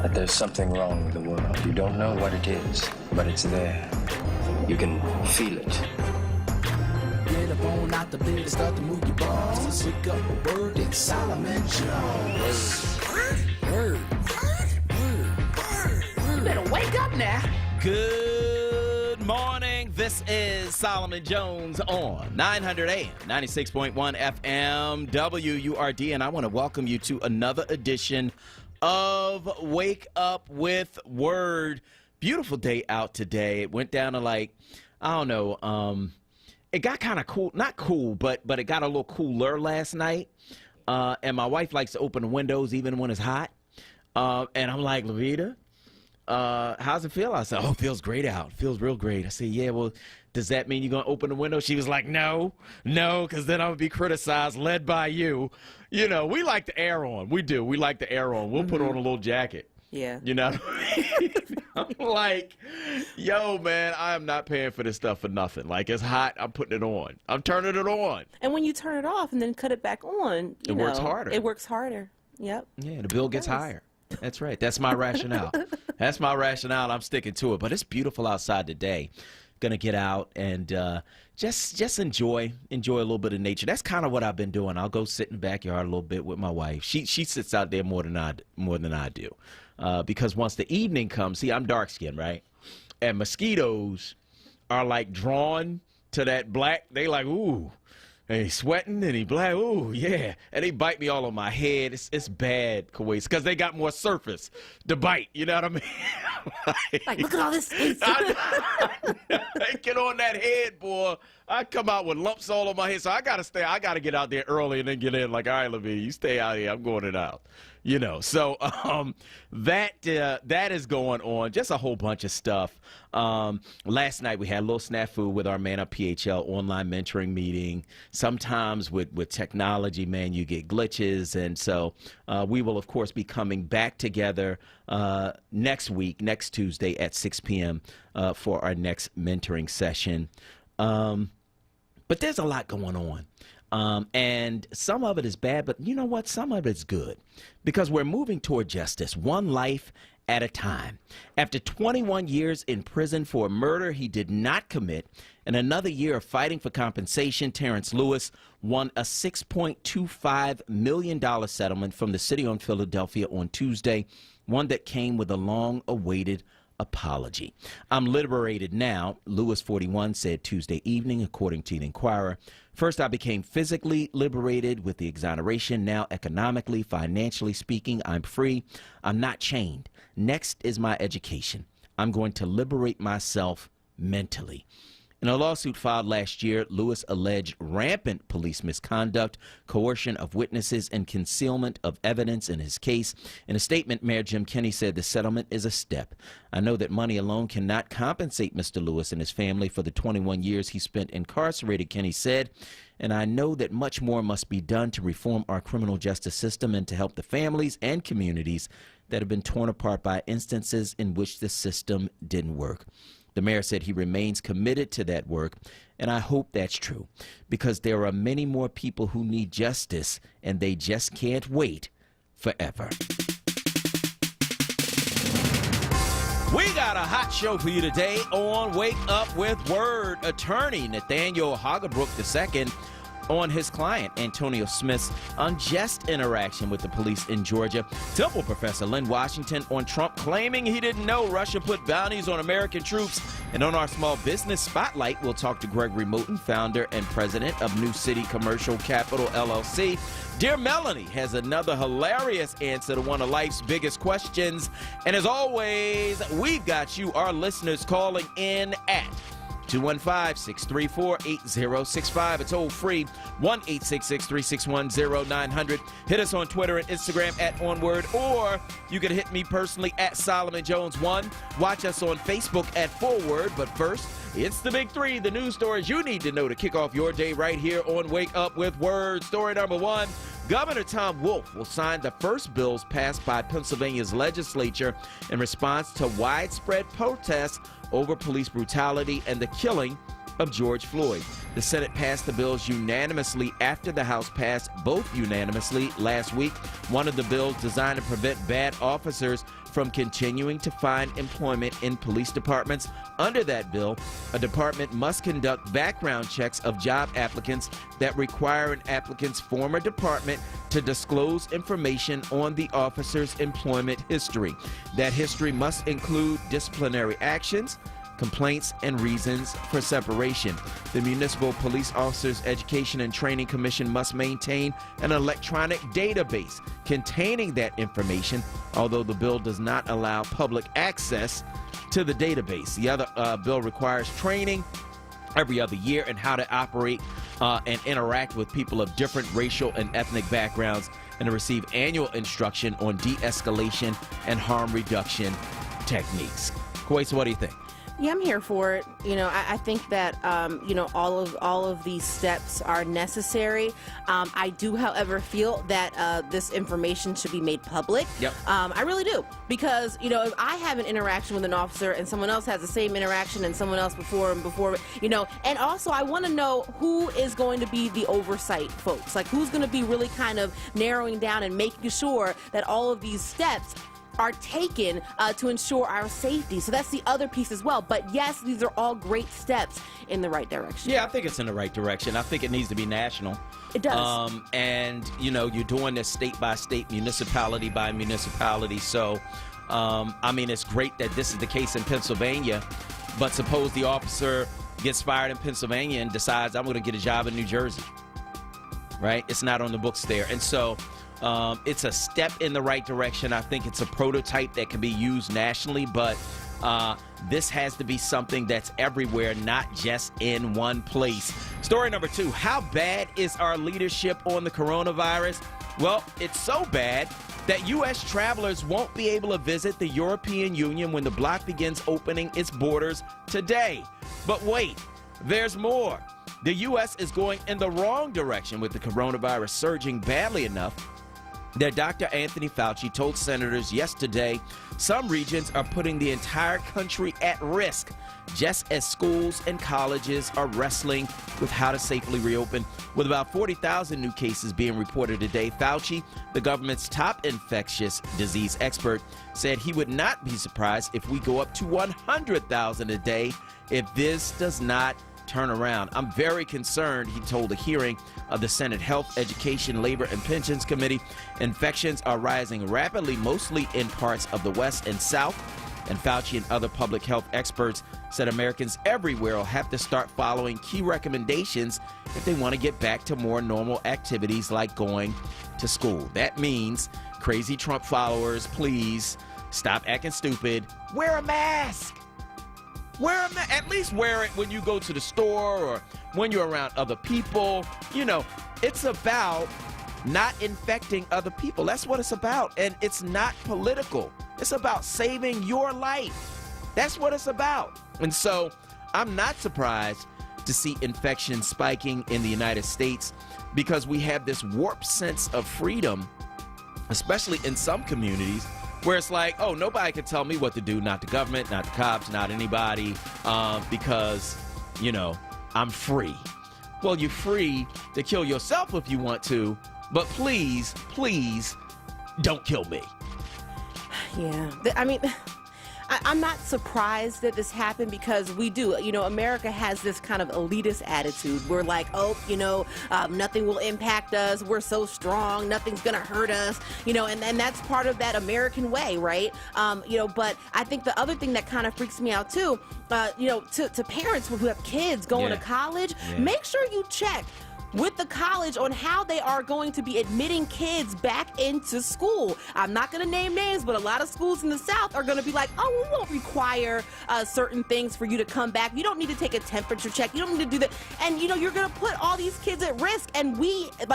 that there's something wrong with the world. You don't know what it is, but it's there. You can feel it. Get up on out the bed and start to move your balls. Wake up a word in Solomon Jones. Word. You better wake up now. Good morning. This is Solomon Jones on 900 AM, 96.1 FM, WURD, and I want to welcome you to another edition of Wake Up with Word. Beautiful day out today. It went down to it got kind of cool, not cool, but it got a little cooler last night. And my wife likes to open the windows even when it's hot. And I'm like, Levita, how's it feel? I said, oh, it feels great out. It feels real great. I said, yeah, well, does that mean you're going to open the window? She was like, no, because then I'm going to be criticized, led by you. You know, we like the air on. We do. We like the air on. We'll put on a little jacket. Yeah. You know what I mean? I'm like, yo, man, I am not paying for this stuff for nothing. Like, it's hot, I'm putting it on. I'm turning it on. And when you turn it off and then cut it back on, it works harder. It works harder. Yep. Yeah, the bill gets higher. That's right. That's my rationale. That's my rationale. I'm sticking to it. But it's beautiful outside today. Gonna get out and just enjoy a little bit of nature. That's kind of what I've been doing. I'll go sit in the backyard a little bit with my wife. She sits out there more than I do. Because once the evening comes, see, I'm dark skinned, right? And mosquitoes are like drawn to that black. They like, ooh, and he's sweating and he black, ooh, yeah. And they bite me all on my head. It's bad, Kuwait, because they got more surface to bite. You know what I mean? Like, look at all this space. They get on that head, boy. I come out with lumps all on my head. So I got to get out there early and then get in. Like, all right, Levine, you stay out here. I'm going it out. You know, so that is going on. Just a whole bunch of stuff. Last night we had a little snafu with our Man Up PHL online mentoring meeting. Sometimes with technology, man, you get glitches. And so we will, of course, be coming back together next week, next Tuesday at 6 p.m. For our next mentoring session. But there's a lot going on. And some of it is bad, but you know what? Some of it's good because we're moving toward justice, one life at a time. After 21 years in prison for a murder he did not commit and another year of fighting for compensation, Terrence Lewis won a $6.25 million settlement from the city of Philadelphia on Tuesday, one that came with a long-awaited apology. I'm liberated now, Lewis, 41, said Tuesday evening, according to the Inquirer. First, I became physically liberated with the exoneration. Now, economically, financially speaking, I'm free. I'm not chained. Next is my education. I'm going to liberate myself mentally. In a lawsuit filed last year, Lewis alleged rampant police misconduct, coercion of witnesses, and concealment of evidence in his case. In a statement, Mayor Jim Kenney said the settlement is a step. I know that money alone cannot compensate Mr. Lewis and his family for the 21 years he spent incarcerated, Kenney said, and I know that much more must be done to reform our criminal justice system and to help the families and communities that have been torn apart by instances in which the system didn't work. The mayor said he remains committed to that work, and I hope that's true, because there are many more people who need justice, and they just can't wait forever. We got a hot show for you today on Wake Up with Word. Attorney Nathaniel Hagerbrook II on his client Antonio Smith's unjust interaction with the police in Georgia. Temple professor Lynn Washington on Trump claiming he didn't know Russia put bounties on American troops. And on our small business spotlight, we'll talk to Gregory Moten, founder and president of New City Commercial Capital, LLC. Dear Melanie has another hilarious answer to one of life's biggest questions. And as always, we've got you, our listeners, calling in at 215-634-8065. It's toll free, 1-866-361-0900. Hit us on Twitter and Instagram at onWURD, or you can hit me personally at Solomon Jones 1. Watch us on Facebook at Forward. But first, it's the big three, the news stories you need to know to kick off your day right here on Wake Up with Word. Story number one, Governor Tom Wolf will sign the first bills passed by Pennsylvania's legislature in response to widespread protests over police brutality and the killing of George Floyd. The Senate passed the bills unanimously after the House passed both unanimously last week. One of the bills designed to prevent bad officers from continuing to find employment in police departments. Under that bill, a department must conduct background checks of job applicants that require an applicant's former department to disclose information on the officer's employment history. That history must include disciplinary actions, complaints, and reasons for separation. The Municipal Police Officers Education and Training Commission must maintain an electronic database containing that information, although the bill does not allow public access to the database. The other bill requires training every other year in how to operate and interact with people of different racial and ethnic backgrounds, and to receive annual instruction on de-escalation and harm reduction techniques. Kwesi, what do you think? Yeah, I'm here for it. I think that all of these steps are necessary. I do, however, feel that this information should be made public. Yep. I really do, because if I have an interaction with an officer and someone else has the same interaction and someone else before, and also I want to know who is going to be the oversight folks, like who's going to be really kind of narrowing down and making sure that all of these steps are taken to ensure our safety. So that's the other piece as well. But yes, these are all great steps in the right direction. Yeah, I think it's in the right direction. I think it needs to be national. It does. And, you're doing this state by state, municipality by municipality. So, it's great that this is the case in Pennsylvania. But suppose the officer gets fired in Pennsylvania and decides, I'm going to get a job in New Jersey. Right? It's not on the books there. And so it's a step in the right direction. I think it's a prototype that can be used nationally, but this has to be something that's everywhere, not just in one place. Story number 2, how bad is our leadership on the coronavirus? Well, it's so bad that U.S. travelers won't be able to visit the European Union when the bloc begins opening its borders today. But wait, there's more. The U.S. is going in the wrong direction with the coronavirus surging badly enough that Dr. Anthony Fauci told senators yesterday some regions are putting the entire country at risk, just as schools and colleges are wrestling with how to safely reopen. With about 40,000 new cases being reported today, Fauci, the government's top infectious disease expert, said he would not be surprised if we go up to 100,000 a day if this does not turn around. I'm very concerned, he told a hearing of the Senate Health, Education, Labor, and Pensions Committee. Infections are rising rapidly, mostly in parts of the West and South. And Fauci and other public health experts said Americans everywhere will have to start following key recommendations if they want to get back to more normal activities like going to school. That means crazy Trump followers, please stop acting stupid. Wear a mask. At least wear it when you go to the store or when you're around other people. It's about not infecting other people. That's what it's about. And it's not political. It's about saving your life. That's what it's about. And so I'm not surprised to see infections spiking in the United States, because we have this warped sense of freedom, especially in some communities, where it's like, oh, nobody can tell me what to do, not the government, not the cops, not anybody, because, I'm free. Well, you're free to kill yourself if you want to, but please, please don't kill me. Yeah. I'm not surprised that this happened, because we do. America has this kind of elitist attitude. We're like, nothing will impact us. We're so strong. Nothing's going to hurt us. And that's part of that American way, right? But I think the other thing that kind of freaks me out too, to parents who have kids going to college, make sure you check with the college on how they are going to be admitting kids back into school. I'm not going to name names, but a lot of schools in the South are going to be like, we won't require certain things for you to come back. You don't need to take a temperature check. You don't need to do that. And, you're going to put all these kids at risk. And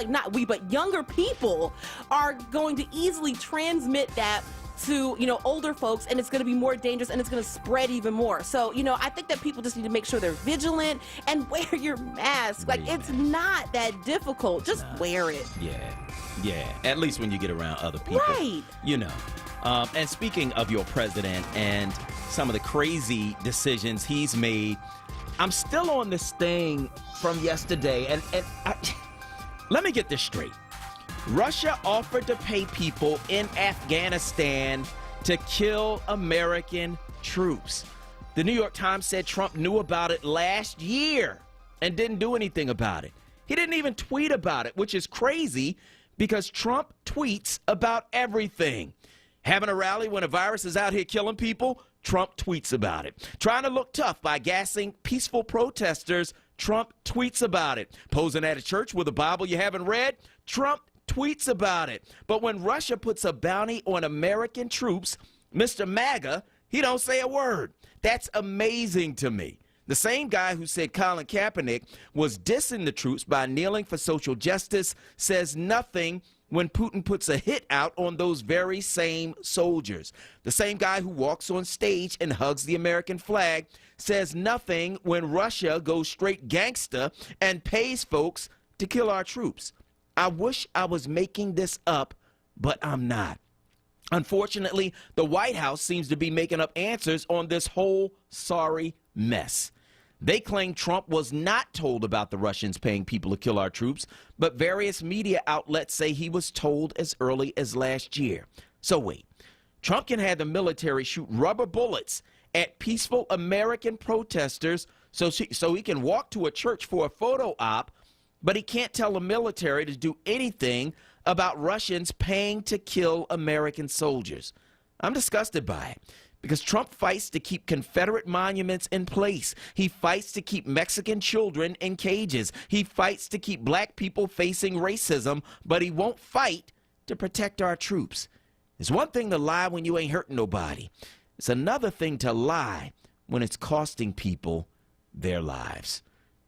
not we, but younger people are going to easily transmit that to older folks, and it's going to be more dangerous, and it's going to spread even more. So I think that people just need to make sure they're vigilant and wear your mask. It's not that difficult. Just wear it. Yeah. At least when you get around other people, right? And speaking of your president and some of the crazy decisions he's made, I'm still on this thing from yesterday, and let me get this straight. Russia offered to pay people in Afghanistan to kill American troops. The New York Times said Trump knew about it last year and didn't do anything about it. He didn't even tweet about it, which is crazy because Trump tweets about everything. Having a rally when a virus is out here killing people, Trump tweets about it. Trying to look tough by gassing peaceful protesters, Trump tweets about it. Posing at a church with a Bible you haven't read, Trump tweets about it. But when Russia puts a bounty on American troops, Mr. MAGA, he don't say a word. That's amazing to me. The same guy who said Colin Kaepernick was dissing the troops by kneeling for social justice says nothing when Putin puts a hit out on those very same soldiers. The same guy who walks on stage and hugs the American flag says nothing when Russia goes straight gangster and pays folks to kill our troops. I wish I was making this up, but I'm not. Unfortunately, the White House seems to be making up answers on this whole sorry mess. They claim Trump was not told about the Russians paying people to kill our troops, but various media outlets say he was told as early as last year. So wait, Trump can have the military shoot rubber bullets at peaceful American protesters so he can walk to a church for a photo op, but he can't tell the military to do anything about Russians paying to kill American soldiers. I'm disgusted by it because Trump fights to keep Confederate monuments in place. He fights to keep Mexican children in cages. He fights to keep black people facing racism, but he won't fight to protect our troops. It's one thing to lie when you ain't hurting nobody. It's another thing to lie when it's costing people their lives.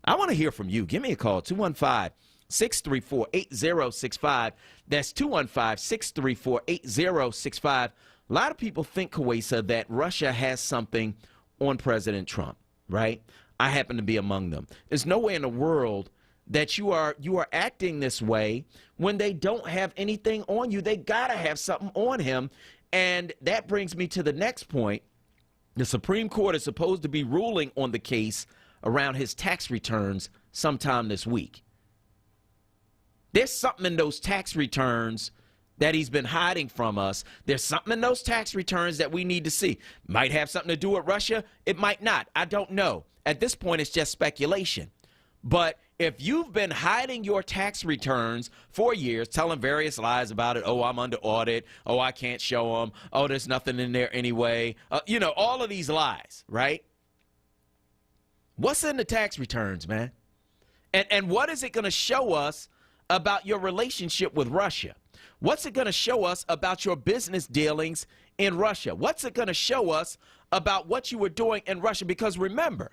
I want to hear from you. Give me a call, 215-634-8065. That's 215-634-8065. A lot of people think, Kuwaisa, that Russia has something on President Trump, right? I happen to be among them. There's no way in the world that you are acting this way when they don't have anything on you. They got to have something on him. And that brings me to the next point. The Supreme Court is supposed to be ruling on the case around his tax returns sometime this week. There's something in those tax returns that he's been hiding from us. There's something in those tax returns that we need to see. Might have something to do with Russia. It might not. I don't know. At this point, it's just speculation. But if you've been hiding your tax returns for years, telling various lies about it, oh, I'm under audit, oh, I can't show them, oh, there's nothing in there anyway, all of these lies, right? What's in the tax returns, man? And what is it going to show us about your relationship with Russia? What's it going to show us about your business dealings in Russia? What's it going to show us about what you were doing in Russia? Because remember,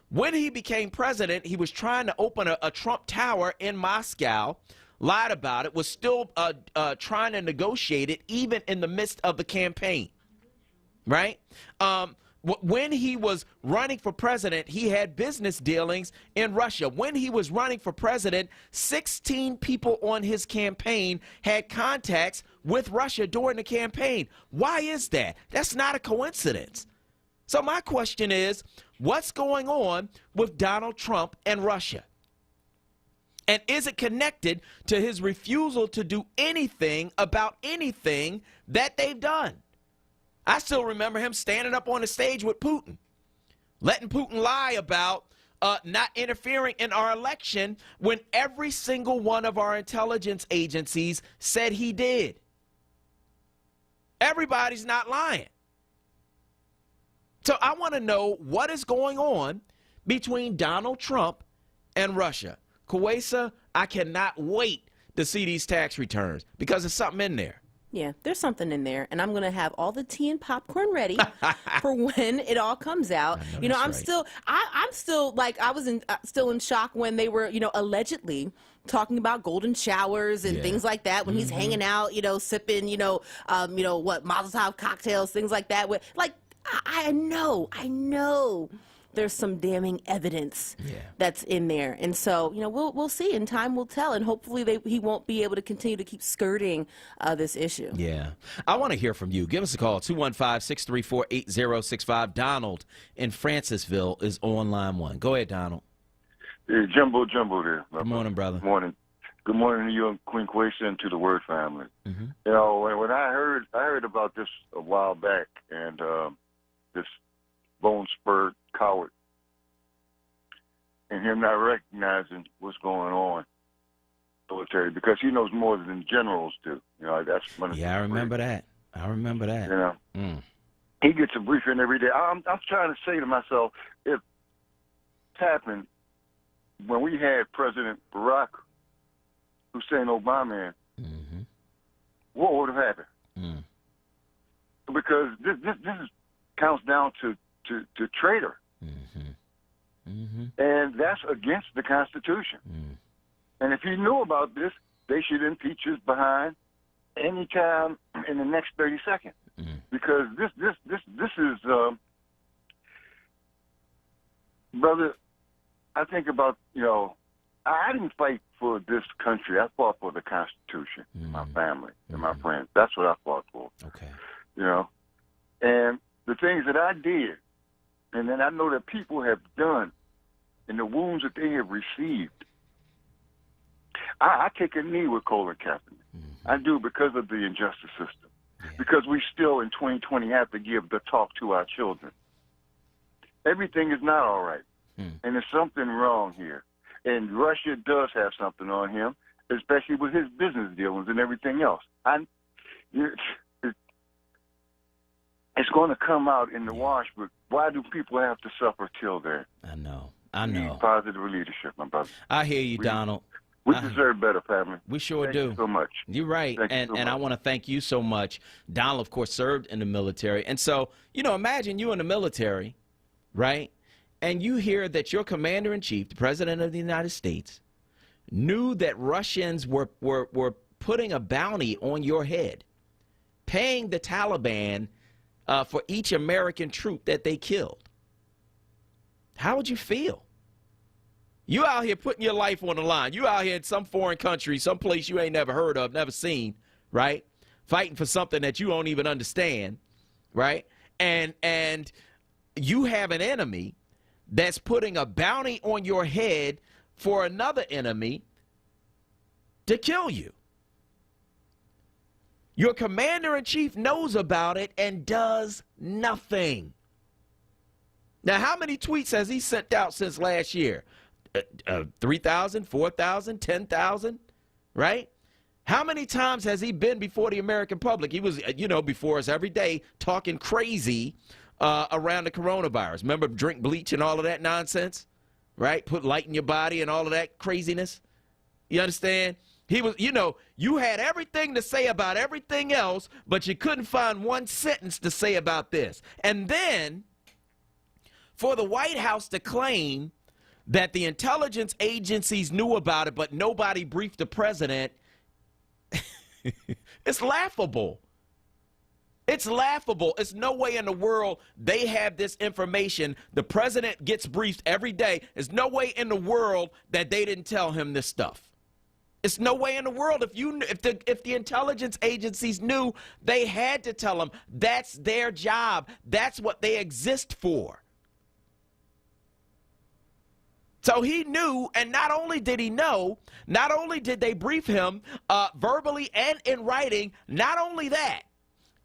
when he became president, he was trying to open a Trump Tower in Moscow, lied about it, was still trying to negotiate it even in the midst of the campaign, right? When he was running for president, he had business dealings in Russia. When he was running for president, 16 people on his campaign had contacts with Russia during the campaign. Why is that? That's not a coincidence. So my question is, what's going on with Donald Trump and Russia? And is it connected to his refusal to do anything about anything that they've done? I still remember him standing up on the stage with Putin, letting Putin lie about not interfering in our election when every single one of our intelligence agencies said he did. Everybody's not lying. So I want to know what is going on between Donald Trump and Russia. Kuwaisa, I cannot wait to see these tax returns because there's something in there. Yeah, there's something in there, and I'm going to have all the tea and popcorn ready for when it all comes out. I'm still like, I was still in shock when they were, allegedly talking about golden showers and things like that when he's hanging out, sipping, Molotov cocktails, things like that. I know there's some damning evidence Yeah. that's in there. And so, you know, we'll see, and time will tell, and hopefully he won't be able to continue to keep skirting this issue. Yeah. I want to hear from you. Give us a call, 215-634-8065. Donald in Francisville is on line 1. Go ahead, Donald. Hey, Jumbo there. Good morning, brother. Good morning. Good morning to you and Queen Quasia and to the Word family. Mm-hmm. You know, when I heard about this a while back, and this bone-spurred coward, and him not recognizing what's going on in the military, because he knows more than generals do. You know, that's one of Yeah, I remember that. You know, he gets a briefing every day. I'm trying to say to myself, if it happened when we had President Barack Hussein Obama in, Mm-hmm. what would have happened? Mm. Because this counts down to traitor, Mm-hmm. Mm-hmm. and that's against the Constitution. Mm. And if he knew about this, they should impeach his behind any time in the next 30 seconds. Mm. Because this is, brother. I think about, you know, I didn't fight for this country. I fought for the Constitution, my family, and my friends. That's what I fought for. Okay. You know, and the things that I did, and then I know that people have done, and the wounds that they have received. I take a knee with Colin Kaepernick. Mm-hmm. I do, because of the injustice system. Yeah. Because we still in 2020 have to give the talk to our children. Everything is not all right. And there's something wrong here. And Russia does have something on him, especially with his business dealings and everything else. It's going to come out in the wash, but why do people have to suffer till then? I know. We need positive leadership, my brother. I hear you, Donald. We deserve better, family. We sure Thank do. you so much. You're right. Thank you And so I much. want to thank you so much. Donald, of course, served in the military. And so, you know, imagine you in the military, right? And you hear that your commander-in-chief, the president of the United States, knew that Russians were putting a bounty on your head, paying the Taliban for each American troop that they killed. How would you feel? You out here putting your life on the line. You out here in some foreign country, some place you ain't never heard of, never seen, right? Fighting for something that you don't even understand, right? And you have an enemy that's putting a bounty on your head for another enemy to kill you. Your commander-in-chief knows about it and does nothing. Now, how many tweets has he sent out since last year? 3,000, 4,000, 10,000, right? How many times has he been before the American public? He was, you know, before us every day talking crazy around the coronavirus. Remember, drink bleach and all of that nonsense, right? Put light in your body and all of that craziness. You understand? He was, you know, you had everything to say about everything else, but you couldn't find one sentence to say about this. And then for the White House to claim that the intelligence agencies knew about it, but nobody briefed the president, it's laughable. It's laughable. It's no way in the world they have this information. The president gets briefed every day. There's no way in the world that they didn't tell him this stuff. It's no way in the world. If the intelligence agencies knew, they had to tell him. That's their job. That's what they exist for. So he knew, and not only did he know, not only did they brief him verbally and in writing, not only that,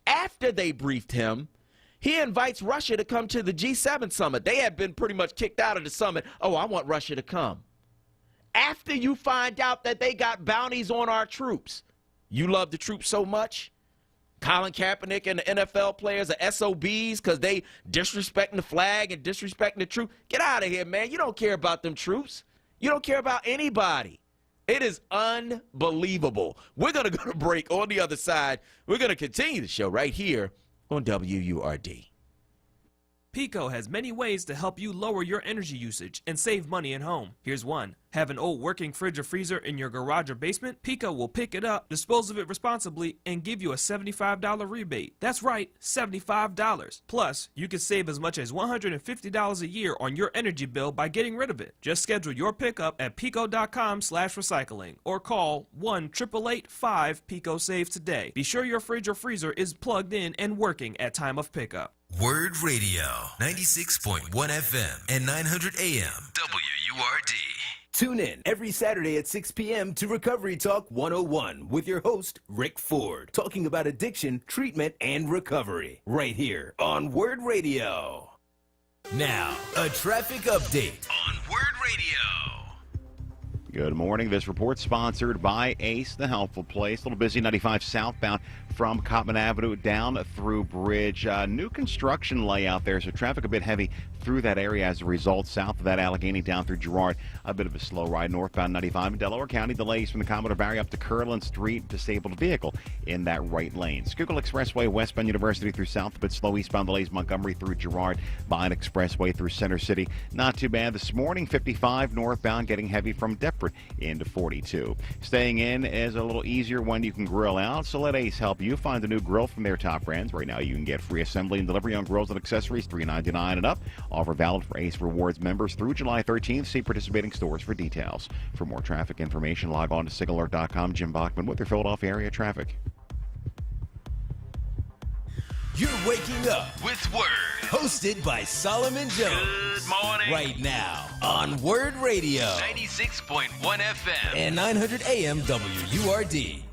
after they briefed him, he invites Russia to come to the G7 summit. They had been pretty much kicked out of the summit. Oh, I want Russia to come. After you find out that they got bounties on our troops, you love the troops so much? Colin Kaepernick and the NFL players are SOBs because they disrespecting the flag and disrespecting the troops. Get out of here, man. You don't care about them troops. You don't care about anybody. It is unbelievable. We're going to go to break. On the other side, we're going to continue the show right here on WURD. Pico has many ways to help you lower your energy usage and save money at home. Here's one. Have an old working fridge or freezer in your garage or basement? Pico will pick it up, dispose of it responsibly, and give you a $75 rebate. That's right, $75. Plus, you can save as much as $150 a year on your energy bill by getting rid of it. Just schedule your pickup at pico.com/recycling or call 1-888-5-PICO-SAVE today. Be sure your fridge or freezer is plugged in and working at time of pickup. Word Radio, 96.1 FM and 900 AM, WURD. Tune in every Saturday at 6 p.m. to Recovery Talk 101 with your host, Rick Ford, talking about addiction, treatment, and recovery. Right here on Word Radio. Now, a traffic update on Word Radio. Good morning. This report sponsored by Ace, the helpful place. A little busy 95 southbound from Cottman Avenue down through Bridge. New construction layout there, so traffic a bit heavy through that area as a result. South of that, Allegheny down through Girard, a bit of a slow ride. Northbound 95 in Delaware County, delays from the Commodore Barry up to Curlin Street. Disabled vehicle in that right lane. Schuylkill Expressway westbound University through South, a bit slow. Eastbound delays Montgomery through Girard. Vine Expressway through Center City. Not too bad this morning. 55 northbound getting heavy from Deptford into 42. Staying in is a little easier when you can grill out, so let Ace help you find a new grill from their top brands. Right now you can get free assembly and delivery on grills and accessories, $3.99 and up. Offer valid for Ace Rewards members through July 13th. See participating stores for details. For more traffic information, log on to signalert.com. Jim Bachman with your Philadelphia area traffic. You're waking up With Word. hosted by Solomon Jones. Good morning. Right now on Word Radio 96.1 FM and 900 AM WURD.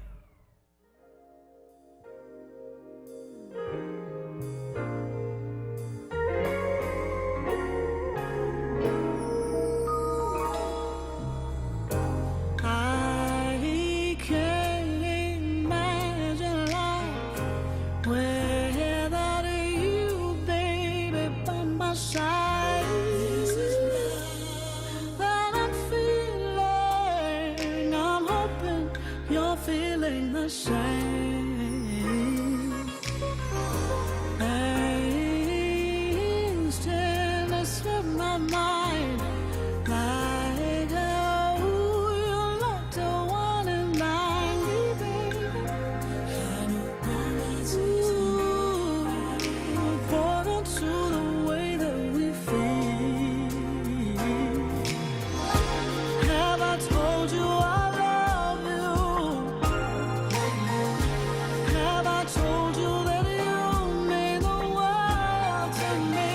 I can't imagine life without you, baby, by my side. That I'm feeling, I'm hoping you're feeling the same. Things tend to slip my mind like oh, you're not the one in mind, baby. Important to the way that we feel. Have I told you I love you? Have I told you that you mean the world to me?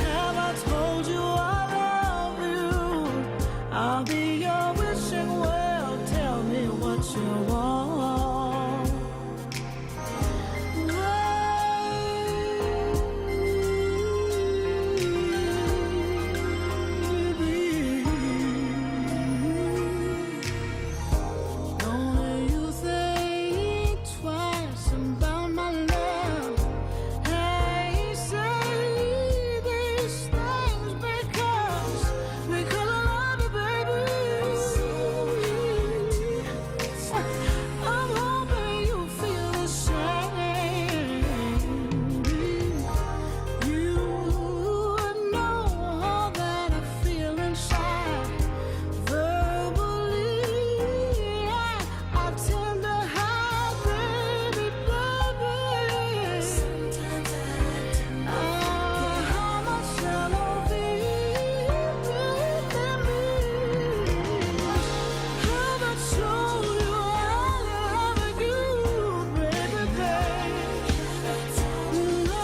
Have I told you I love you? I'll be your wishing well. Tell me what you want. Don't you think twice about my love? Hey, say these things because I love you, baby. I'm hoping you feel the same. You know all that I feel inside. Verbally, I tend to hide, baby, baby. Sometimes how much I love you, have I told you I love you, baby, baby? No,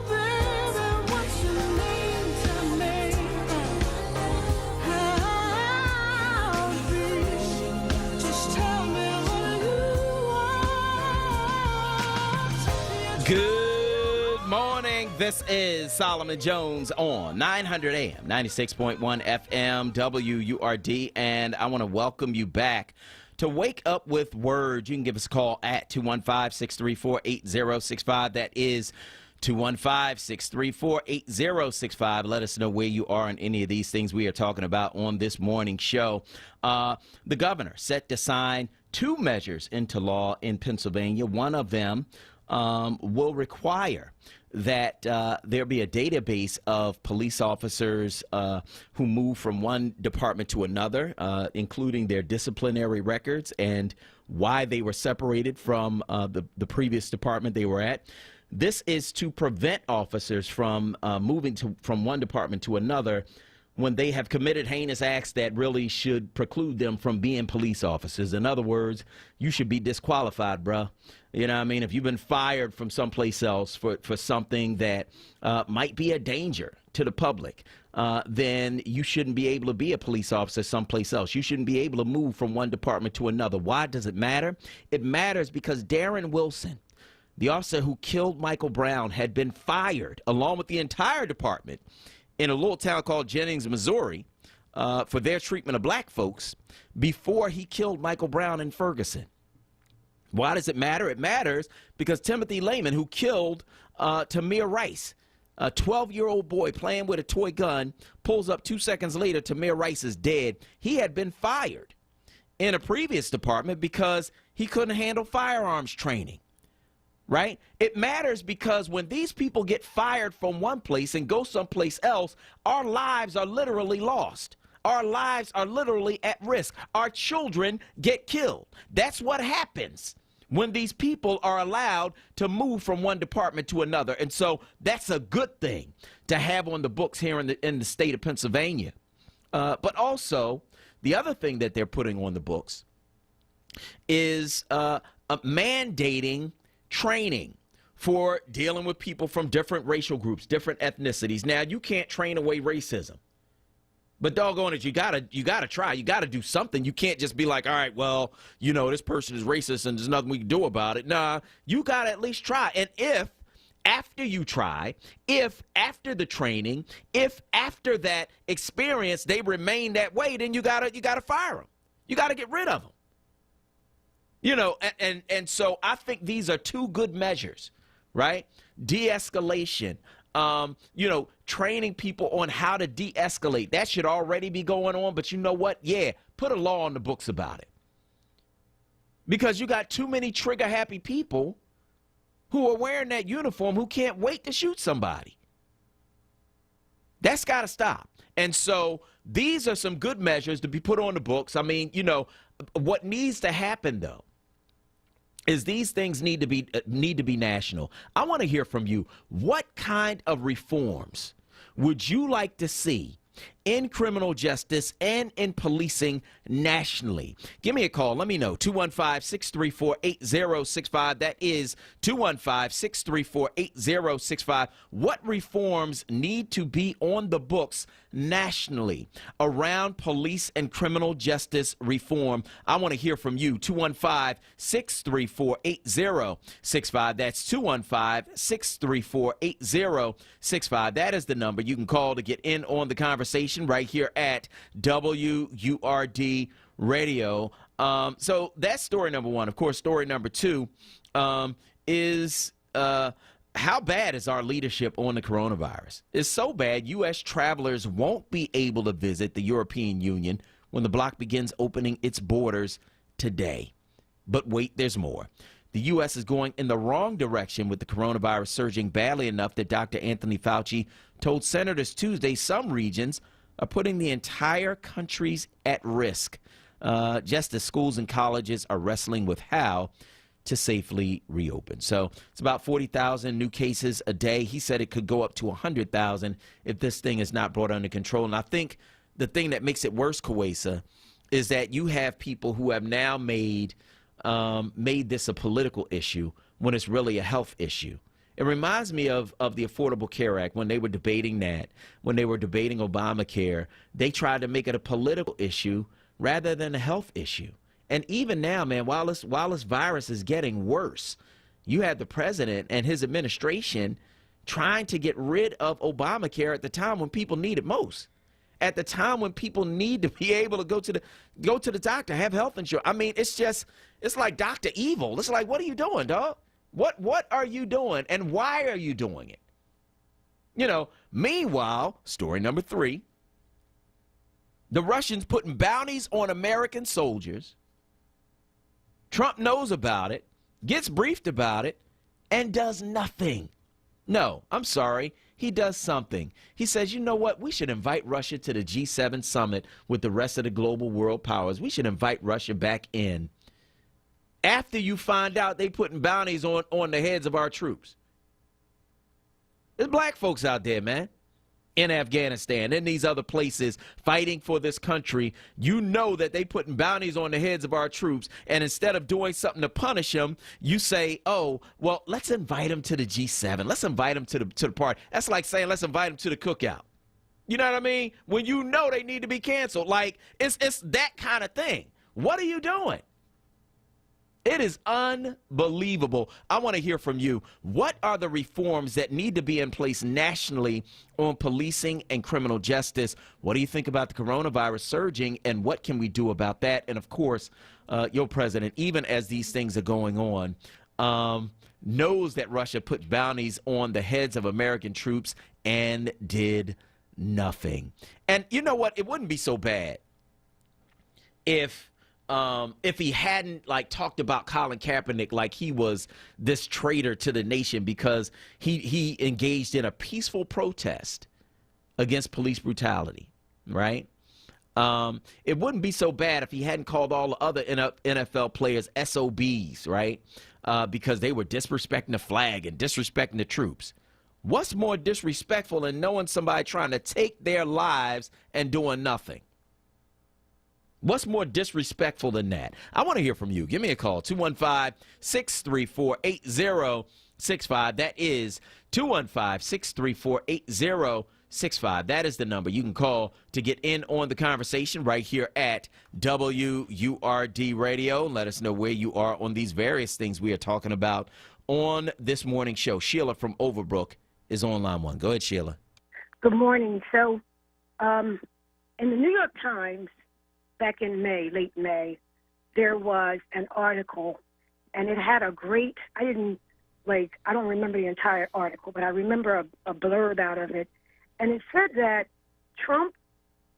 baby, what you mean to me? I'll be. Just tell me what you want. Good morning. This is Solomon Jones on 900 AM, 96.1 FM, WURD, and I want to welcome you back to Wake Up with Word. You can give us a call at 215-634-8065. That is 215-634-8065. Let us know where you are on any of these things we are talking about on this morning show. The governor set to sign two measures into law in Pennsylvania. One of them will require that there be a database of police officers who move from one department to another, including their disciplinary records and why they were separated from the previous department they were at. This is to prevent officers from moving from one department to another when they have committed heinous acts that really should preclude them from being police officers. In other words, you should be disqualified, bruh. You know what I mean? If you've been fired from someplace else for something that might be a danger to the public, then you shouldn't be able to be a police officer someplace else. You shouldn't be able to move from one department to another. Why does it matter? It matters because Darren Wilson, the officer who killed Michael Brown, had been fired along with the entire department in a little town called Jennings, Missouri, for their treatment of black folks before he killed Michael Brown in Ferguson. Why does it matter? It matters because Timothy Lehman, who killed Tamir Rice, a 12-year-old boy playing with a toy gun, pulls up 2 seconds later, Tamir Rice is dead. He had been fired in a previous department because he couldn't handle firearms training. Right? It matters because when these people get fired from one place and go someplace else, our lives are literally lost. Our lives are literally at risk. Our children get killed. That's what happens when these people are allowed to move from one department to another. And so that's a good thing to have on the books here in the state of Pennsylvania. But also, the other thing that they're putting on the books is mandating training for dealing with people from different racial groups, different ethnicities. Now, you can't train away racism, but doggone it, you gotta try. You gotta do something. You can't just be like, all right, well, you know, this person is racist and there's nothing we can do about it. Nah, you gotta at least try. And if after you try, if after the training, if after that experience they remain that way, then you gotta fire them. You gotta get rid of them. You know, and so I think these are two good measures, right? De-escalation, you know, training people on how to de-escalate. That should already be going on, but you know what? Yeah, put a law on the books about it. Because you got too many trigger-happy people who are wearing that uniform who can't wait to shoot somebody. That's got to stop. And so these are some good measures to be put on the books. I mean, you know, what needs to happen, though, is these things need to be national. I want to hear from you. What kind of reforms would you like to see in criminal justice and in policing nationally? Give me a call. Let me know. 215-634-8065. That is 215-634-8065. What reforms need to be on the books nationally around police and criminal justice reform? I want to hear from you. 215-634-8065. That's 215-634-8065. That is the number you can call to get in on the conversation right here at WURD Radio. So that's story number one. Of course, story number two is how bad is our leadership on the coronavirus? It's so bad, U.S. travelers won't be able to visit the European Union when the bloc begins opening its borders today. But wait, there's more. The U.S. is going in the wrong direction with the coronavirus surging badly enough that Dr. Anthony Fauci told senators Tuesday some regions are putting the entire countries at risk, just as schools and colleges are wrestling with how to safely reopen. So it's about 40,000 new cases a day. He said it could go up to 100,000 if this thing is not brought under control. And I think the thing that makes it worse, Kawesa, is that you have people who have now made this a political issue when it's really a health issue. It reminds me of the Affordable Care Act when they were debating that, when they were debating Obamacare. They tried to make it a political issue rather than a health issue. And even now, man, while this virus is getting worse, you have the president and his administration trying to get rid of Obamacare at the time when people need it most. At the time when people need to be able to go to the doctor, have health insurance. I mean, it's like Dr. Evil. It's like, what are you doing, dog? What are you doing, and why are you doing it? You know, meanwhile, story number three, the Russians putting bounties on American soldiers. Trump knows about it, gets briefed about it, and does nothing. No, I'm sorry. He does something. He says, you know what? We should invite Russia to the G7 summit with the rest of the global world powers. We should invite Russia back in. After you find out they putting bounties on the heads of our troops. There's black folks out there, man, in Afghanistan, in these other places, fighting for this country. You know that they putting bounties on the heads of our troops, and instead of doing something to punish them, you say, oh, well, let's invite them to the G7. Let's invite them to the party. That's like saying let's invite them to the cookout. You know what I mean? When you know they need to be canceled. Like, it's that kind of thing. What are you doing? It is unbelievable. I want to hear from you. What are the reforms that need to be in place nationally on policing and criminal justice? What do you think about the coronavirus surging, and what can we do about that? And, of course, your president, even as these things are going on, knows that Russia put bounties on the heads of American troops and did nothing. And you know what? It wouldn't be so bad if he hadn't talked about Colin Kaepernick like he was this traitor to the nation because he engaged in a peaceful protest against police brutality, right? It wouldn't be so bad if he hadn't called all the other NFL players SOBs, right? Because they were disrespecting the flag and disrespecting the troops. What's more disrespectful than knowing somebody trying to take their lives and doing nothing? What's more disrespectful than that? I want to hear from you. Give me a call, 215-634-8065. That is 215-634-8065. That is the number you can call to get in on the conversation right here at WURD Radio. Let us know where you are on these various things we are talking about on this morning show. Sheila from Overbrook is on line one. Go ahead, Sheila. Good morning. So, in the New York Times, back in May, late May, there was an article, and it had a great, I don't remember the entire article, but I remember a blurb out of it, and it said that Trump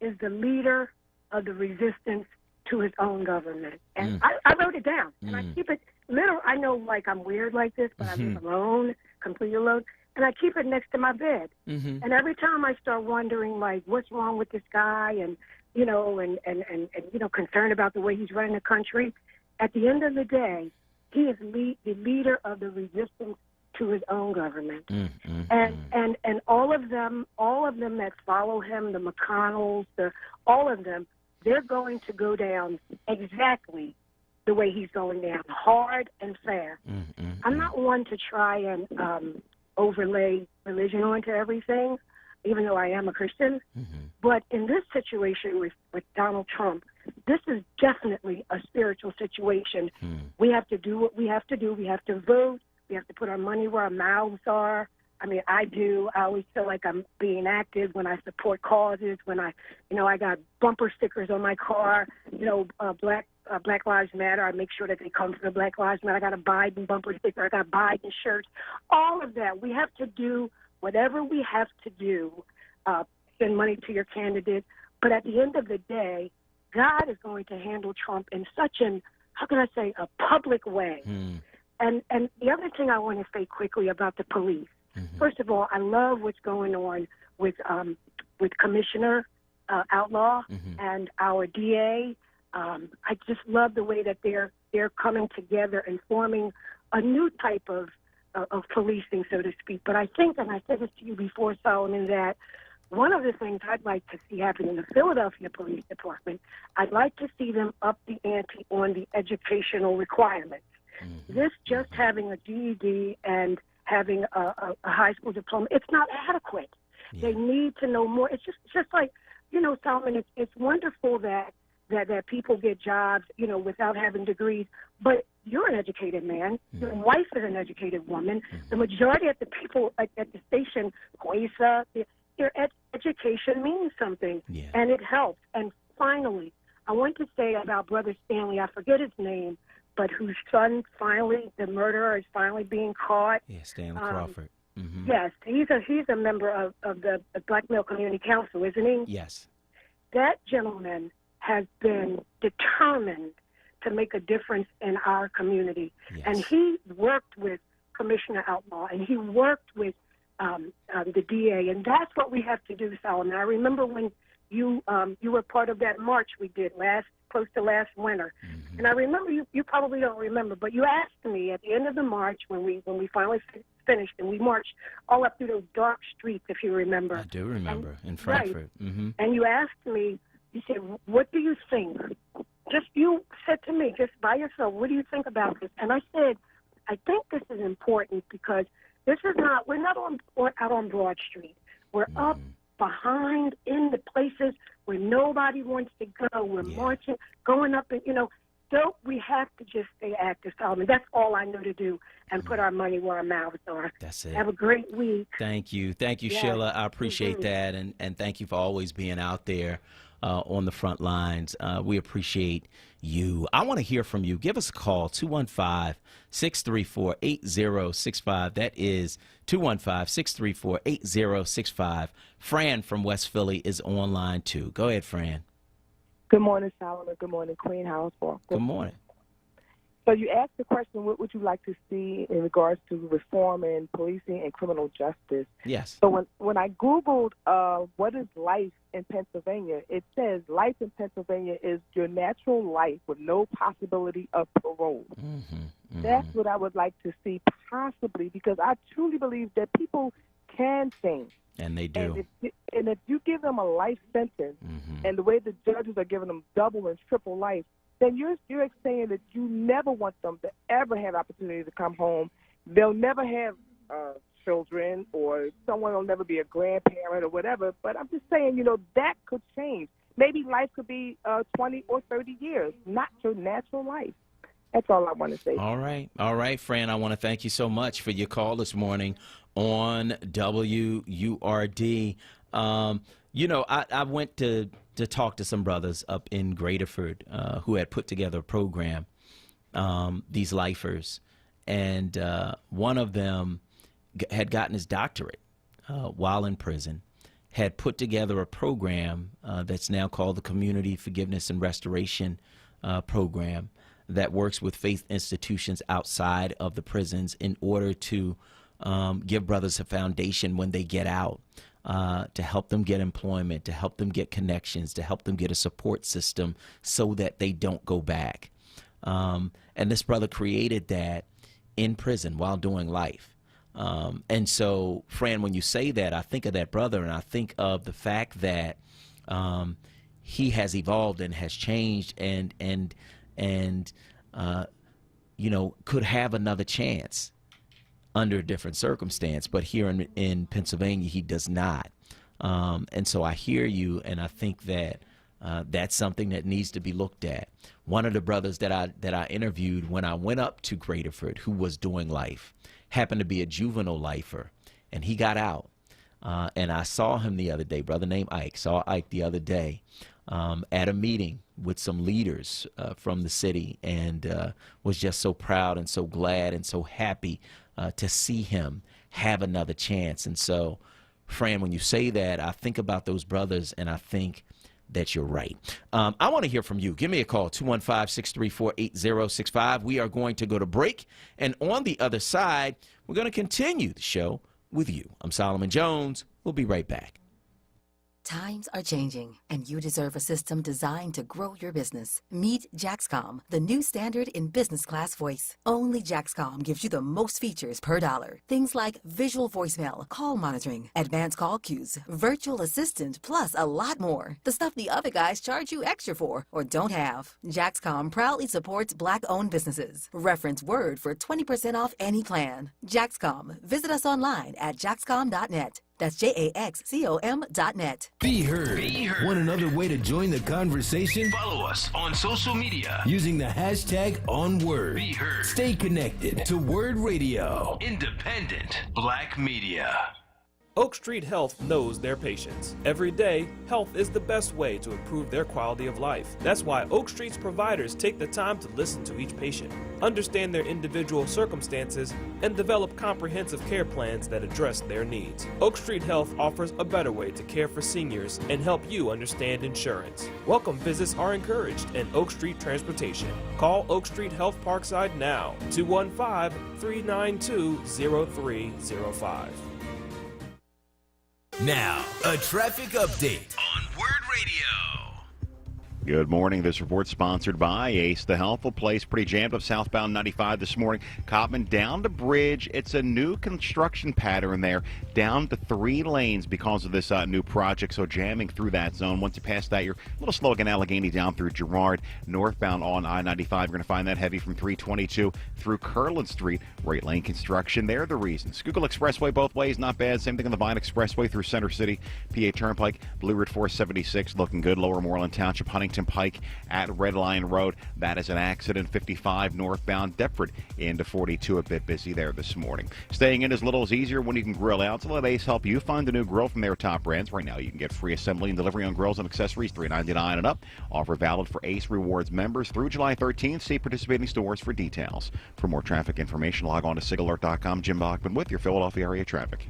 is the leader of the resistance to his own government. And I wrote it down, and I keep it little. I know, I'm weird like this, but I live alone, completely alone, and I keep it next to my bed. And every time I start wondering, what's wrong with this guy, and concerned about the way he's running the country. At the end of the day, he is the leader of the resistance to his own government. And all of them that follow him, the McConnells, all of them, they're going to go down exactly the way he's going down, hard and fast. I'm not one to try and overlay religion onto everything, even though I am a Christian. But in this situation with Donald Trump, this is definitely a spiritual situation. We have to do what we have to do. We have to vote. We have to put our money where our mouths are. I mean, I do. I always feel like I'm being active when I support causes, when I got bumper stickers on my car, Black Lives Matter. I make sure that they come to the Black Lives Matter. I got a Biden bumper sticker. I got Biden shirts. All of that. We have to do whatever we have to do, send money to your candidate. But at the end of the day, God is going to handle Trump in such a public way. And the other thing I want to say quickly about the police. First of all, I love what's going on with Commissioner Outlaw and our DA. I just love the way that they're coming together and forming a new type of policing, so to speak. But I think, and I said this to you before, Solomon, that one of the things I'd like to see happen in the Philadelphia Police Department, I'd like to see them up the ante on the educational requirements. This just having a GED and having a high school diploma, it's not adequate. They need to know more. It's just like, Solomon, it's wonderful that people get jobs, without having degrees, but you're an educated man. Your wife is an educated woman. The majority of the people at the station, Quasa, their education means something, and it helps. And finally, I want to say about Brother Stanley, I forget his name, but whose son the murderer is finally being caught. Yeah, Stanley Crawford. Yes, he's a member of the Black Male Community Council, isn't he? Yes. That gentleman has been determined to make a difference in our community. And he worked with Commissioner Outlaw, and he worked with the DA, and that's what we have to do, Solomon. I remember when you were part of that march we did close to last winter, and I remember you probably don't remember, but you asked me at the end of the march when we finally finished, and we marched all up through those dark streets, if you remember. I do remember, in Frankfurt. Right. Mm-hmm. And you asked me, you said, "What do you think?" You said to me, just by yourself, "What do you think about this?" And I said, "I think this is important because we're not out on Broad Street. We're up behind in the places where nobody wants to go. We're marching, going up, and we have to just stay active, Solomon. That's all I know to do, and put our money where our mouths are." That's it. Have a great week. Thank you, Sheila. I appreciate that, and thank you for always being out there on the front lines. We appreciate you. I want to hear from you. Give us a call, 215-634-8065. That is 215-634-8065. Fran from West Philly is online too. Go ahead, Fran. Good morning, Solomon. Good morning, Queen Houseball. Good morning. So you asked the question, what would you like to see in regards to reform in policing and criminal justice? Yes. So when I Googled what is life in Pennsylvania, it says life in Pennsylvania is your natural life with no possibility of parole. That's what I would like to see possibly, because I truly believe that people can change. And they do. And if you give them a life sentence, and the way the judges are giving them double and triple life, then you're saying that you never want them to ever have opportunity to come home. They'll never have children, or someone will never be a grandparent or whatever. But I'm just saying, that could change. Maybe life could be 20 or 30 years, not your natural life. That's all I want to say. All right, Fran, I want to thank you so much for your call this morning on WURD. I went to talk to some brothers up in Graterford who had put together a program, these lifers, and one of them had gotten his doctorate while in prison, had put together a program that's now called the Community Forgiveness and Restoration Program that works with faith institutions outside of the prisons in order to give brothers a foundation when they get out. To help them get employment, to help them get connections, to help them get a support system so that they don't go back. And this brother created that in prison while doing life. And so, Fran, when you say that, I think of that brother, and I think of the fact that he has evolved and has changed and could have another chance under a different circumstance, but here in Pennsylvania, he does not. And so I hear you, and I think that that's something that needs to be looked at. One of the brothers that I interviewed when I went up to Graterford, who was doing life, happened to be a juvenile lifer, and he got out. And I saw him the other day, brother named Ike, saw Ike the other day at a meeting with some leaders from the city, and was just so proud and so glad and so happy to see him have another chance. And so, Fran, when you say that, I think about those brothers, and I think that you're right. I want to hear from you. Give me a call, 215-634-8065. We are going to go to break, and on the other side, we're going to continue the show with you. I'm Solomon Jones. We'll be right back. Times are changing, and you deserve a system designed to grow your business. Meet Jaxcom, the new standard in business class voice. Only Jaxcom gives you the most features per dollar. Things like visual voicemail, call monitoring, advanced call queues, virtual assistant, plus a lot more. The stuff the other guys charge you extra for or don't have. Jaxcom proudly supports Black-owned businesses. Reference WURD for 20% off any plan. Jaxcom. Visit us online at jaxcom.net. That's JAXCOM.net. Be heard. Want another way to join the conversation? Follow us on social media Using the hashtag onWURD. Be heard. Stay connected to Word Radio. Independent Black Media. Oak Street Health knows their patients. Every day, health is the best way to improve their quality of life. That's why Oak Street's providers take the time to listen to each patient, understand their individual circumstances, and develop comprehensive care plans that address their needs. Oak Street Health offers a better way to care for seniors and help you understand insurance. Welcome visits are encouraged in Oak Street Transportation. Call Oak Street Health Parkside now, 215-392-0305. Now, a traffic update on Word Radio. Good morning. This report sponsored by Ace, the Healthful Place. Pretty jammed up southbound 95 this morning. Cottman down to Bridge. It's a new construction pattern there, down to 3 lanes because of this new project. So jamming through that zone. Once you pass that, you're a little slow again. Allegheny down through Girard. Northbound on I-95. You're going to find that heavy from 322 through Curlin Street. Right lane construction. They're the reasons. Schuylkill Expressway both ways, not bad. Same thing on the Vine Expressway through Center City. PA Turnpike. Blue Route 476 looking good. Lower Moreland Township. Huntington Pike at Red Line Road. That is an accident. 55 northbound Deptford into 42. A bit busy there this morning. Staying in as little as easier when you can grill out. So let Ace help you find a new grill from their top brands. Right now you can get free assembly and delivery on grills and accessories, $3.99 and up. Offer valid for Ace Rewards members through July 13th. See participating stores for details. For more traffic information, log on to sigalert.com. Jim Bachman with your Philadelphia area traffic.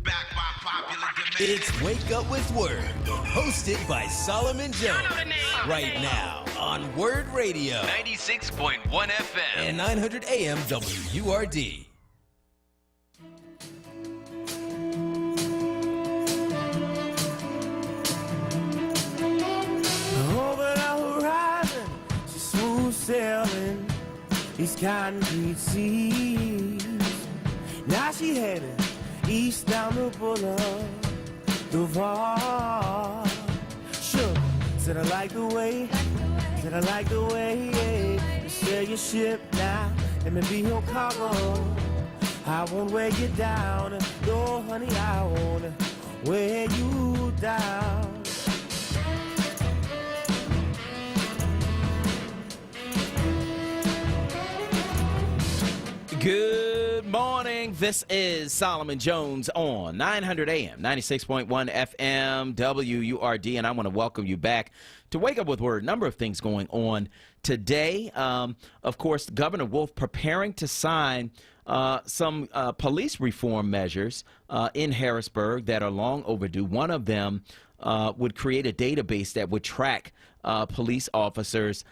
Back by popular demand. It's Wake Up with Word, hosted by Solomon Jones. Right now on Word Radio 96.1 FM and 900 AM WURD. Over the horizon, she's smooth sailing these concrete seas. Now she headed east down the boulevard. Sure, said I like the way, said I like the way you sail your ship now. Let me be your cargo. I won't weigh you down, no honey, I won't weigh you down. Good morning. This is Solomon Jones on 900 AM, 96.1 FM, WURD, and I want to welcome you back to Wake Up with Word. A number of things going on today. Of course, Governor Wolf preparing to sign some police reform measures in Harrisburg that are long overdue. One of them would create a database that would track police officers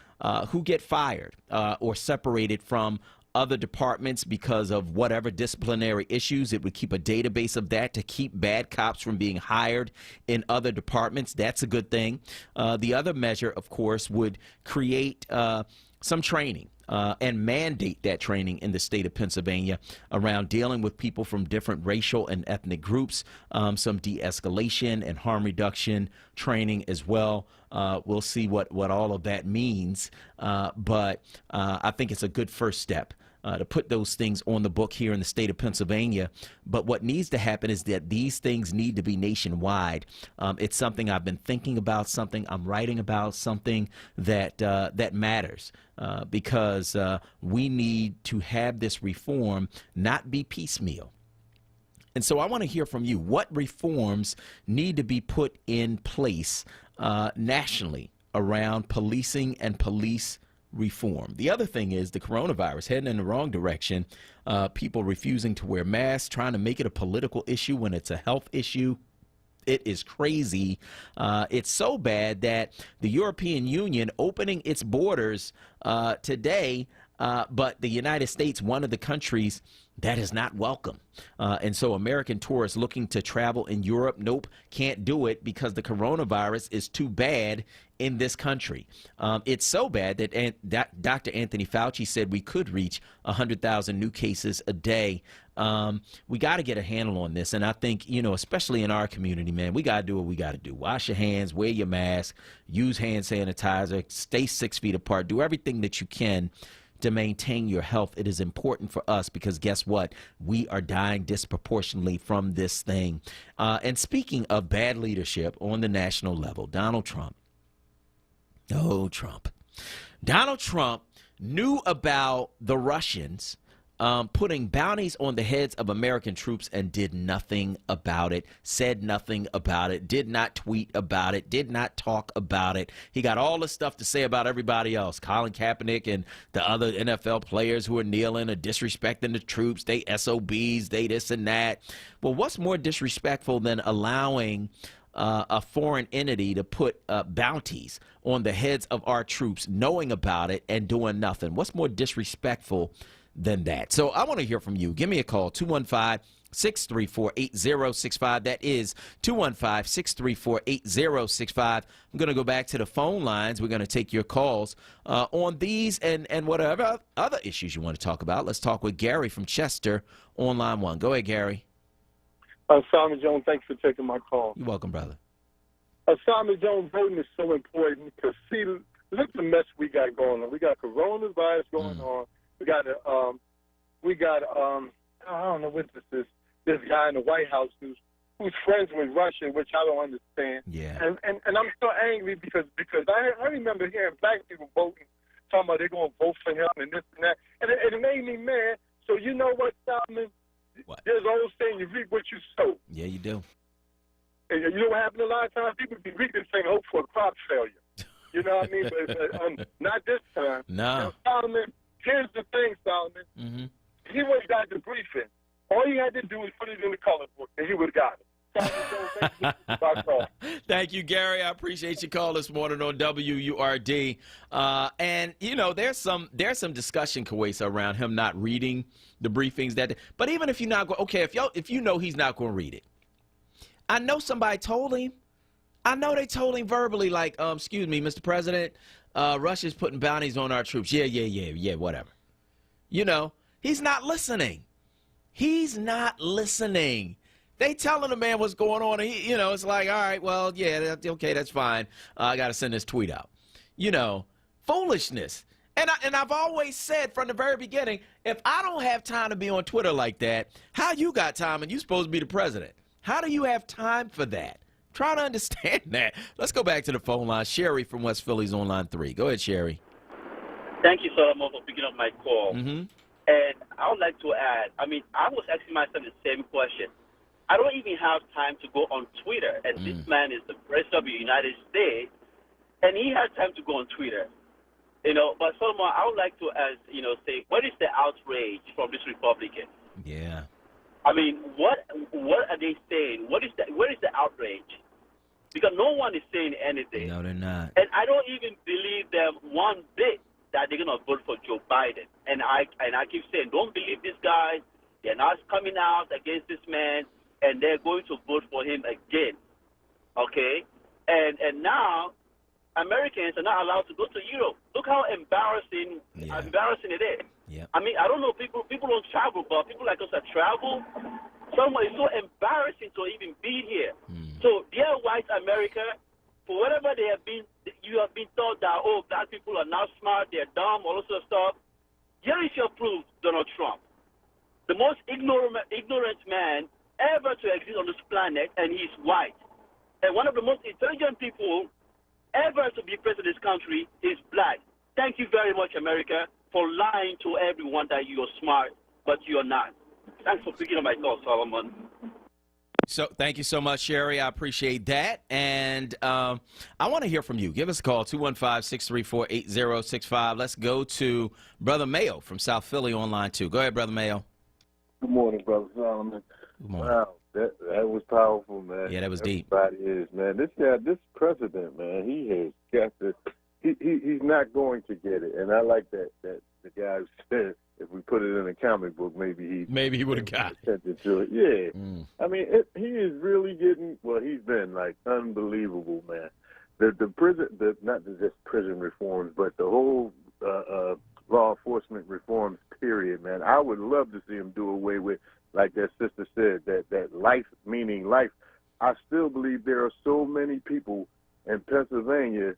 who get fired or separated from other departments because of whatever disciplinary issues. It would keep a database of that to keep bad cops from being hired in other departments. That's a good thing. The other measure, of course, would create some training and mandate that training in the state of Pennsylvania around dealing with people from different racial and ethnic groups, some de-escalation and harm reduction training as well. We'll see what all of that means, but I think it's a good first step to put those things on the book here in the state of Pennsylvania. But what needs to happen is that these things need to be nationwide. It's something I've been thinking about, something I'm writing about, something that that matters because we need to have this reform not be piecemeal. And so I want to hear from you. What reforms need to be put in place nationally around policing and police reform? The other thing is the coronavirus heading in the wrong direction. People refusing to wear masks, trying to make it a political issue when it's a health issue. It is crazy. It's so bad that the European Union opening its borders today, but the United States, one of the countries that is not welcome. And so American tourists looking to travel in Europe, nope, can't do it because the coronavirus is too bad in this country. It's so bad that Dr. Anthony Fauci said we could reach 100,000 new cases a day. We got to get a handle on this. And I think, especially in our community, man, we got to do what we got to do. Wash your hands, wear your mask, use hand sanitizer, stay 6 feet apart, do everything that you can to maintain your health. It is important for us because guess what? We are dying disproportionately from this thing. And speaking of bad leadership on the national level, Donald Trump. Oh, Trump. Donald Trump knew about the Russians putting bounties on the heads of American troops and did nothing about it, said nothing about it, did not tweet about it, did not talk about it. He got all the stuff to say about everybody else, Colin Kaepernick and the other NFL players who are kneeling or disrespecting the troops. They SOBs, they this and that. Well, what's more disrespectful than allowing a foreign entity to put bounties on the heads of our troops, knowing about it and doing nothing? What's more disrespectful than that? So I want to hear from you. Give me a call, 215-634-8065. That is 215-634-8065. I'm going to go back to the phone lines. We're going to take your calls on these and whatever other issues you want to talk about. Let's talk with Gary from Chester on line 1. Go ahead, Gary. Simon Jones, thanks for taking my call. You're welcome, brother. Simon Jones, voting is so important because, see, look at the mess we got going on. We got coronavirus going on. We got I don't know what this is. This guy in the White House who's friends with Russia, which I don't understand. Yeah. And I'm so angry because I remember hearing black people voting, talking about they're going to vote for him and this and that, and it made me mad. So you know what, Solomon? What? There's an old saying, you reap what you sow. Yeah, you do. And you know what happened a lot of times? People be reaping saying hope for a crop failure. You know what I mean? But not this time. No. Now, Solomon, here's the thing, Solomon. Mm-hmm. He would have got the briefing. All he had to do was put it in the color book, and he would have got it. Thank you, Gary. I appreciate your call this morning on WURD. And you know, there's some discussion, Kuwaisa, around him not reading the briefings that. But even if you're not going, okay, if you know he's not going to read it, I know somebody told him. I know they told him verbally, like, excuse me, Mr. President, Russia's putting bounties on our troops. Yeah, whatever. You know, he's not listening. He's not listening. They telling the man what's going on, and he, you know, it's like, all right, well, yeah, okay, that's fine. I got to send this tweet out. You know, foolishness. And I've always said from the very beginning, if I don't have time to be on Twitter like that, how you got time and you supposed to be the president? How do you have time for that? Try to understand that. Let's go back to the phone line. Sherry from West Philly's on line 3. Go ahead, Sherry. Thank you, Solomon, for picking up my call. Mm-hmm. And I would like to add, I was asking myself the same question. I don't even have time to go on Twitter, and this man is the president of the United States, and he has time to go on Twitter. You know, but Solomon, I would like to say, what is the outrage from this Republican? Yeah. I mean, what are they saying? Where is the outrage? Because no one is saying anything. No, they're not. And I don't even believe them one bit that they're gonna vote for Joe Biden. And I keep saying, don't believe these guys. They're not coming out against this man, and they're going to vote for him again. Okay? And now Americans are not allowed to go to Europe. Look how embarrassing it is. Yeah. I mean, I don't know, people don't travel, but people like us that travel, it's so embarrassing to even be here. So, dear white America, for whatever you have been told that, oh, black people are not smart, they're dumb, all this sort of stuff. Here is your proof, Donald Trump. The most ignorant man ever to exist on this planet, and he's white. And one of the most intelligent people ever to be president of this country is black. Thank you very much, America, for lying to everyone that you're smart, but you're not. Thanks for picking up my call, Solomon. So thank you so much, Sherry. I appreciate that. And I want to hear from you. Give us a call, 215-634-8065. Let's go to Brother Mayo from South Philly on line 2. Go ahead, Brother Mayo. Good morning, Brother Solomon. Good morning. Wow, that was powerful, man. Yeah, that was deep. Everybody is, man. This president, man, he has got to. He's not going to get it, and I like that the guy who said if we put it in a comic book, maybe he would have got attention to it. Yeah, I mean, he is really getting. Well, he's been like unbelievable, man. The prison, not just prison reforms, but the whole law enforcement reforms. Period, man. I would love to see him do away with, like that sister said, that life meaning life. I still believe there are so many people in Pennsylvania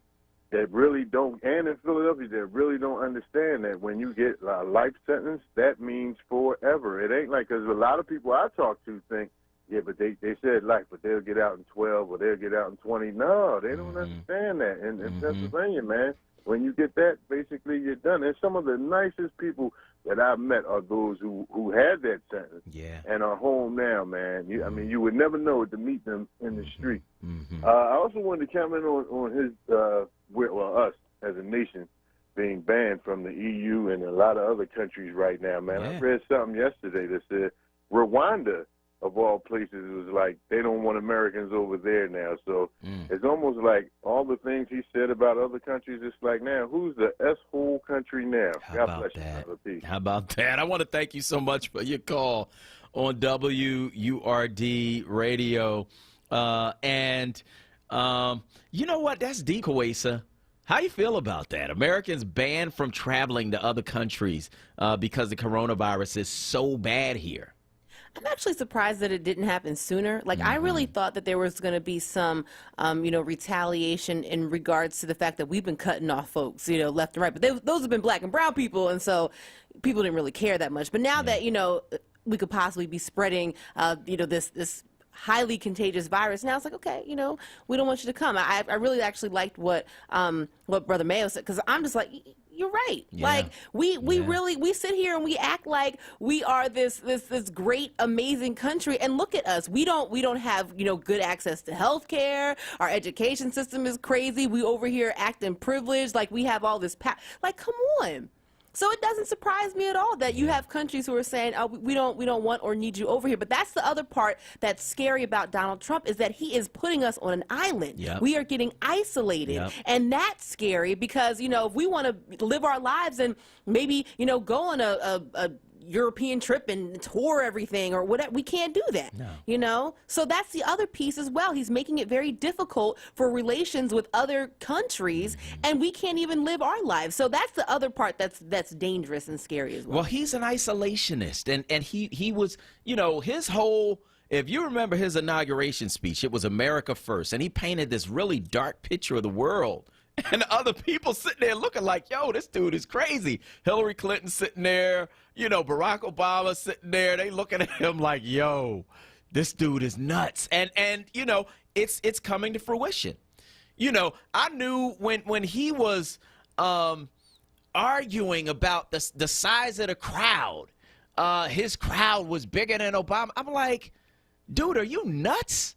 that really don't, and in Philadelphia, that really don't understand that when you get a life sentence, that means forever. It ain't like, because a lot of people I talk to think, yeah, but they said life, but they'll get out in 12 or they'll get out in 20. No, they don't understand that. In Pennsylvania, man, when you get that, basically you're done. And some of the nicest people that I've met are those who had that sentence and are home now, man. I mean, you would never know it to meet them in the street. I also wanted to comment on his, us as a nation being banned from the EU and a lot of other countries right now, man. I read something yesterday that said Rwanda, of all places, was like they don't want Americans over there now. So it's almost like all the things he said about other countries, it's like, now, who's the S-hole country now? How about that? How about that? I want to thank you so much for your call on WURD Radio. You know what? That's deep, Kawesa. How you feel about that? Americans banned from traveling to other countries because the coronavirus is so bad here. I'm actually surprised that it didn't happen sooner. Like, I really thought that there was going to be some, retaliation in regards to the fact that we've been cutting off folks, left and right. But those have been black and brown people, and so people didn't really care that much. But now that, we could possibly be spreading, this highly contagious virus. Now it's like, okay, we don't want you to come. I really actually liked what Brother Mayo said, because I'm just like, you're right. Yeah. Like we really, we sit here and we act like we are this great, amazing country, and look at us. We don't have good access to health care. Our education system is crazy. We over here acting privileged, like we have all this like, come on. So it doesn't surprise me at all that you have countries who are saying, oh, we don't want or need you over here. But that's the other part that's scary about Donald Trump, is that he is putting us on an island. Yep. We are getting isolated. Yep. And that's scary because, if we want to live our lives and maybe, go on a European trip and tour everything or whatever, we can't do that. No. So that's the other piece as well. He's making it very difficult for relations with other countries, and we can't even live our lives. So that's the other part that's dangerous and scary as well. Well, he's an isolationist, and he was, his whole, if you remember his inauguration speech, it was America first, and he painted this really dark picture of the world. And other people sitting there looking like, yo, this dude is crazy. Hillary Clinton sitting there, Barack Obama sitting there. They looking at him like, yo, this dude is nuts. And it's coming to fruition. I knew when he was arguing about the size of the crowd, his crowd was bigger than Obama. I'm like, dude, are you nuts?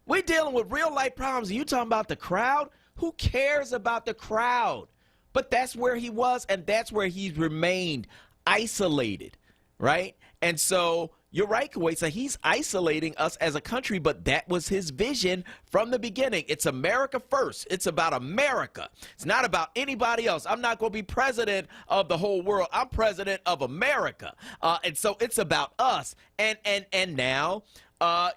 We're dealing with real life problems, and you talking about the crowd? Who cares about the crowd? But that's where he was, and that's where he's remained isolated, right? And so you're right, Kuwait. So he's isolating us as a country, but that was his vision from the beginning. It's America first. It's about America. It's not about anybody else. I'm not going to be president of the whole world. I'm president of America. And so it's about us. And now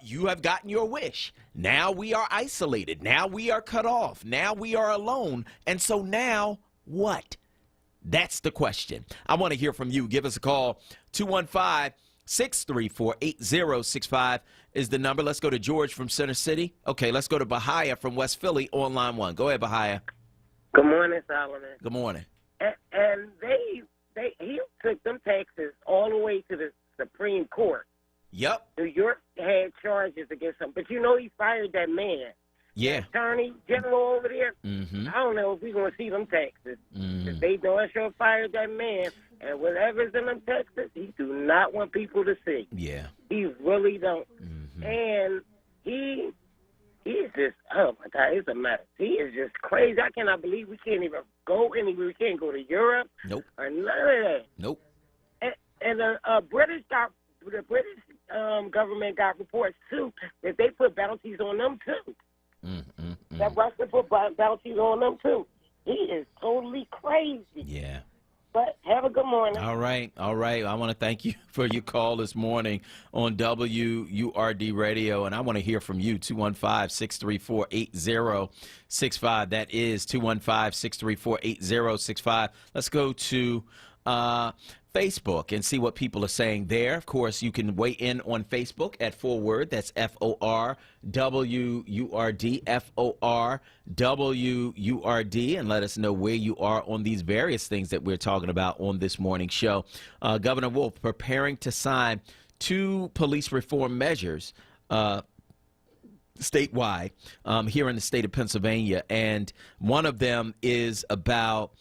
you have gotten your wish. Now we are isolated. Now we are cut off. Now we are alone. And so now what? That's the question. I want to hear from you. Give us a call. 215-634-8065 is the number. Let's go to George from Center City. Okay, let's go to Bahia from West Philly on line 1. Go ahead, Bahia. Good morning, Solomon. Good morning. And he took them taxes all the way to the Supreme Court. Yep. New York had charges against him, but he fired that man. Yeah. Attorney General over there. Mm-hmm. I don't know if we're going to see them taxes. Mm-hmm. If they don't sure fired that man, and whatever's in them taxes, he do not want people to see. Yeah. He really don't. Mm-hmm. And he's just, oh my God, it's a mess. He is just crazy. I cannot believe we can't even go anywhere. We can't go to Europe. Nope. Or none of that. Nope. And the British government got reports too that they put bounties on them too. That Russia put bounties on them too. He is totally crazy. Yeah. But have a good morning. All right. I want to thank you for your call this morning on WURD Radio, and I want to hear from you, 215-634-8065. That is 215-634-8065. Let's go to Facebook and see what people are saying there. Of course, you can weigh in on Facebook at onWURD. That's FORWURD, FORWURD, and let us know where you are on these various things that we're talking about on this morning's show. Governor Wolf preparing to sign 2 police reform measures statewide here in the state of Pennsylvania. And one of them is about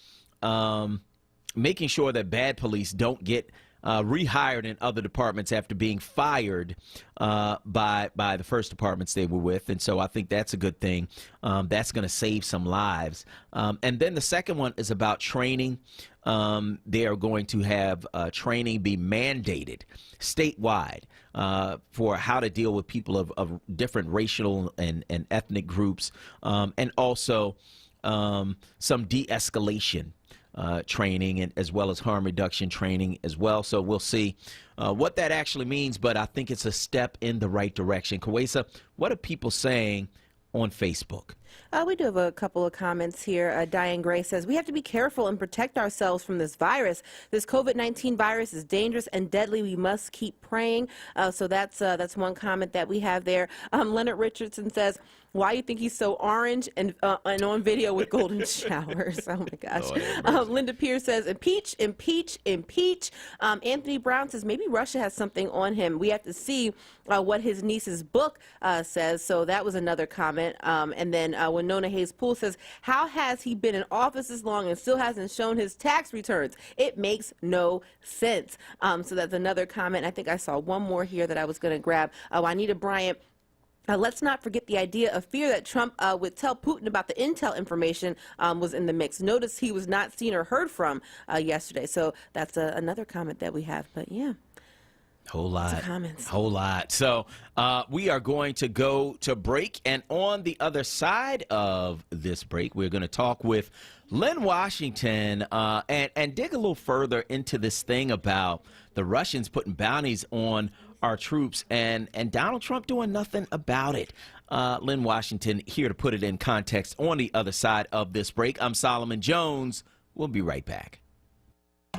making sure that bad police don't get rehired in other departments after being fired by the first departments they were with. And so I think that's a good thing. That's going to save some lives. And then the second one is about training. They are going to have training be mandated statewide for how to deal with people of different racial and ethnic groups, and also some de-escalation training, and as well as harm reduction training as well. So we'll see what that actually means, but I think it's a step in the right direction. Kawesa, what are people saying on Facebook? We do have a couple of comments here. Diane Gray says, we have to be careful and protect ourselves from this virus. This COVID-19 virus is dangerous and deadly. We must keep praying. So that's one comment that we have there. Leonard Richardson says, why you think he's so orange and on video with golden showers? Oh, my gosh. Linda Pierce says, impeach, impeach, impeach. Anthony Brown says, maybe Russia has something on him. We have to see what his niece's book says. So that was another comment. And then Winona Hayes Poole says, how has he been in office this long and still hasn't shown his tax returns? It makes no sense. So that's another comment. I think I saw one more here that I was going to grab. Juanita Bryant. Let's not forget the idea of fear that Trump would tell Putin about the intel information was in the mix. Notice he was not seen or heard from yesterday. So that's another comment that we have. But, yeah. Whole lot. Comments. Whole lot. So we are going to go to break. And on the other side of this break, we're going to talk with Lynn Washington and dig a little further into this thing about the Russians putting bounties on our troops and Donald Trump doing nothing about it. Lynn Washington here to put it in context on the other side of this break. I'm Solomon Jones. We'll be right back.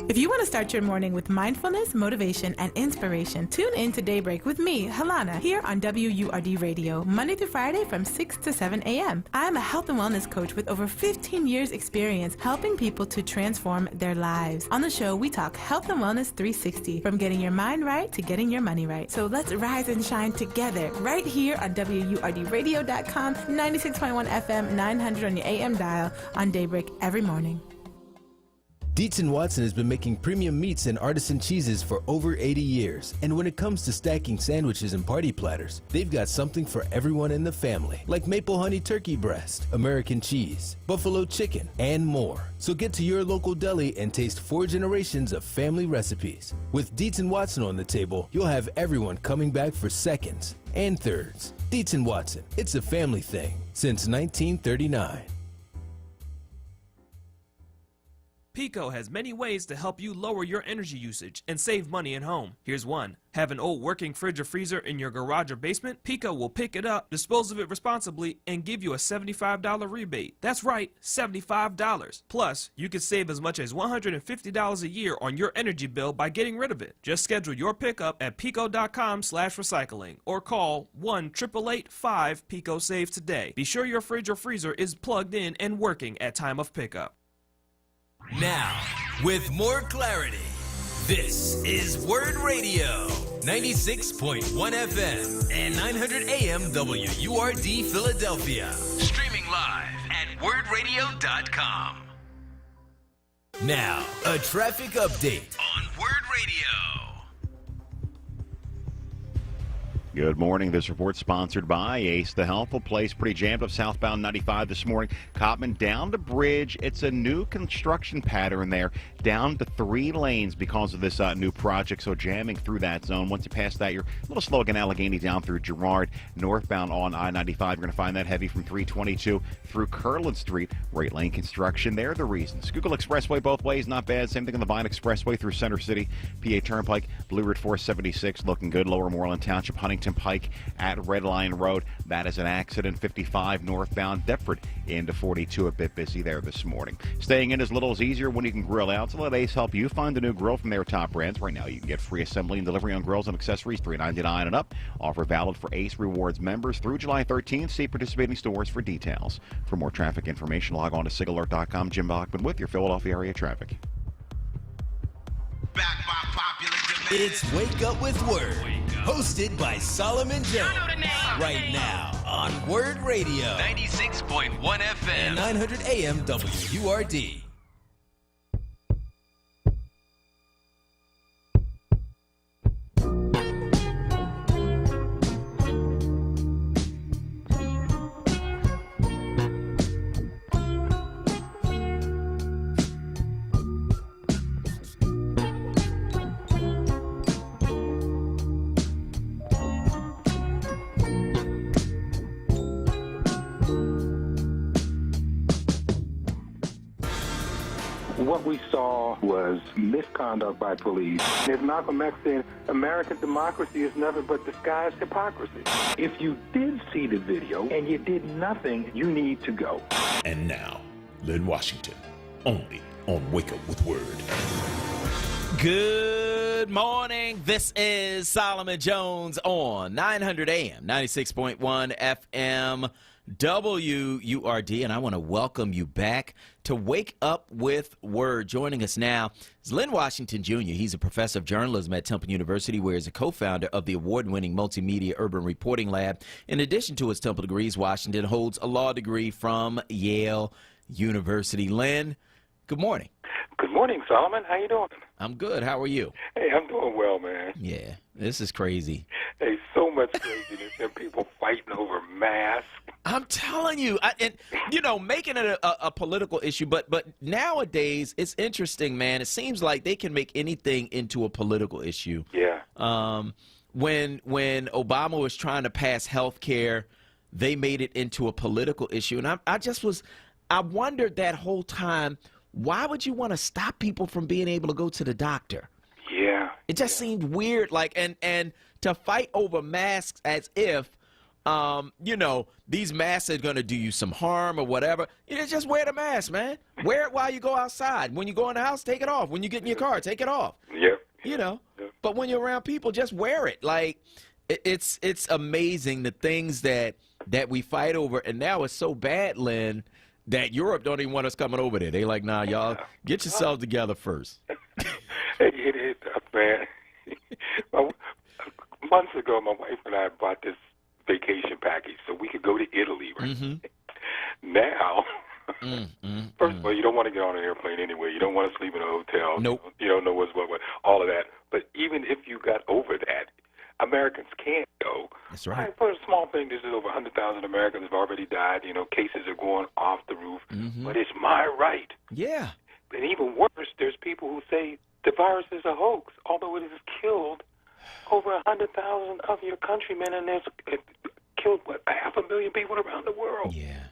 If you want to start your morning with mindfulness, motivation, and inspiration, tune in to Daybreak with me, Halana, here on WURD Radio, Monday through Friday from 6 to 7 a.m. I am a health and wellness coach with over 15 years experience helping people to transform their lives. On the show, we talk health and wellness 360, from getting your mind right to getting your money right. So let's rise and shine together right here on WURDradio.com, 96.1 FM, 900 on your AM dial on Daybreak every morning. Dietz & Watson has been making premium meats and artisan cheeses for over 80 years. And when it comes to stacking sandwiches and party platters, they've got something for everyone in the family, like maple honey turkey breast, American cheese, buffalo chicken, and more. So get to your local deli and taste 4 generations of family recipes. With Dietz & Watson on the table, you'll have everyone coming back for seconds and thirds. Dietz & Watson, it's a family thing since 1939. Pico has many ways to help you lower your energy usage and save money at home. Here's one. Have an old working fridge or freezer in your garage or basement? Pico will pick it up, dispose of it responsibly, and give you a $75 rebate. That's right, $75. Plus, you can save as much as $150 a year on your energy bill by getting rid of it. Just schedule your pickup at pico.com/recycling or call 1-888-5-PICO-SAVE today. Be sure your fridge or freezer is plugged in and working at time of pickup. Now, with more clarity, this is Word Radio, 96.1 FM and 900 AM WURD Philadelphia. Streaming live at wordradio.com. Now, a traffic update on Word Radio. Good morning. This report sponsored by Ace, the Healthful Place. Pretty jammed up southbound 95 this morning. Cottman down to Bridge. It's a new construction pattern there, down to 3 lanes because of this new project, so jamming through that zone. Once you pass that, you're a little slow again. Allegheny down through Girard. Northbound on I-95, you're going to find that heavy from 322 through Curlin Street. Right lane construction, they're the reasons. Schuylkill Expressway both ways, not bad. Same thing on the Vine Expressway through Center City. PA Turnpike, Blue Route 476, looking good. Lower Moreland Township, Huntington Pike at Red Line Road. That is an accident. 55 northbound Deptford into 42, a bit busy there this morning. Staying in as little as easier when you can grill out, so let Ace help you find a new grill from their top brands. Right now you can get free assembly and delivery on grills and accessories, $3.99 and up. Offer valid for Ace Rewards members through July 13th. See participating stores for details. For more traffic information, log on to sigalert.com. Jim Bachman with your Philadelphia area traffic. Back by popular demand. It's Wake Up with Word. hosted by Solomon Jones. Right now on Word Radio. 96.1 FM. And 900 AM WURD. What we saw was misconduct by police. As Malcolm X said, American democracy is nothing but disguised hypocrisy. If you did see the video and you did nothing, you need to go. And now, Lynn Washington, only on Wake Up with Word. Good morning. This is Solomon Jones on 900 AM, 96.1 FM, WURD, and I want to welcome you back to Wake Up with Word. Joining us now is Lynn Washington, Jr. He's a professor of journalism at Temple University, where he's a co-founder of the award-winning Multimedia Urban Reporting Lab. In addition to his Temple degrees, Washington holds a law degree from Yale University. Lynn, good morning. Good morning, Solomon. How you doing? I'm good. How are you? Hey, I'm doing well, man. Yeah, this is crazy. Hey, so much craziness and people fighting over masks. I'm telling you, making it a political issue, but nowadays it's interesting, man. It seems like they can make anything into a political issue. Yeah. When Obama was trying to pass health care, they made it into a political issue, and I wondered that whole time, why would you want to stop people from being able to go to the doctor? Yeah. It just seemed weird, and to fight over masks as if, these masks are going to do you some harm or whatever. Just wear the mask, man. Wear it while you go outside. When you go in the house, take it off. When you get in your car, take it off. Yep. But when you're around people, just wear it. Like, it's amazing the things that we fight over, and now it's so bad, Lynn, that Europe don't even want us coming over there. They like, nah, y'all, get yourselves together first. It is, man. Months ago, my wife and I bought this vacation package so we could go to Italy, right? Mm-hmm. Now, first of all, you don't want to get on an airplane anyway. You don't want to sleep in a hotel. Nope. You don't know what's what, all of that. But even if you got over that, Americans can't go. That's right. For a small thing, this is over 100,000 Americans have already died. Cases are going off the roof. Mm-hmm. But it's my right. Yeah. And even worse, there's people who say the virus is a hoax, although it has killed over 100,000 of your countrymen, and it's killed, 500,000 people around the world. Yeah.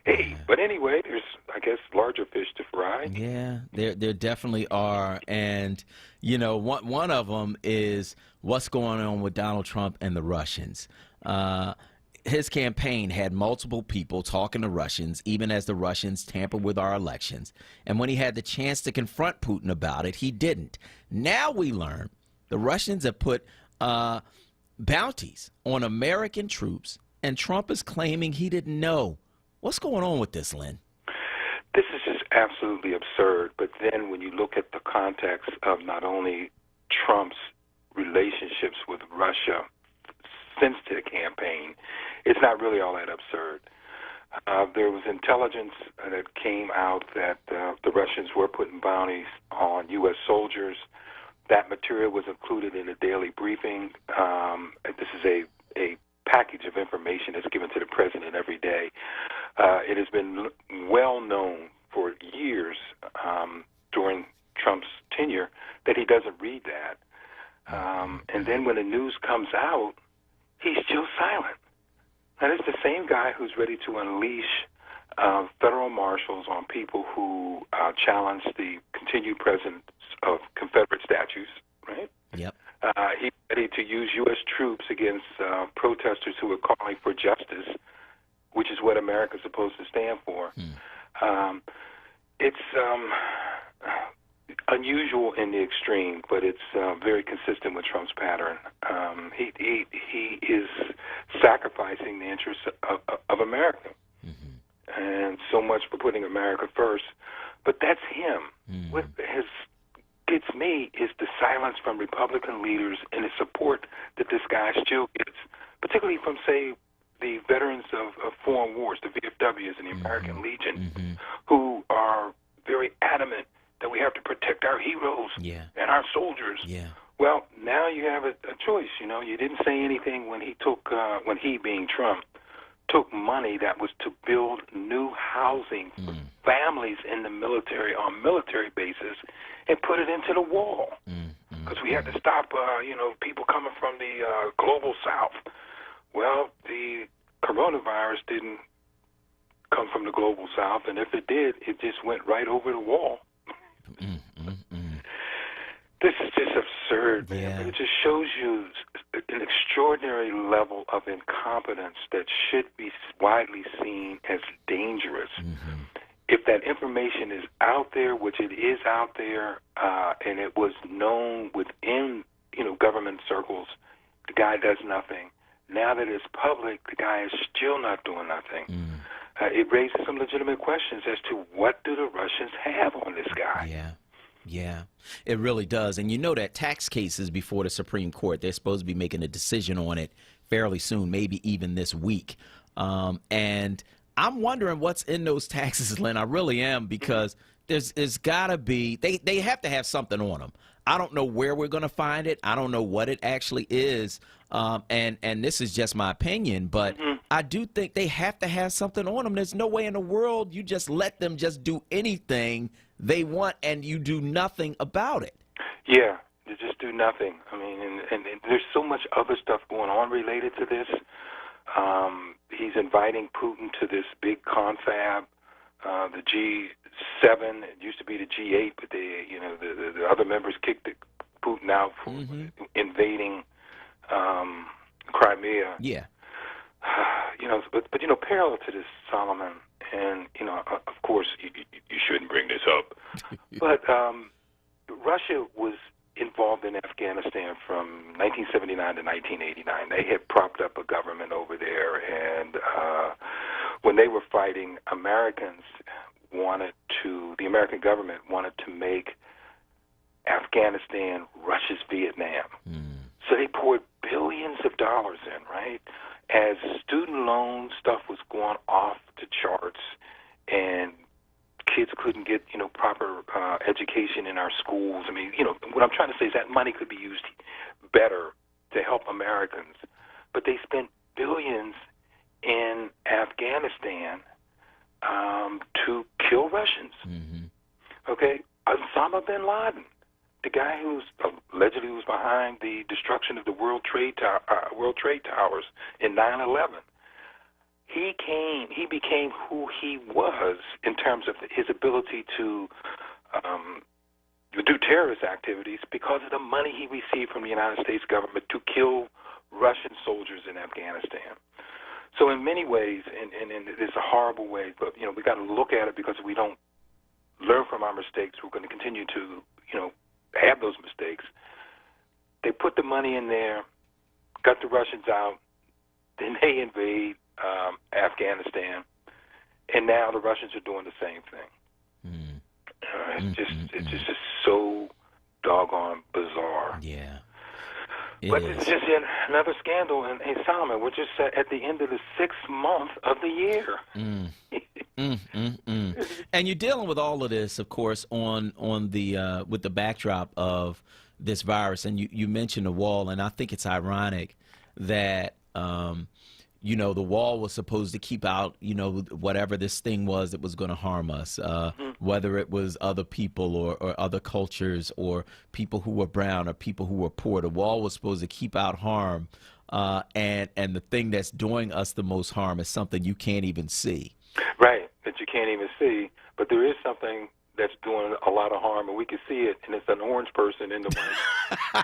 Hey, but anyway, there's, I guess, larger fish to fry. Yeah, there definitely are. And, one of them is what's going on with Donald Trump and the Russians. His campaign had multiple people talking to Russians, even as the Russians tampered with our elections. And when he had the chance to confront Putin about it, he didn't. Now we learn the Russians have put bounties on American troops, and Trump is claiming he didn't know. What's going on with this, Lynn? This is just absolutely absurd. But then when you look at the context of not only Trump's relationships with Russia since the campaign, it's not really all that absurd. There was intelligence that came out that the Russians were putting bounties on U.S. soldiers. That material was included in a daily briefing. This is a package of information that's given to the president every day. It has been well known for years during Trump's tenure that he doesn't read that. And then when the news comes out, he's still silent. And it's the same guy who's ready to unleash federal marshals on people who challenge the continued presence of Confederate statues, right? Yep. He's ready to use U.S. troops against protesters who are calling for justice, which is what America's supposed to stand for. It's unusual in the extreme, but it's very consistent with Trump's pattern. He is sacrificing the interests of America, and so much for putting America first. But that's him with his gets me is the silence from Republican leaders and the support that this guy still gets, particularly from, say, the veterans of foreign wars, the VFWs and the American Legion, who are very adamant that we have to protect our heroes and our soldiers. Well, now you have a choice. You know, you didn't say anything when he took, when he, being Trump, took money that was to build new housing for families in the military on military bases and put it into the wall. Because we had to stop, people coming from the global south. Well, the coronavirus didn't come from the global south, and if it did, it just went right over the wall. This is just absurd, man. But it just shows you an extraordinary level of incompetence that should be widely seen as dangerous. If that information is out there, which it is out there, and it was known within, government circles, the guy does nothing. Now that it's public, the guy is still not doing nothing. It raises some legitimate questions as to what do the Russians have on this guy. Yeah, it really does. And you know that tax case is before the Supreme Court. They're supposed to be making a decision on it fairly soon, maybe even this week. And I'm wondering what's in those taxes, Lynn. I really am, because there's got to be, they have to have something on them. I don't know where we're going to find it. I don't know what it actually is. And this is just my opinion, but I do think they have to have something on them. There's no way in the world you just let them just do anything they want and you do nothing about it. Yeah, you just do nothing. I mean, and there's so much other stuff going on related to this. He's inviting Putin to this big confab, the G7. It used to be the G8, but the other members kicked Putin out for invading Crimea. But parallel to this, Solomon, and of course you shouldn't bring this up, but Russia was involved in Afghanistan from 1979 to 1989. They had propped up a government over there, and when they were fighting, the American government wanted to make Afghanistan Russia's Vietnam. So they poured billions of dollars in, right? As student loan stuff was going off the charts and kids couldn't get, proper education in our schools. I mean, what I'm trying to say is that money could be used better to help Americans. But they spent billions in Afghanistan to kill Russians. Okay? Osama bin Laden, the guy who allegedly was behind the destruction of the World Trade Towers in 9/11. He became who he was in terms of his ability to do terrorist activities because of the money he received from the United States government to kill Russian soldiers in Afghanistan. So in many ways, and it's a horrible way, but we got to look at it, because if we don't learn from our mistakes, we're going to continue to have those mistakes. They put the money in there, got the Russians out, then they invade Afghanistan, and now the Russians are doing the same thing. It's just so doggone bizarre. But it's just another scandal. And hey, Solomon, we're just at the end of the 6th month of the year. And you're dealing with all of this, of course, on the with the backdrop of this virus. And you mentioned the wall, and I think it's ironic that the wall was supposed to keep out, whatever this thing was that was going to harm us, whether it was other people or other cultures or people who were brown or people who were poor. The wall was supposed to keep out harm, and the thing that's doing us the most harm is something you can't even see. Right, that you can't even see, but there is something that's doing a lot of harm, and we can see it, and it's an orange person in the white.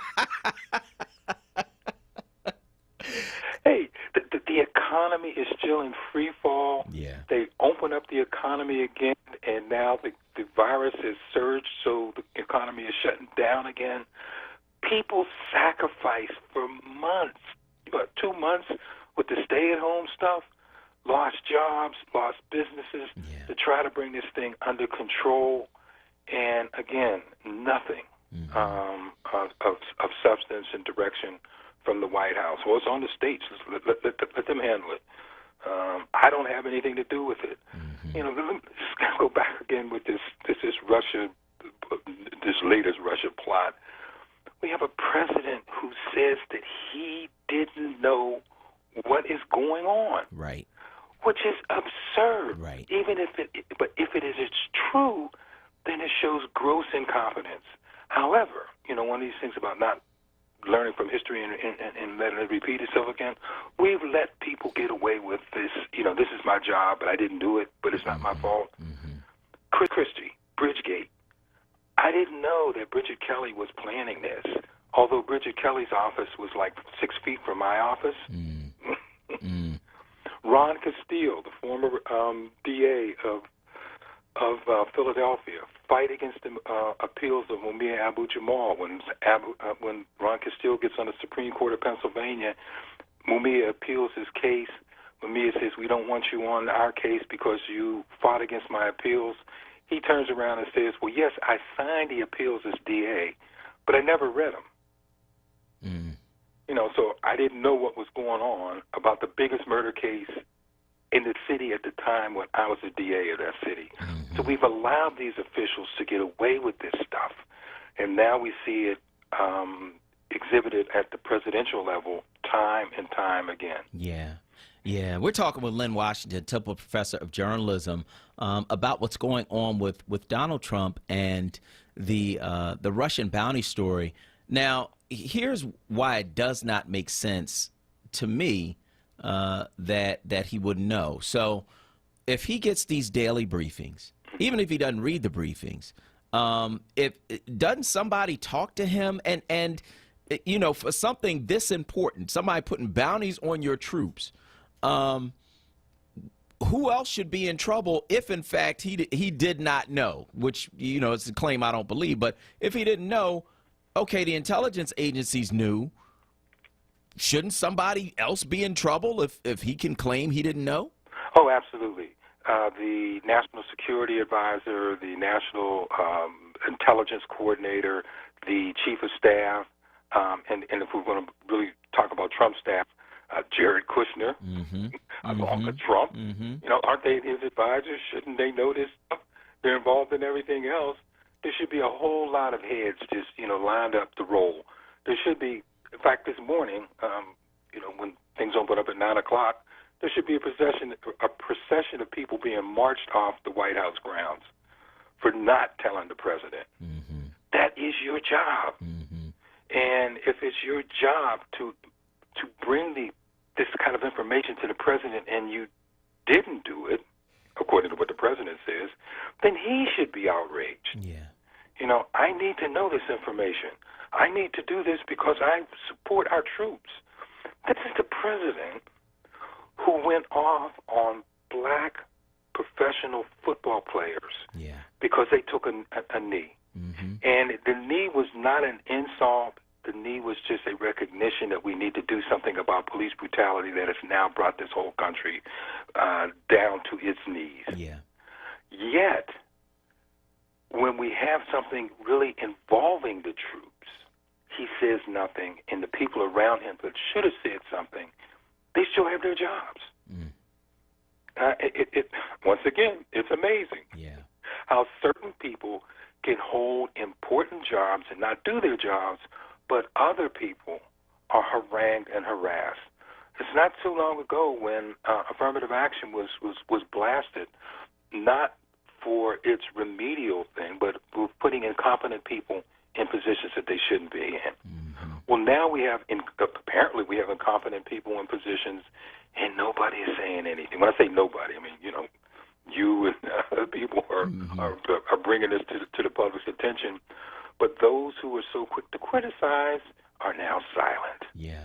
Hey, the economy is still in free fall. They open up the economy again, and now the virus has surged, so the economy is shutting down again. People sacrificed for months, 2 months with the stay-at-home stuff, lost jobs, lost businesses to try to bring this thing under control. And again, nothing of substance and direction from the White House. Well, it's on the states. Let them handle it. I don't have anything to do with it. You know, let me just go back again with this Russia, this latest Russia plot. We have a president who says that he didn't know what is going on. Right. Which is absurd. Right. Even if it's true, then it shows gross incompetence. However, you know, one of these things about not learning from history and letting it repeat itself again, we've let people get away with this. You know, this is my job, but I didn't do it, but it's not my fault. Chris Christie, Bridgegate. I didn't know that Bridget Kelly was planning this, although Bridget Kelly's office was like 6 feet from my office. Ron Castile, the former DA of Philadelphia, fight against the appeals of Mumia Abu-Jamal. When Ron Castile gets on the Supreme Court of Pennsylvania, Mumia appeals his case. Mumia says, we don't want you on our case because you fought against my appeals. He turns around and says, well, yes, I signed the appeals as DA, but I never read them. You know, so I didn't know what was going on about the biggest murder case in the city at the time when I was the DA of that city. So we've allowed these officials to get away with this stuff, and now we see it exhibited at the presidential level time and time again. Yeah. Yeah, we're talking with Lynn Washington, Temple Professor of Journalism, about what's going on with Donald Trump and the Russian bounty story. Now, here's why it does not make sense to me that he would know. So, if he gets these daily briefings, even if he doesn't read the briefings, if doesn't somebody talk to him and you know, for something this important, somebody putting bounties on your troops. Who else should be in trouble if, in fact, he did not know, which, you know, it's a claim I don't believe. But if he didn't know, okay, the intelligence agencies knew. Shouldn't somebody else be in trouble if he can claim he didn't know? Oh, absolutely. The National Security Advisor, the National Intelligence Coordinator, the Chief of Staff, and if we're going to really talk about Trump's staff, Jared Kushner, along with Trump. You know, aren't they his advisors? Shouldn't they know this stuff? They're involved in everything else. There should be a whole lot of heads just, you know, lined up to roll. There should be, in fact, this morning, you know, when things open up at 9 o'clock, there should be a procession of people being marched off the White House grounds for not telling the president. That is your job. And if it's your job to bring this kind of information to the president and you didn't do it, according to what the president says, then he should be outraged. Yeah. You know, I need to know this information. I need to do this because I support our troops. This is the president who went off on black professional football players because they took a knee. And the knee was not an insult. The knee was just a recognition that we need to do something about police brutality that has now brought this whole country down to its knees. Yet, when we have something really involving the troops, he says nothing, and the people around him that should have said something, they still have their jobs. Once again, it's amazing how certain people can hold important jobs and not do their jobs, but other people are harangued and harassed. It's not too long ago when affirmative action was blasted, not for its remedial thing, but for putting incompetent people in positions that they shouldn't be in. Well, now apparently we have incompetent people in positions, and nobody is saying anything. When I say nobody, I mean, you know, you and other people are bringing this to the public's attention. But those who are so quick to criticize are now silent. Yeah.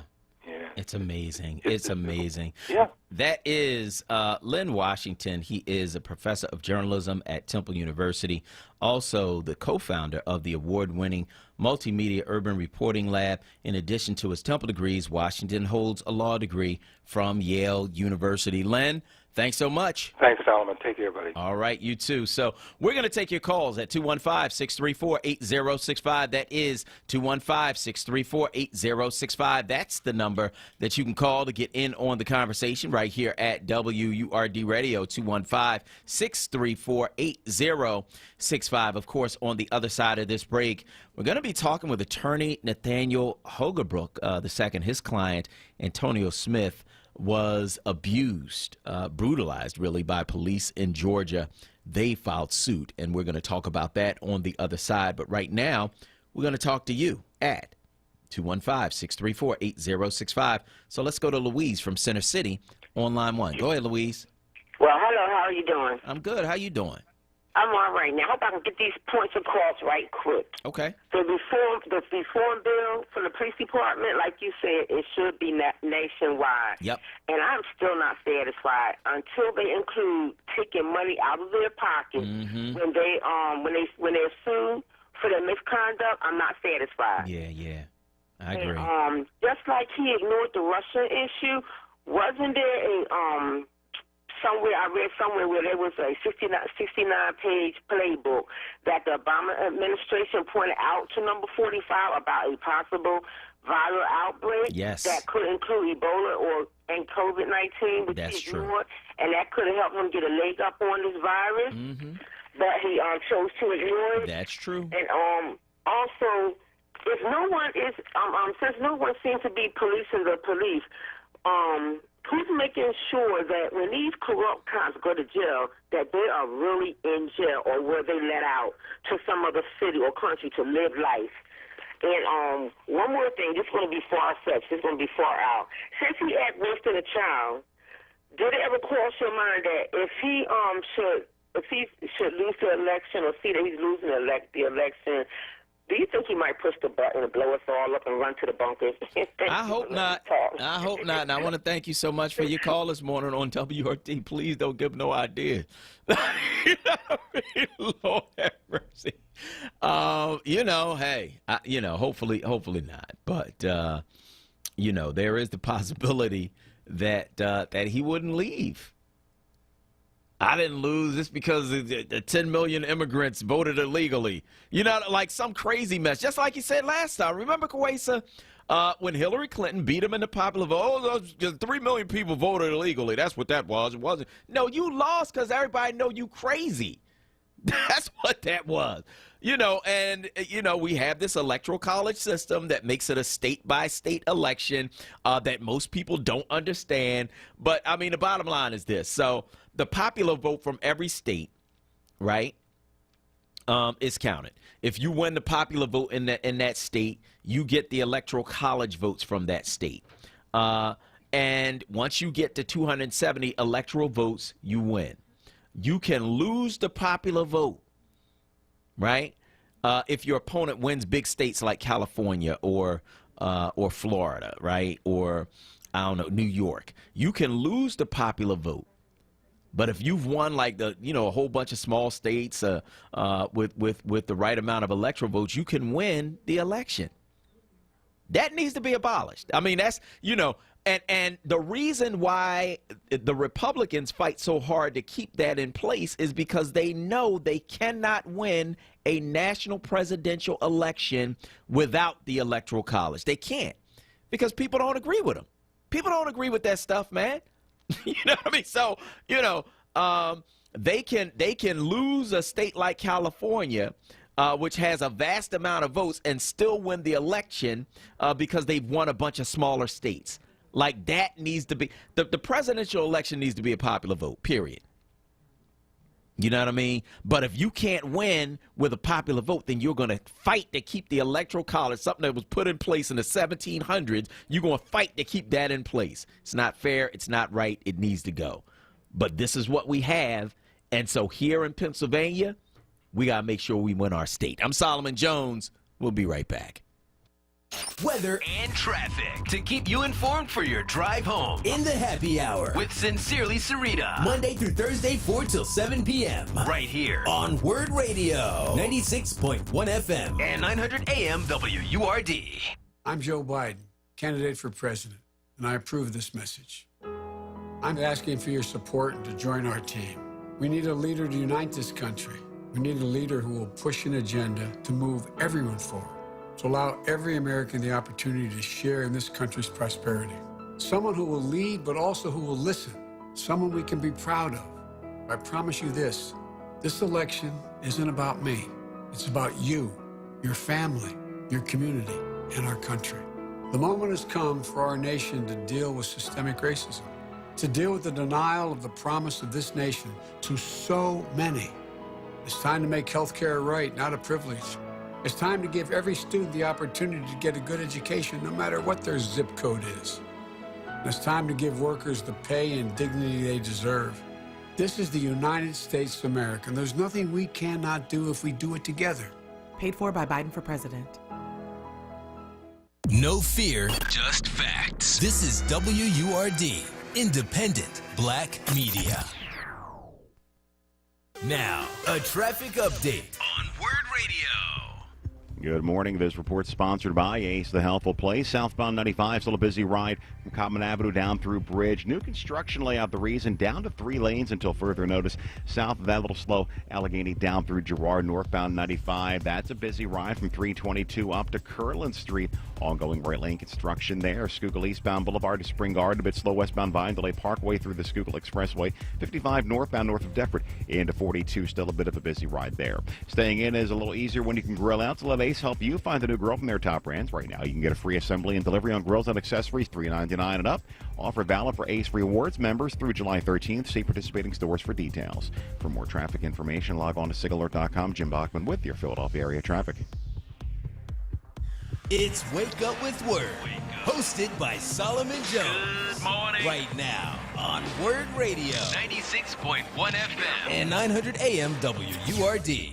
It's amazing. It's amazing. Yeah. That is Lynn Washington. He is a professor of journalism at Temple University, also the co-founder of the award-winning Multimedia Urban Reporting Lab. In addition to his Temple degrees, Washington holds a law degree from Yale University. Lynn, Thanks so much. Thanks, Solomon. Take care, buddy. All right, you too. So we're going to take your calls at 215-634-8065. That is 215-634-8065. That's the number that you can call to get in on the conversation right here at WURD Radio, 215-634-8065. Of course, on the other side of this break, we're going to be talking with attorney Nathaniel Hogerbrook II. His client, Antonio Smith, was abused, brutalized, really, by police in Georgia. They filed suit, and we're going to talk about that on the other side. But right now, we're going to talk to you at 215-634-8065. So let's go to Louise from Center City on line 1. Go ahead, Louise. Well, hello. How are you doing? I'm good. How you doing? I'm all right now. I hope I can get these points across right quick. Okay. The reform bill for the police department, like you said, it should be nationwide. Yep. And I'm still not satisfied until they include taking money out of their pockets when they're sued for their misconduct. I'm not satisfied. Yeah. I agree. And, just like he ignored the Russia issue, wasn't there a I read somewhere where there was a 69-page playbook that the Obama administration pointed out to number 45 about a possible viral outbreak that could include Ebola and COVID-19, which he ignored, and that could have helped him get a leg up on this virus. But he chose to ignore it. That's true. And also, if no one is, since no one seems to be policing the police, who's making sure that when these corrupt cops go to jail, that they are really in jail, or were they let out to some other city or country to live life? And one more thing, this is going to be far-fetched. This is going to be far out. Since he arrested a child, did it ever cross your mind that if he should lose the election or see that he's losing the election, do you think he might push the button and blow us all up and run to the bunkers? I hope not. I hope not. And I want to thank you so much for your call this morning on WRT. Please don't give no idea. Lord have mercy. Hey, hopefully not. But, there is the possibility that he wouldn't leave. I didn't lose this because the 10 million immigrants voted illegally. Like some crazy mess. Just like you said last time. Remember, Kwesa, when Hillary Clinton beat him in the popular vote? 3 million people voted illegally. That's what that was. It wasn't. No, you lost because everybody know you crazy. That's what that was. We have this electoral college system that makes it a state-by-state election that most people don't understand. But, the bottom line is this. So the popular vote from every state, right, is counted. If you win the popular vote in that state, you get the electoral college votes from that state. And once you get to 270 electoral votes, you win. You can lose the popular vote, right? If your opponent wins big states like California or Florida, right? Or, New York. You can lose the popular vote. But if you've won like a whole bunch of small states with the right amount of electoral votes, you can win the election. That needs to be abolished. That's, and the reason why the Republicans fight so hard to keep that in place is because they know they cannot win a national presidential election without the Electoral College. They can't, because people don't agree with them. People don't agree with that stuff, man. You know what I mean? So, they can lose a state like California, which has a vast amount of votes, and still win the election because they've won a bunch of smaller states. Like, that needs to be the presidential election needs to be a popular vote, period. You know what I mean? But if you can't win with a popular vote, then you're going to fight to keep the Electoral College, something that was put in place in the 1700s. You're going to fight to keep that in place. It's not fair. It's not right. It needs to go. But this is what we have. And so here in Pennsylvania, we got to make sure we win our state. I'm Solomon Jones. We'll be right back. Weather and traffic to keep you informed for your drive home in the happy hour with Sincerely Sarita. Monday through Thursday, 4 till 7 p.m. Right here on Word Radio, 96.1 FM and 900 AM WURD. I'm Joe Biden, candidate for president, and I approve this message. I'm asking for your support to join our team. We need a leader to unite this country. We need a leader who will push an agenda to move everyone forward, to allow every American the opportunity to share in this country's prosperity. Someone who will lead, but also who will listen. Someone we can be proud of. I promise you this election isn't about me. It's about you, your family, your community, and our country. The moment has come for our nation to deal with systemic racism, to deal with the denial of the promise of this nation to so many. It's time to make health care a right, not a privilege. It's time to give every student the opportunity to get a good education, no matter what their zip code is. And it's time to give workers the pay and dignity they deserve. This is the United States of America, and there's nothing we cannot do if we do it together. Paid for by Biden for president. No fear, just facts. This is WURD, independent black media. Now, a traffic update on Word Radio. Good morning. This report sponsored by Ace, the Healthful Place. Southbound 95, still a busy ride from Common Avenue down through Bridge. New construction layout, the reason, down to 3 lanes until further notice. South of that, a little slow. Allegheny down through Girard, northbound 95. That's a busy ride from 322 up to Curlin Street. Ongoing right lane construction there. Schuylkill eastbound Boulevard to Spring Garden. A bit slow westbound Vine Delay Parkway through the Schuylkill Expressway. 55 northbound north of Deptford into 42. Still a bit of a busy ride there. Staying in is a little easier when you can grill out. So let Ace help you find the new grill from their top brands. Right now, you can get a free assembly and delivery on grills and accessories, $3.99 and up. Offer valid for Ace Rewards members through July 13th. See participating stores for details. For more traffic information, log on to SigAlert.com. Jim Bachman with your Philadelphia area traffic. It's Wake Up with Word, hosted by Solomon Jones. Good morning. Right now on Word Radio. 96.1 FM. And 900 AM WURD.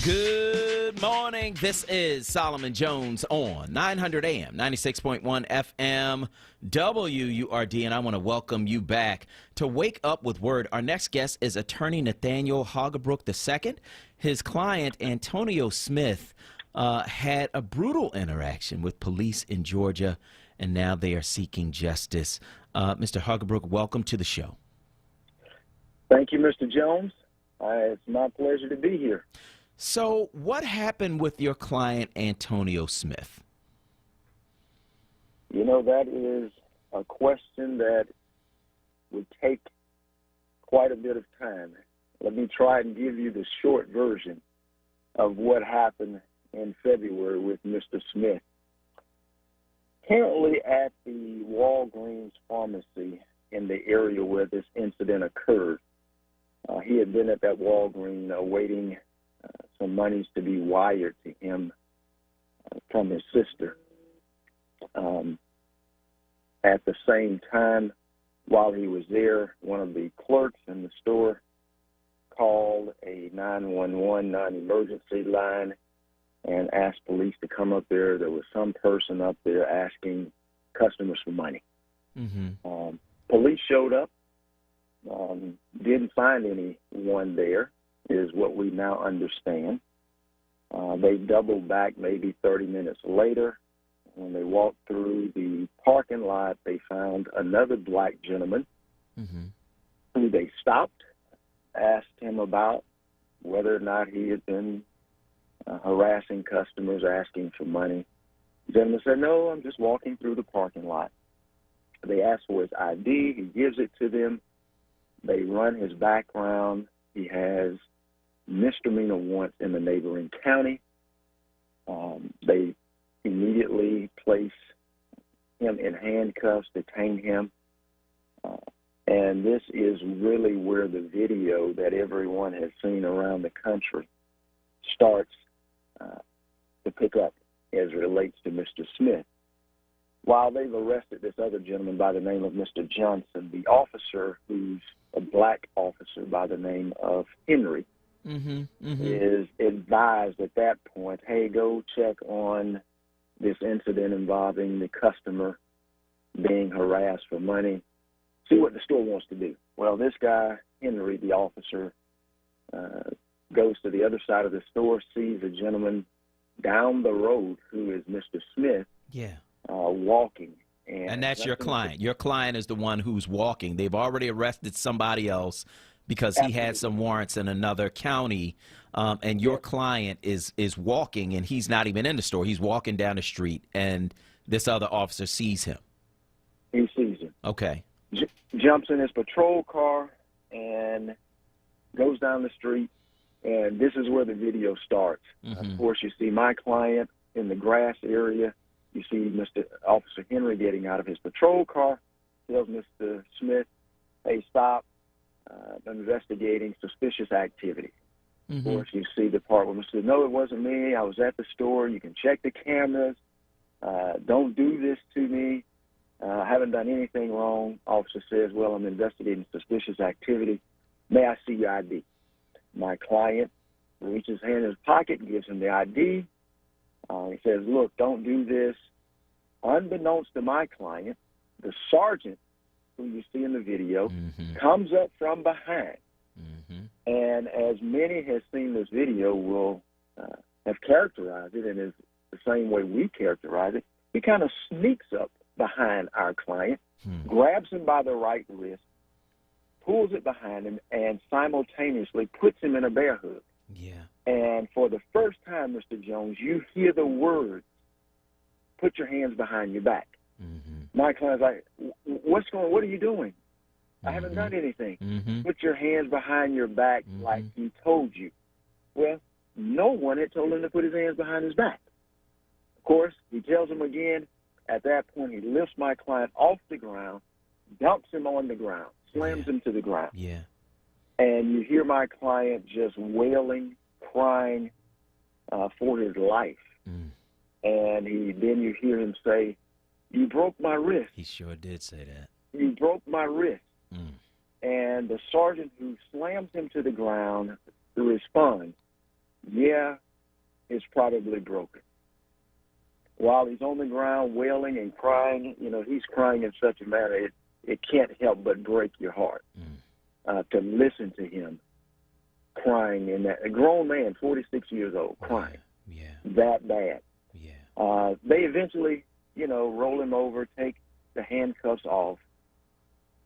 Good morning. This is Solomon Jones on 900 AM, 96.1 FM, WURD, and I want to welcome you back to Wake Up with Word. Our next guest is attorney Nathaniel Hoggebrook II. His client, Antonio Smith, had a brutal interaction with police in Georgia, and now they are seeking justice. Mr. Hoggebrook, welcome to the show. Thank you, Mr. Jones. It's my pleasure to be here. So what happened with your client, Antonio Smith? You know, that is a question that would take quite a bit of time. Let me try and give you the short version of what happened in February with Mr. Smith. Currently at the Walgreens pharmacy in the area where this incident occurred, he had been at that Walgreens awaiting some monies to be wired to him from his sister. At the same time, while he was there, one of the clerks in the store 911 non-emergency line and asked police to come up there. There was some person up there asking customers for money. Police showed up, didn't find anyone there, is what we now understand. They doubled back maybe 30 minutes later. When they walked through the parking lot, they found another black gentleman who they stopped, asked him about whether or not he had been harassing customers, asking for money. The gentleman said, "No, I'm just walking through the parking lot." They asked for his ID. He gives it to them. They run his background. He has misdemeanor warrants in the neighboring county. They immediately place him in handcuffs, detain him. And this is really where the video that everyone has seen around the country starts to pick up as it relates to Mr. Smith. While they've arrested this other gentleman by the name of Mr. Johnson, the officer, who's a black officer by the name of Henry, is advised at that point, hey, go check on this incident involving the customer being harassed for money. See what the store wants to do. Well, this guy, Henry, the officer, goes to the other side of the store, sees a gentleman down the road who is Mr. Smith walking. And that's your client. Your client is the one who's walking. They've already arrested somebody else because he had some warrants in another county, and your client is walking, and he's not even in the store. He's walking down the street, and this other officer sees him. He sees him. Okay. Jumps in his patrol car and goes down the street, and this is where the video starts. Of course, you see my client in the grass area. You see Mr. Officer Henry getting out of his patrol car, tells Mr. Smith, hey, stop, investigating suspicious activity. Of course, you see the part where Mr. Smith, no, it wasn't me. I was at the store. You can check the cameras. Don't do this to me. I haven't done anything wrong. Officer says, well, I'm investigating suspicious activity. May I see your ID? My client reaches his hand in his pocket and gives him the ID. He says, look, don't do this. Unbeknownst to my client, the sergeant, who you see in the video, comes up from behind. And as many has seen this video will have characterized it, and is the same way we characterize it, he kind of sneaks up behind our client, grabs him by the right wrist, pulls it behind him, and simultaneously puts him in a bear hug. And for the first time, Mr. Jones, you hear the words, put your hands behind your back. My client's like, what are you doing? I haven't done anything. Put your hands behind your back like he told you. Well, no one had told him to put his hands behind his back. Of course, he tells him again. At that point, he lifts my client off the ground, dumps him on the ground, slams him to the ground. And you hear my client just wailing, crying for his life. And then you hear him say, you broke my wrist. He sure did say that. You broke my wrist. And the sergeant who slams him to the ground responds, yeah, it's probably broken. While he's on the ground wailing and crying, he's crying in such a manner it can't help but break your heart to listen to him crying in that. A grown man, 46 years old, crying that bad. They eventually, roll him over, take the handcuffs off,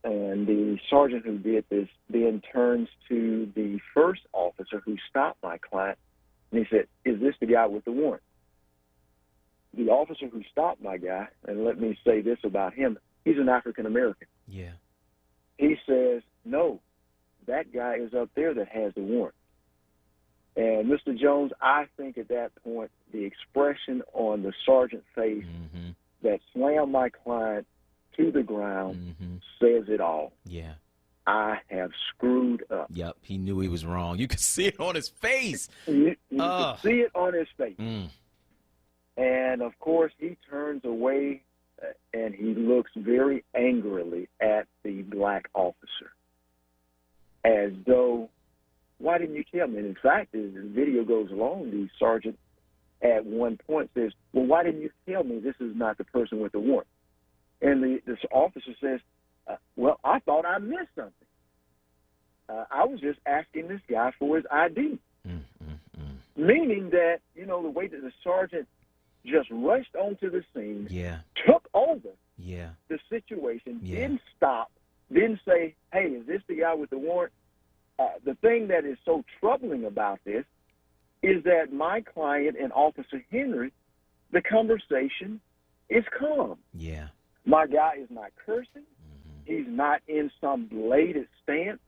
and the sergeant who did this then turns to the first officer who stopped my client, and he said, is this the guy with the warrant? The officer who stopped my guy, and let me say this about him, he's an African-American. He says, no, that guy is up there that has the warrant. And Mr. Jones, I think at that point, the expression on the sergeant's face that slammed my client to the ground says it all. I have screwed up. Yep, he knew he was wrong. You could see it on his face. You could see it on his face. And, of course, he turns away and he looks very angrily at the black officer as though why didn't you tell me? And in fact, as the video goes along, the sergeant at one point says, well, why didn't you tell me this is not the person with the warrant? And the officer says, well, I thought I missed something. I was just asking this guy for his ID. Meaning that, you know, the way that the sergeant just rushed onto the scene, took over the situation, didn't stop, didn't say, hey, is this the guy with the warrant? The thing that is so troubling about this is that my client and Officer Henry, the conversation is calm. Yeah. My guy is not cursing. He's not in some bladed stance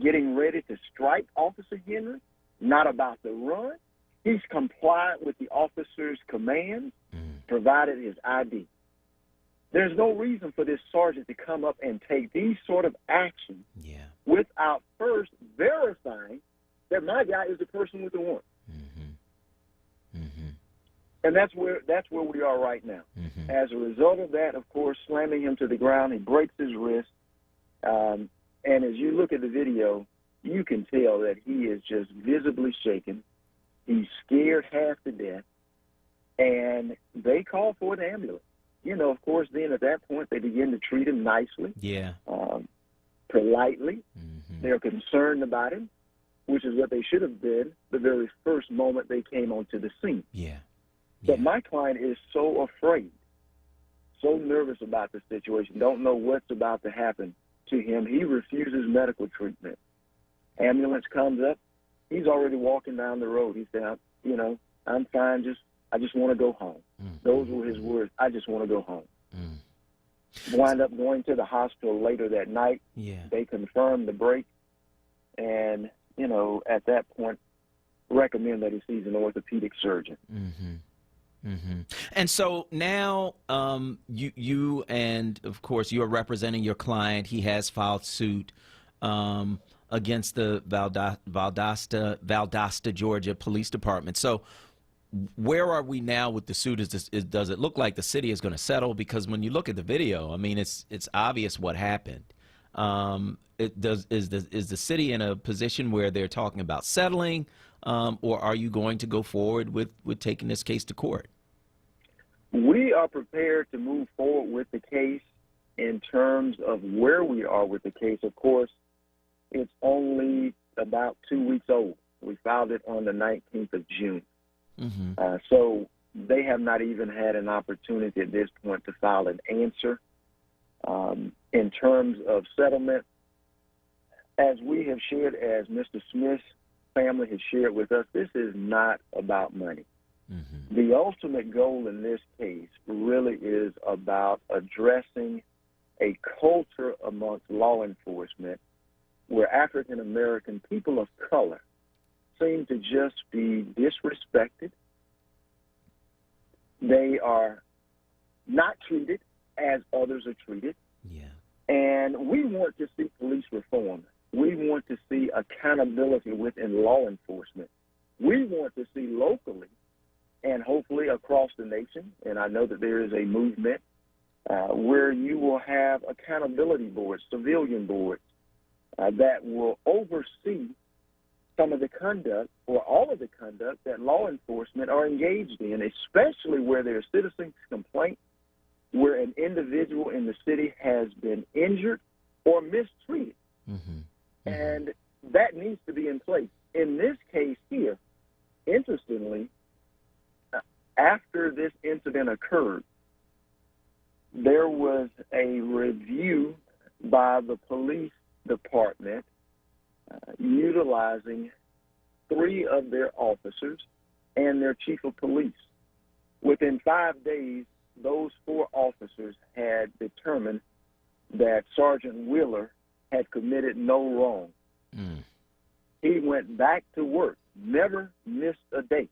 getting ready to strike Officer Henry, not about to run. He's complied with the officer's commands, provided his ID. There's no reason for this sergeant to come up and take these sort of actions without first verifying that my guy is the person with the warrant. And that's where we are right now. As a result of that, of course, slamming him to the ground, he breaks his wrist. And as you look at the video, you can tell that he is just visibly shaken. He's scared half to death. And they call for an ambulance. You know, of course, then at that point, they begin to treat him nicely, politely. They're concerned about him, which is what they should have been the very first moment they came onto the scene. But my client is so afraid, so nervous about the situation, don't know what's about to happen to him. He refuses medical treatment. Ambulance comes up. He's already walking down the road. He said, you know, I'm fine. I just want to go home. Those were his words. I just want to go home. Wind up going to the hospital later that night. They confirmed the break. And, you know, at that point, recommend that he sees an orthopedic surgeon. And so now you and, of course, you are representing your client. He has filed suit against the Valdosta, Georgia Police Department. So where are we now with the suit? Does it look like the city is going to settle? Because when you look at the video, I mean, it's obvious what happened. Is the city in a position where they're talking about settling, or are you going to go forward with taking this case to court? We are prepared to move forward with the case. In terms of where we are with the case, of course, it's only about 2 weeks old. We filed it on the 19th of June. So they have not even had an opportunity at this point to file an answer. In terms of settlement, as we have shared, as Mr. Smith's family has shared with us, this is not about money. The ultimate goal in this case really is about addressing a culture amongst law enforcement where African American people of color seem to just be disrespected. They are not treated as others are treated. And we want to see police reform. We want to see accountability within law enforcement. We want to see locally and hopefully across the nation, and I know that there is a movement where you will have accountability boards, civilian boards, that will oversee some of the conduct or all of the conduct that law enforcement are engaged in, especially where there are citizens' complaints, where an individual in the city has been injured or mistreated. And that needs to be in place. In this case here, interestingly, after this incident occurred, there was a review by the police department utilizing 3 of their officers and their chief of police. Within 5 days, those 4 officers had determined that Sergeant Wheeler had committed no wrong. He went back to work, never missed a day.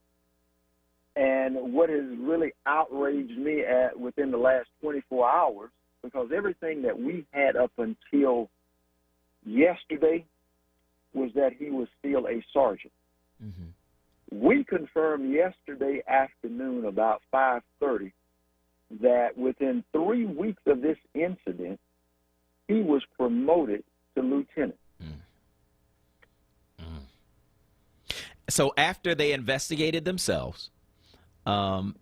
And what has really outraged me within the last 24 hours, because everything that we had up until yesterday was that he was still a sergeant. We confirmed yesterday afternoon about 5:30 that within 3 weeks of this incident, he was promoted to lieutenant. So after they investigated themselves,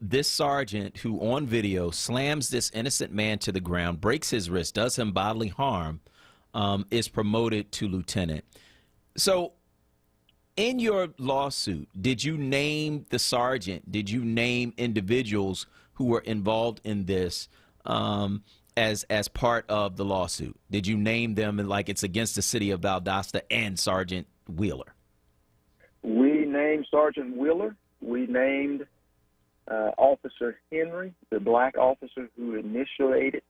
this sergeant who on video slams this innocent man to the ground, breaks his wrist, does him bodily harm, is promoted to lieutenant. So in your lawsuit, did you name the sergeant? Did you name individuals who were involved in this as part of the lawsuit? Did you name them like it's against the city of Valdosta and Sergeant Wheeler? We named Sergeant Wheeler. We named Officer Henry, the black officer who initiated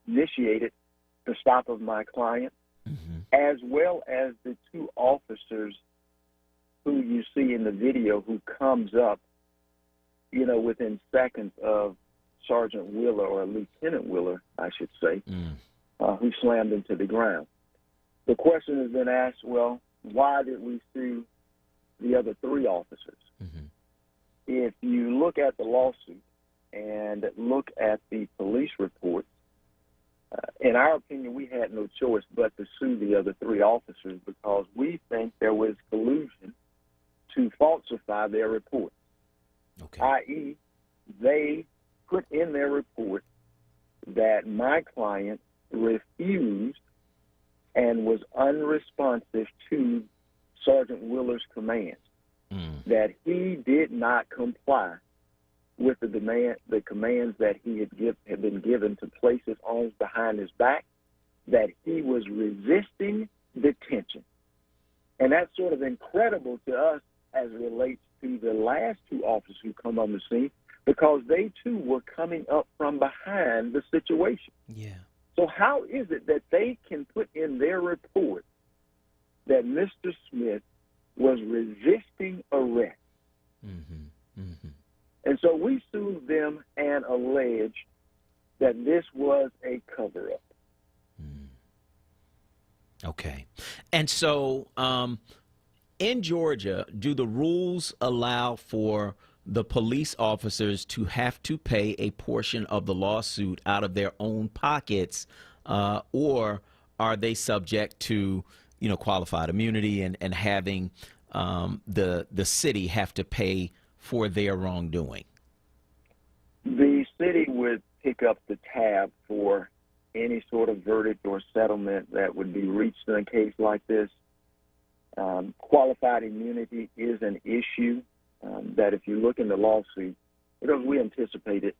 the stop of my client, as well as the two officers who you see in the video who comes up, within seconds of Sergeant Wheeler, or Lieutenant Wheeler, I should say, who slammed into the ground. The question has been asked, well, why did we sue the other three officers? If you look at the lawsuit and look at the police reports, in our opinion, we had no choice but to sue the other three officers because we think there was collusion to falsify their reports, i.e., they put in their report that my client refused and was unresponsive to Sergeant Wheeler's commands, that he did not comply with the commands that he had been given to place his arms behind his back, that he was resisting detention. And that's sort of incredible to us as it relates to the last two officers who come on the scene, because they too were coming up from behind the situation. Yeah. So how is it that they can put in their report that Mr. Smith was resisting arrest? And so we sued them and alleged that this was a cover-up. Okay. And so in Georgia, do the rules allow for the police officers to have to pay a portion of the lawsuit out of their own pockets, or are they subject to, qualified immunity and having the city have to pay for their wrongdoing? The city would pick up the tab for any sort of verdict or settlement that would be reached in a case like this. Qualified immunity is an issue that if you look in the lawsuit, because we anticipated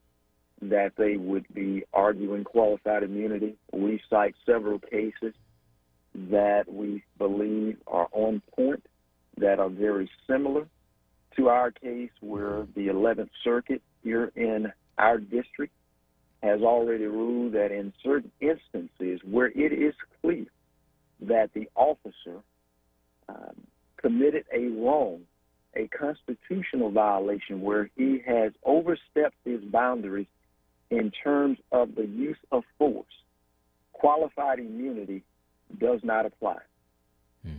that they would be arguing qualified immunity, we cite several cases that we believe are on point, that are very similar to our case, where the 11th Circuit here in our district has already ruled that in certain instances where it is clear that the officer committed a wrong, a constitutional violation, where he has overstepped his boundaries in terms of the use of force, qualified immunity does not apply.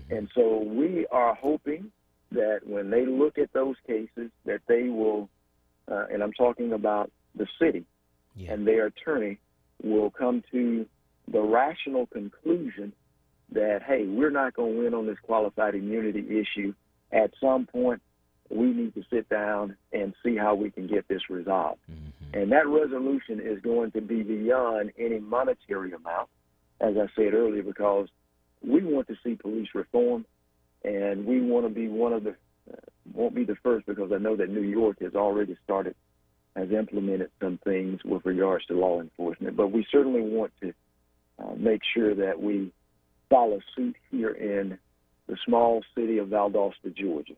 And so we are hoping that when they look at those cases, that they will, and I'm talking about the city and their attorney, will come to the rational conclusion that, hey, we're not going to win on this qualified immunity issue. At some point, we need to sit down and see how we can get this resolved. And that resolution is going to be beyond any monetary amount, as I said earlier, because we want to see police reform, and we want to be one of the, won't be the first, because I know that New York has already has implemented some things with regards to law enforcement. But we certainly want to make sure that we follow suit here in the small city of Valdosta, Georgia.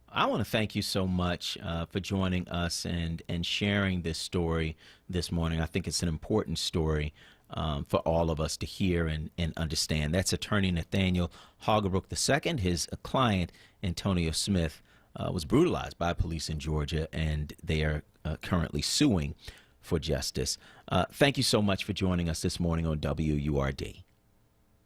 I want to thank you so much for joining us and sharing this story this morning. I think it's an important story for all of us to hear and understand. That's attorney Nathaniel Hoggebrook II. His client, Antonio Smith, was brutalized by police in Georgia, and they are currently suing for justice. Thank you so much for joining us this morning on WURD.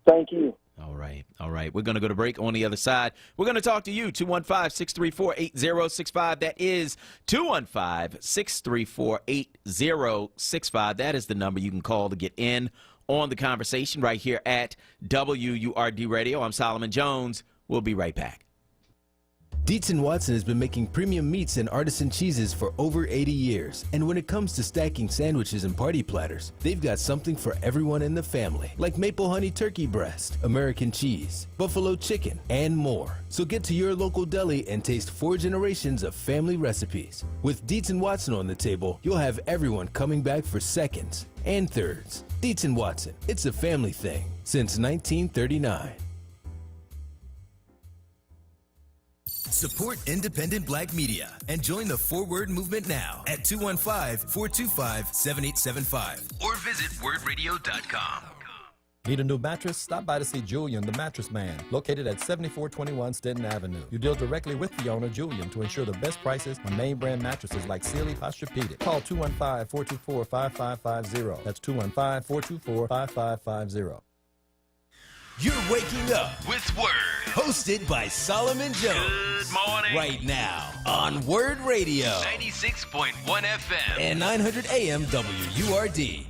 Thank you. All right. All right. We're going to go to break. On the other side, we're going to talk to you. 215-634-8065. That is 215-634-8065. That is the number you can call to get in on the conversation right here at WURD Radio. I'm Solomon Jones. We'll be right back. Dietz & Watson has been making premium meats and artisan cheeses for over 80 years. And when it comes to stacking sandwiches and party platters, they've got something for everyone in the family, like maple honey turkey breast, American cheese, buffalo chicken, and more. So get to your local deli and taste 4 generations of family recipes. With Dietz & Watson on the table, you'll have everyone coming back for seconds and thirds. Dietz & Watson, it's a family thing since 1939. Support independent black media and join the Forward movement now at 215-425-7875 or visit wordradio.com. Need a new mattress? Stop by to see Julian, the mattress man, located at 7421 Stenton Avenue. You deal directly with the owner, Julian, to ensure the best prices on name brand mattresses like Sealy, Posturepedic. Call 215-424-5550. That's 215-424-5550. You're waking up with Word. Hosted by Solomon Jones. Good morning. Right now on Word Radio. 96.1 FM. And 900 AM WURD.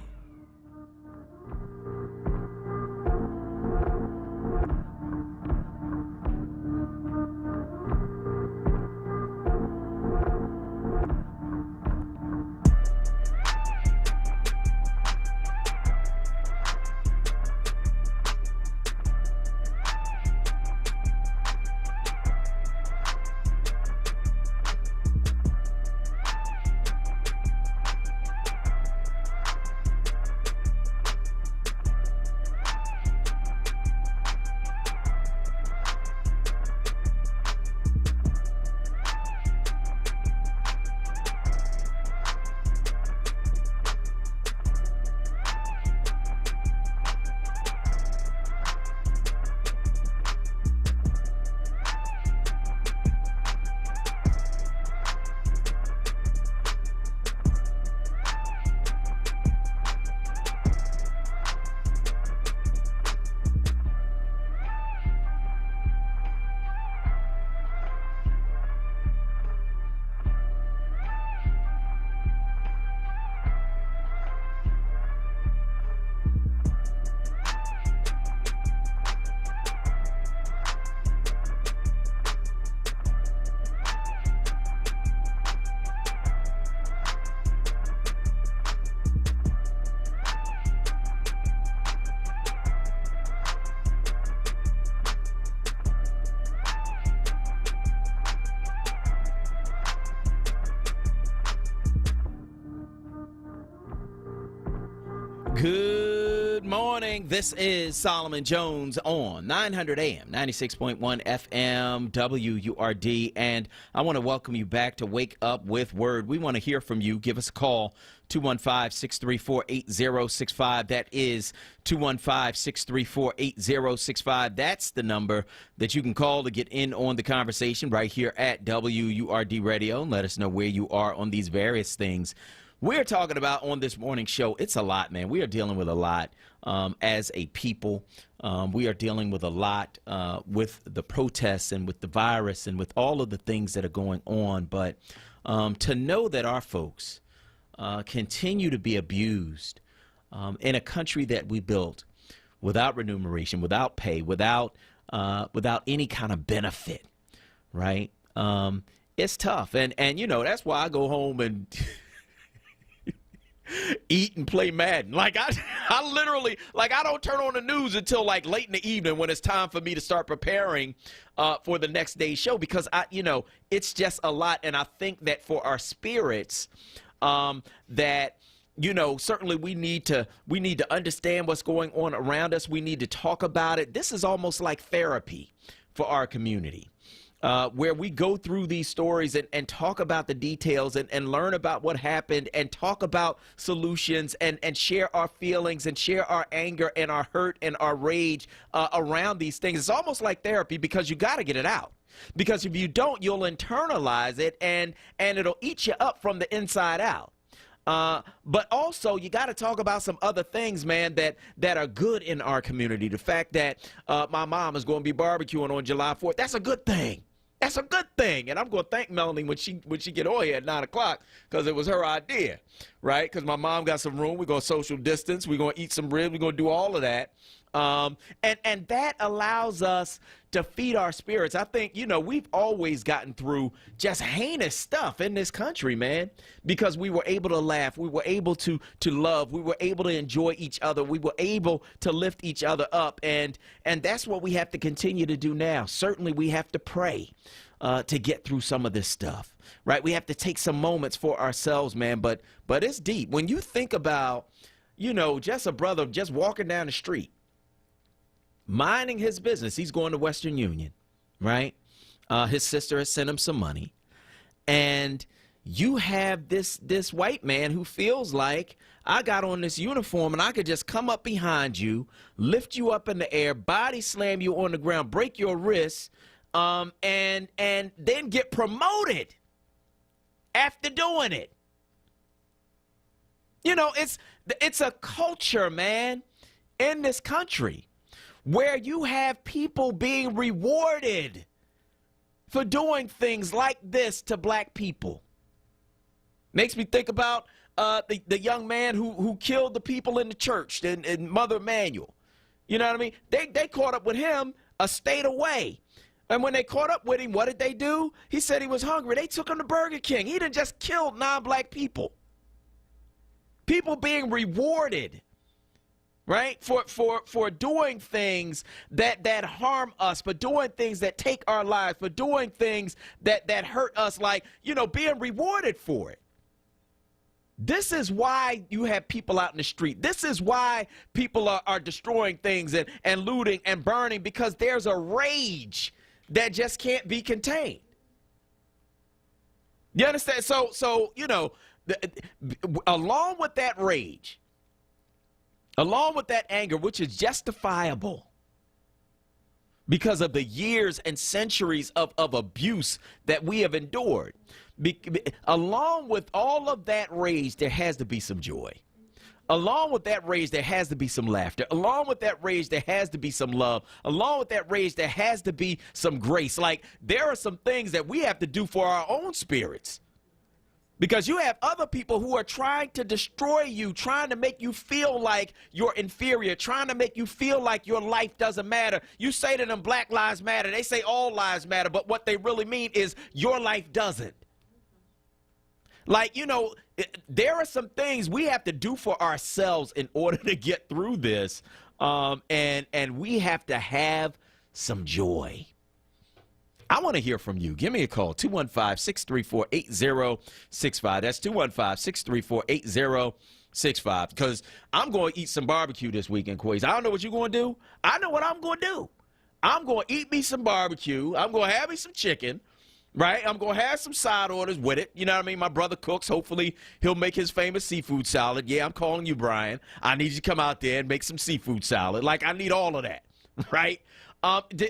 Good morning. This is Solomon Jones on 900 AM, 96.1 FM, WURD. And I want to welcome you back to Wake Up with Word. We want to hear from you. Give us a call, 215-634-8065. That is 215-634-8065. That's the number that you can call to get in on the conversation right here at WURD Radio. Let us know where you are on these various things we're talking about on this morning show. It's a lot, man. We are dealing with a lot as a people. We are dealing with a lot with the protests and with the virus and with all of the things that are going on. But to know that our folks continue to be abused in a country that we built without remuneration, without pay, without any kind of benefit, right? It's tough. And you know, that's why I go home and eat and play Madden. Like I literally, like I don't turn on the news until like late in the evening when it's time for me to start preparing for the next day's show, because it's just a lot. And I think that for our spirits, that certainly we need to understand what's going on around us. We need to talk about it. This is almost like therapy for our community. Where we go through these stories and talk about the details and learn about what happened and talk about solutions and share our feelings and share our anger and our hurt and our rage around these things. It's almost like therapy, because you got to get it out. Because if you don't, you'll internalize it and it'll eat you up from the inside out. But also, you got to talk about some other things, man, that are good in our community. The fact that my mom is going to be barbecuing on July 4th, that's a good thing. That's a good thing. And I'm going to thank Melanie when she get on here at 9 o'clock, because it was her idea, right? Because my mom got some room. We're going to social distance. We're going to eat some ribs. We're going to do all of that. And that allows us to feed our spirits. I think, we've always gotten through just heinous stuff in this country, man, because we were able to laugh. We were able to love. We were able to enjoy each other. We were able to lift each other up. And that's what we have to continue to do now. Certainly we have to pray to get through some of this stuff, right? We have to take some moments for ourselves, man. But it's deep. When you think about, just a brother just walking down the street, minding his business. He's going to Western Union, right? His sister has sent him some money. And you have this white man who feels like, I got on this uniform and I could just come up behind you, lift you up in the air, body slam you on the ground, break your wrists, and then get promoted after doing it. It's a culture, man, in this country where you have people being rewarded for doing things like this to black people. Makes me think about the young man who killed the people in the church and Mother Emanuel. You know what I mean? They caught up with him a state away. And when they caught up with him, what did they do? He said he was hungry. They took him to Burger King. He done just killed non-black people. People being rewarded, right, for doing things that harm us, for doing things that take our lives, for doing things that hurt us, like, being rewarded for it. This is why you have people out in the street. This is why people are destroying things and looting and burning, because there's a rage that just can't be contained. You understand? So along with that rage, along with that anger, which is justifiable because of the years and centuries of abuse that we have endured, along with all of that rage, there has to be some joy. Along with that rage, there has to be some laughter. Along with that rage, there has to be some love. Along with that rage, there has to be some grace. Like, there are some things that we have to do for our own spirits. Because you have other people who are trying to destroy you, trying to make you feel like you're inferior, trying to make you feel like your life doesn't matter. You say to them, Black Lives Matter. They say all lives matter, but what they really mean is your life doesn't. Like, there are some things we have to do for ourselves in order to get through this, and we have to have some joy. I want to hear from you. Give me a call, 215-634-8065. That's 215-634-8065, because I'm going to eat some barbecue this weekend, Quays. I don't know what you're going to do. I know what I'm going to do. I'm going to eat me some barbecue. I'm going to have me some chicken, right? I'm going to have some side orders with it. You know what I mean? My brother cooks. Hopefully, he'll make his famous seafood salad. Yeah, I'm calling you, Brian. I need you to come out there and make some seafood salad. Like, I need all of that, right?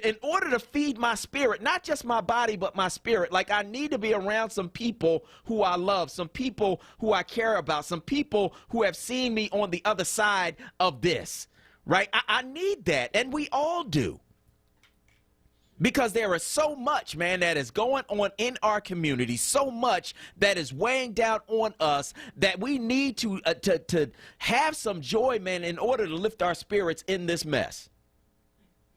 In order to feed my spirit, not just my body, but my spirit, like, I need to be around some people who I love, some people who I care about, some people who have seen me on the other side of this, right? I need that, and we all do. Because there is so much, man, that is going on in our community, so much that is weighing down on us, that we need to have some joy, man, in order to lift our spirits in this mess.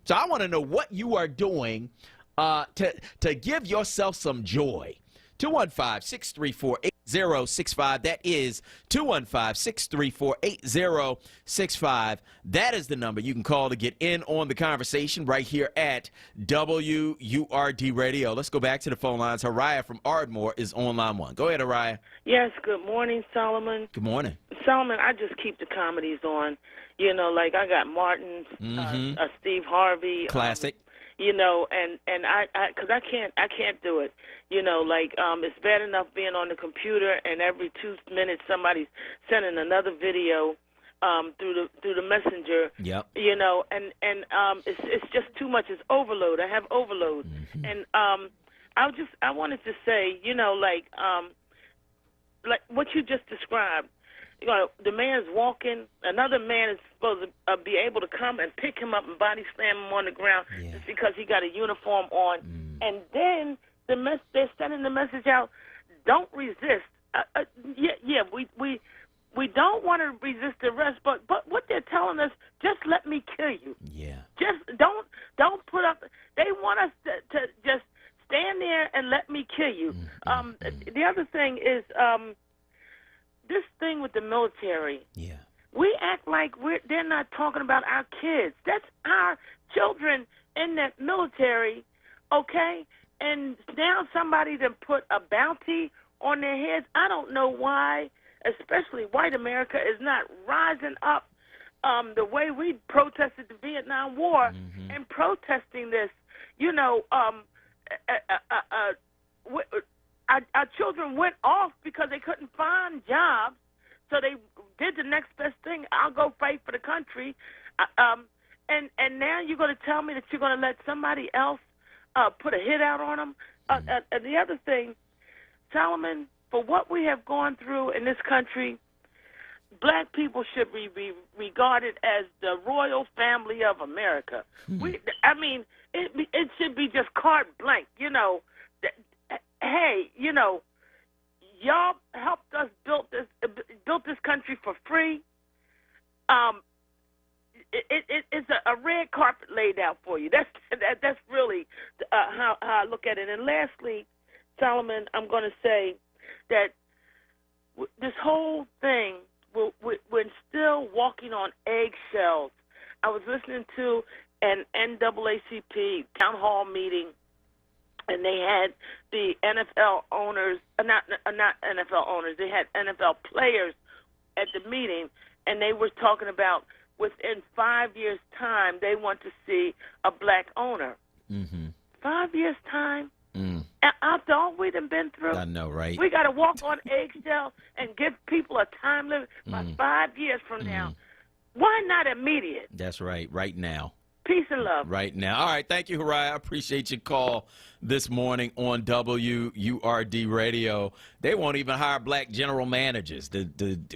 So I want to know what you are doing to give yourself some joy. 215-634-8065. That is 215-634-8065. That is the number you can call to get in on the conversation right here at WURD Radio. Let's go back to the phone lines. Araya from Ardmore is on line one. Go ahead, Araya. Yes, good morning, Solomon. Good morning. Solomon, I just keep the comedies on. Like I got Martin, Steve Harvey. Classic. And I because I can't do it. It's bad enough being on the computer and every 2 minutes somebody's sending another video through the messenger. Yep. It's just too much. It's overload. I have overload. Mm-hmm. And I wanted to say, like what you just described. The man's walking. Another man is supposed to be able to come and pick him up and body slam him on the ground just because he got a uniform on. And then they're sending the message out, don't resist. we don't want to resist arrest, but what they're telling us, just let me kill you. Yeah. Just don't put up. They want us to just stand there and let me kill you. The other thing is this thing with the military. Yeah. We act like they're not talking about our kids. That's our children in that military, okay? And now somebody done put a bounty on their heads. I don't know why, especially white America, is not rising up the way we protested the Vietnam War and protesting this. You know, our children went off because they couldn't find jobs, so they did the next best thing. I'll go fight for the country. And now you're going to tell me that you're going to let somebody else put a hit out on them? And the other thing, Solomon, for what we have gone through in this country, black people should be regarded as the royal family of America. It should be just carte blanche. You know, hey, you know, y'all helped us build this country for free. It's a red carpet laid out for you. That's really how I look at it. And lastly, Solomon, I'm going to say that this whole thing, we're still walking on eggshells. I was listening to an NAACP town hall meeting, and they had the NFL owners, not NFL owners, they had NFL players at the meeting, and they were talking about within 5 years' time, they want to see a black owner. 5 years' time? After all we've been through? I know, right? We got to walk on eggshells and give people a time limit by 5 years from now. Why not immediate? That's right, right now. Peace and love. Right now. All right, thank you, Hariah. I appreciate your call this morning on WURD Radio. They won't even hire black general managers to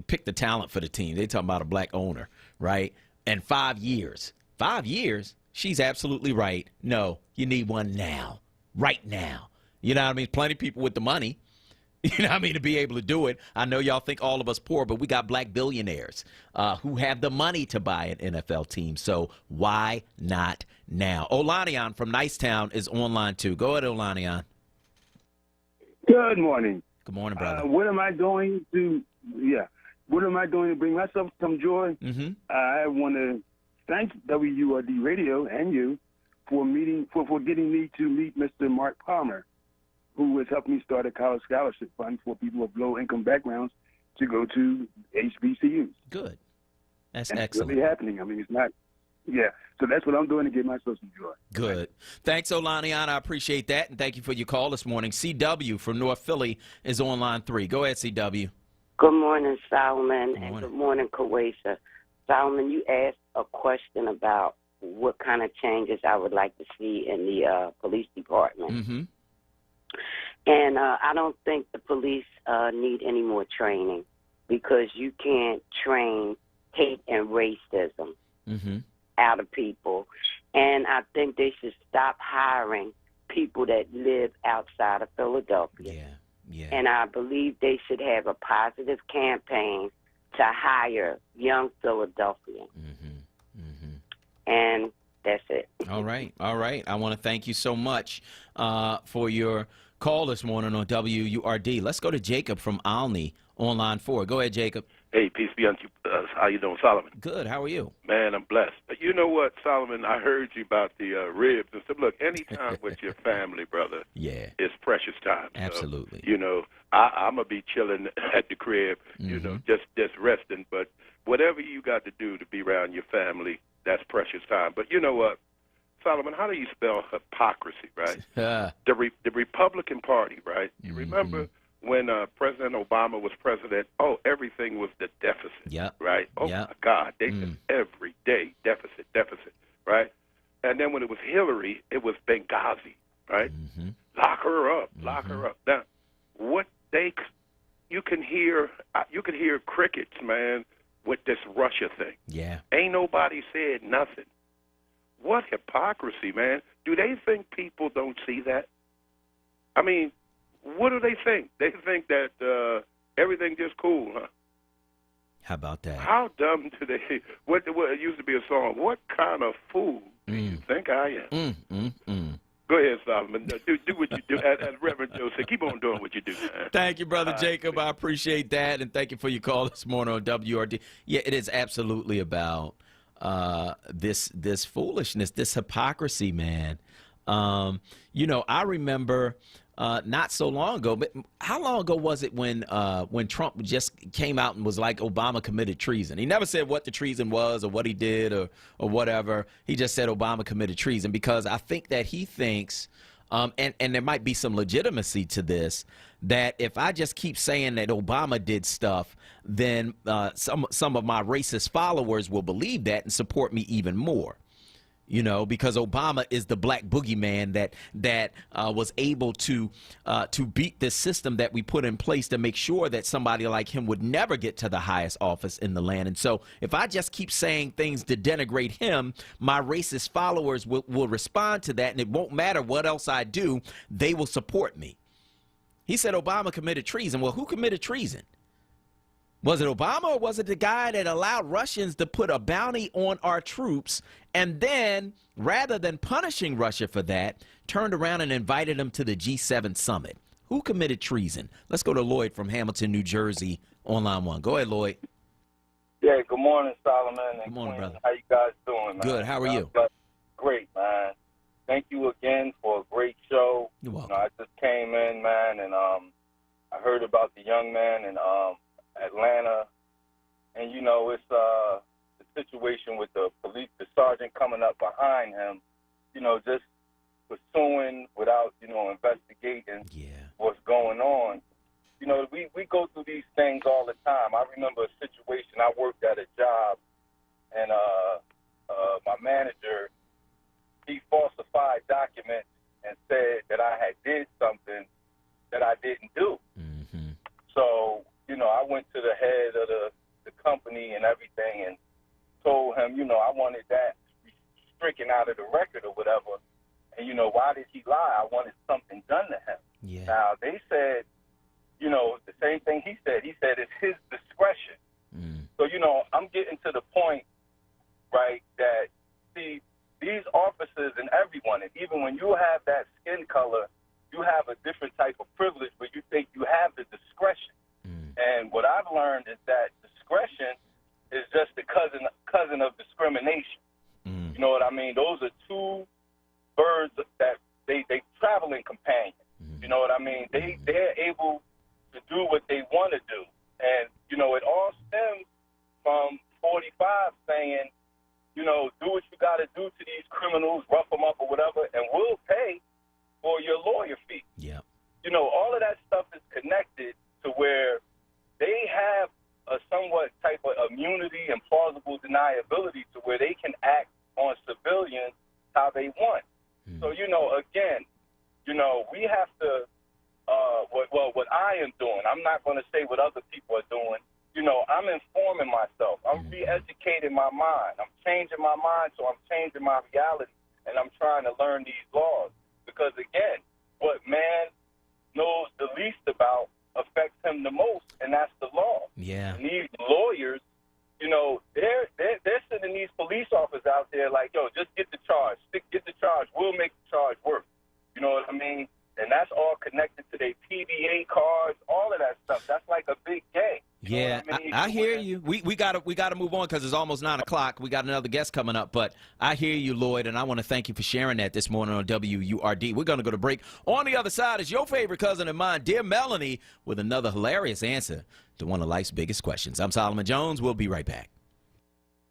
pick the talent for the team. They talking about a black owner, right? And 5 years. 5 years? She's absolutely right. No, you need one now. Right now. You know what I mean? Plenty of people with the money, you know what I mean, to be able to do it. I know y'all think all of us poor, but we got black billionaires who have the money to buy an NFL team. So why not now? Olanian from Nicetown is online too. Go ahead, Olanian. Good morning. Good morning, brother. What am I doing to bring myself some joy? I want to thank WURD Radio and you for getting me to meet Mr. Mark Palmer, who has helped me start a college scholarship fund for people of low-income backgrounds to go to HBCUs. Good. That's and excellent. It's really happening. I mean, it's not, yeah. So that's what I'm doing to give myself some joy. Good. Thanks, Olanian. I appreciate that, and thank you for your call this morning. CW from North Philly is on line 3. Go ahead, CW. Good morning, Solomon, and good morning, Kawesa. Solomon, you asked a question about what kind of changes I would like to see in the police department. And I don't think the police need any more training, because you can't train hate and racism out of people. And I think they should stop hiring people that live outside of Philadelphia. And I believe they should have a positive campaign to hire young Philadelphians. And that's it. All right. All right. I want to thank you so much for your call this morning on WURD. Let's go to Jacob from Alney on line 4. Go ahead, Jacob. Hey, peace be unto you. How you doing, Solomon? Good. How are you? Man, I'm blessed. But you know what, Solomon? I heard you about the ribs and stuff. Look, any time with your family, brother, it's precious time. Absolutely. So, you know, I'm going to be chilling at the crib, you know, just resting. But whatever you got to do to be around your family, that's precious time. But you know what, Solomon, how do you spell hypocrisy, right? The Republican Party, right? You remember when President Obama was president, everything was the deficit, right? Oh, my God. They just every day, deficit, right? And then when it was Hillary, it was Benghazi, right? Lock her up, lock her up. Now, you can hear crickets, man, with this Russia thing. Ain't nobody said nothing. What hypocrisy, man. Do they think people don't see that? I mean, what do they think? They think that everything just cool, huh? How about that? How dumb do they? What it used to be a song. What kind of fool do you think I am? Go ahead, Solomon. Do what you do. As Reverend Joe said, keep on doing what you do, man. Thank you, Brother Jacob. I appreciate that, and thank you for your call this morning on WRD. Yeah, it is absolutely about this foolishness, this hypocrisy, man. I remember not so long ago, but how long ago was it when Trump just came out and was like Obama committed treason? He never said what the treason was or what he did or whatever. He just said Obama committed treason because I think that he thinks, and there might be some legitimacy to this, that if I just keep saying that Obama did stuff, then some of my racist followers will believe that and support me even more. Because Obama is the black boogeyman that was able to beat this system that we put in place to make sure that somebody like him would never get to the highest office in the land. And so if I just keep saying things to denigrate him, my racist followers will respond to that, and it won't matter what else I do, they will support me. He said Obama committed treason. Well, who committed treason? Was it Obama, or was it the guy that allowed Russians to put a bounty on our troops and then, rather than punishing Russia for that, turned around and invited them to the G7 summit? Who committed treason? Let's go to Lloyd from Hamilton, New Jersey, on line 1. Go ahead, Lloyd. Yeah, good morning, Solomon. Good morning, brother. How you guys doing, man? Good. How are you? Great, man. Thank you again for a great show. You're welcome. I just came in, man, and I heard about the young man in Atlanta, and it's the situation with the police, the sergeant coming up behind him, just pursuing without investigating what's going on. We go through these things all the time. I remember a situation. I worked at a job, and my manager, he falsified documents and said that I had did something that I didn't do. So I went to the head of the company and everything and told him, I wanted that stricken out of the record or whatever. And, why did he lie? I wanted something done to him. Yeah. Now, they said, the same thing he said. He said it's his discretion. So, I'm getting to the point, right, that, see, these officers and everyone, and even when you have that skin color, you have a different type of privilege where you think you have the discretion. And what I've learned is that discretion is just the cousin of discrimination. You know what I mean? Those are two birds that they travel in companion. You know what I mean? They're able to do what they want to do. And, it all stems from 45 saying, do what you got to do to these criminals, rough them up or whatever, and we'll pay for your lawyer fee. Yeah. All of that stuff is connected to where they have a somewhat type of immunity and plausible deniability to where they can act on civilians how they want. So, again, we have to, what I am doing, I'm not going to say what other people are doing. I'm informing myself. I'm re-educating my mind. I'm changing my mind, so I'm changing my reality, and I'm trying to learn these laws. Because, again, what man knows the least about affects him the most, and that's the law. Yeah. And these lawyers, they're sending these police officers out there like, yo, just get the charge. Get the charge. We'll make the charge work. You know what I mean? And that's all connected to their PBA cards, all of that stuff. That's like a big game. Yeah, I hear you. We gotta move on because it's almost 9 o'clock. We got another guest coming up, but I hear you, Lloyd, and I want to thank you for sharing that this morning on WURD. We're gonna go to break. On the other side is your favorite cousin of mine, dear Melanie, with another hilarious answer to one of life's biggest questions. I'm Solomon Jones. We'll be right back.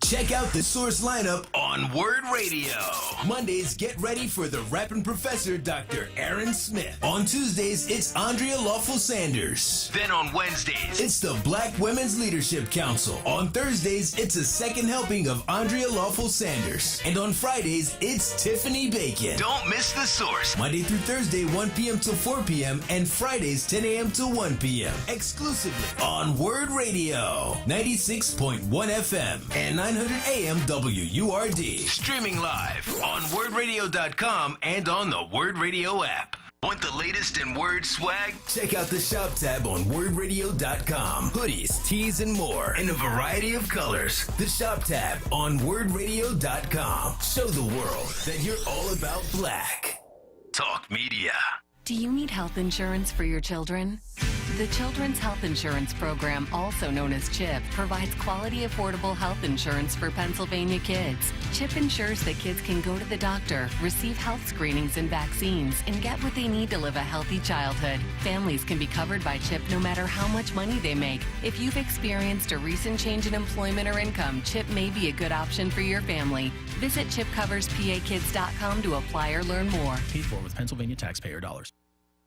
Check out the Source lineup on Word Radio. Mondays, get ready for the rapping professor, Dr. Aaron Smith. On Tuesdays, it's Andrea Lawful Sanders. Then on Wednesdays, it's the Black Women's Leadership Council. On Thursdays, it's a second helping of Andrea Lawful Sanders. And on Fridays, it's Tiffany Bacon. Don't miss the Source. Monday through Thursday, 1 p.m. till 4 p.m. and Fridays, 10 a.m. till 1 p.m. Exclusively on Word Radio, 96.1 FM and 900 AM WURD. Streaming live on wordradio.com and on the Word Radio app. Want the latest in word swag? Check out the shop tab on WordRadio.com. Hoodies, tees, and more in a variety of colors. The shop tab on WordRadio.com. Show the world that you're all about black. Talk Media. Do you need health insurance for your children? The Children's Health Insurance Program, also known as CHIP, provides quality, affordable health insurance for Pennsylvania kids. CHIP ensures that kids can go to the doctor, receive health screenings and vaccines, and get what they need to live a healthy childhood. Families can be covered by CHIP no matter how much money they make. If you've experienced a recent change in employment or income, CHIP may be a good option for your family. Visit chipcoverspakids.com to apply or learn more. Paid for with Pennsylvania taxpayer dollars.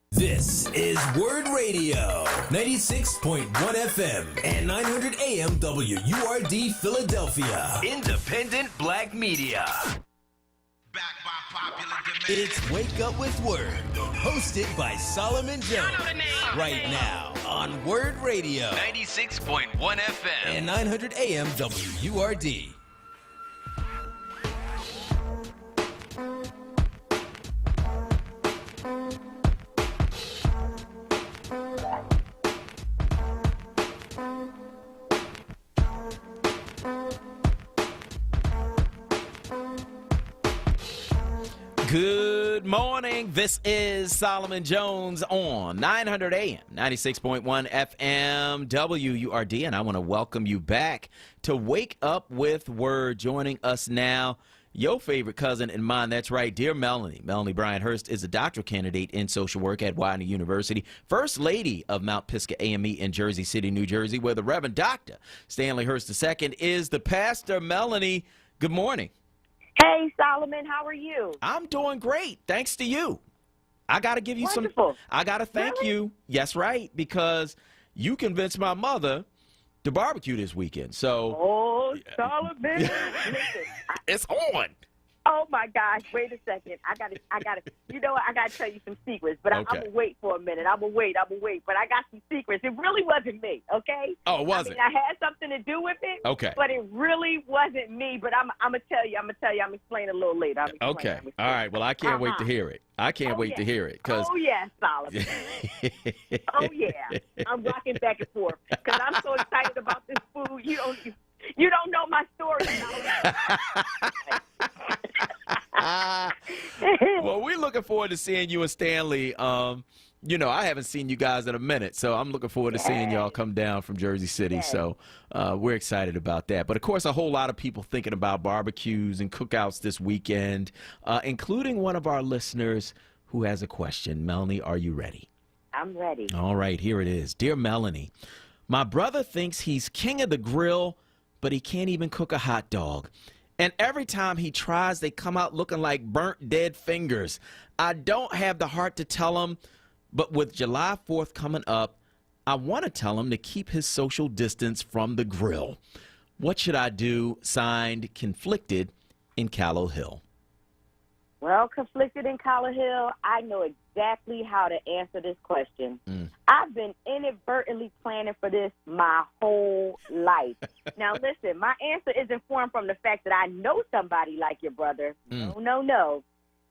This is Word Radio, 96.1 FM and 900 AM WURD Philadelphia. Independent black media. It's Wake Up with Word, hosted by Solomon Jones. Right now on Word Radio, 96.1 FM and 900 AM WURD. Good morning. This is Solomon Jones on 900 AM, 96.1 FM, WURD, and I want to welcome you back to Wake Up with Word. Joining us now, your favorite cousin and mine. That's right, dear Melanie. Melanie Bryant-Hurst is a doctoral candidate in social work at Widener University, First Lady of Mount Pisgah AME in Jersey City, New Jersey, where the Reverend Dr. Stanley Hurst II is the pastor. Melanie, good morning. Hey, Solomon, how are you? I'm doing great, thanks to you. I got to give you Wonderful. I got to thank you. Yes, right, because you convinced my mother to barbecue this weekend. So, Solomon, listen, it's on. Oh my gosh! Wait a second. I gotta. You know what? I gotta tell you some secrets, but I'm gonna wait for a minute. I'm gonna wait. But I got some secrets. It really wasn't me. Okay. Oh, it wasn't. I had something to do with it. Okay. But it really wasn't me. But I'm gonna tell you. I'm gonna explain a little later. Okay. All right. Well, I can't wait to hear it. I can't wait to hear it. Oh yeah, Solomon. Oh yeah. I'm rocking back and forth because I'm so excited about this food. You don't know my story. Well, we're looking forward to seeing you and Stanley. You know, I haven't seen you guys in a minute, so I'm looking forward to seeing y'all come down from Jersey City. So we're excited about that. But, of course, a whole lot of people thinking about barbecues and cookouts this weekend, including one of our listeners who has a question. Melanie, are you ready? I'm ready. All right, here it is. Dear Melanie, my brother thinks he's king of the grill, but he can't even cook a hot dog. And every time he tries, they come out looking like burnt dead fingers. I don't have the heart to tell him, but with July 4th coming up, I want to tell him to keep his social distance from the grill. What should I do? Signed, Conflicted in Callow Hill. Well, Conflicted in Callow Hill, I know exactly how to answer this question. I've been inadvertently planning for this my whole life. Now, listen, my answer is informed from the fact that I know somebody like your brother. No.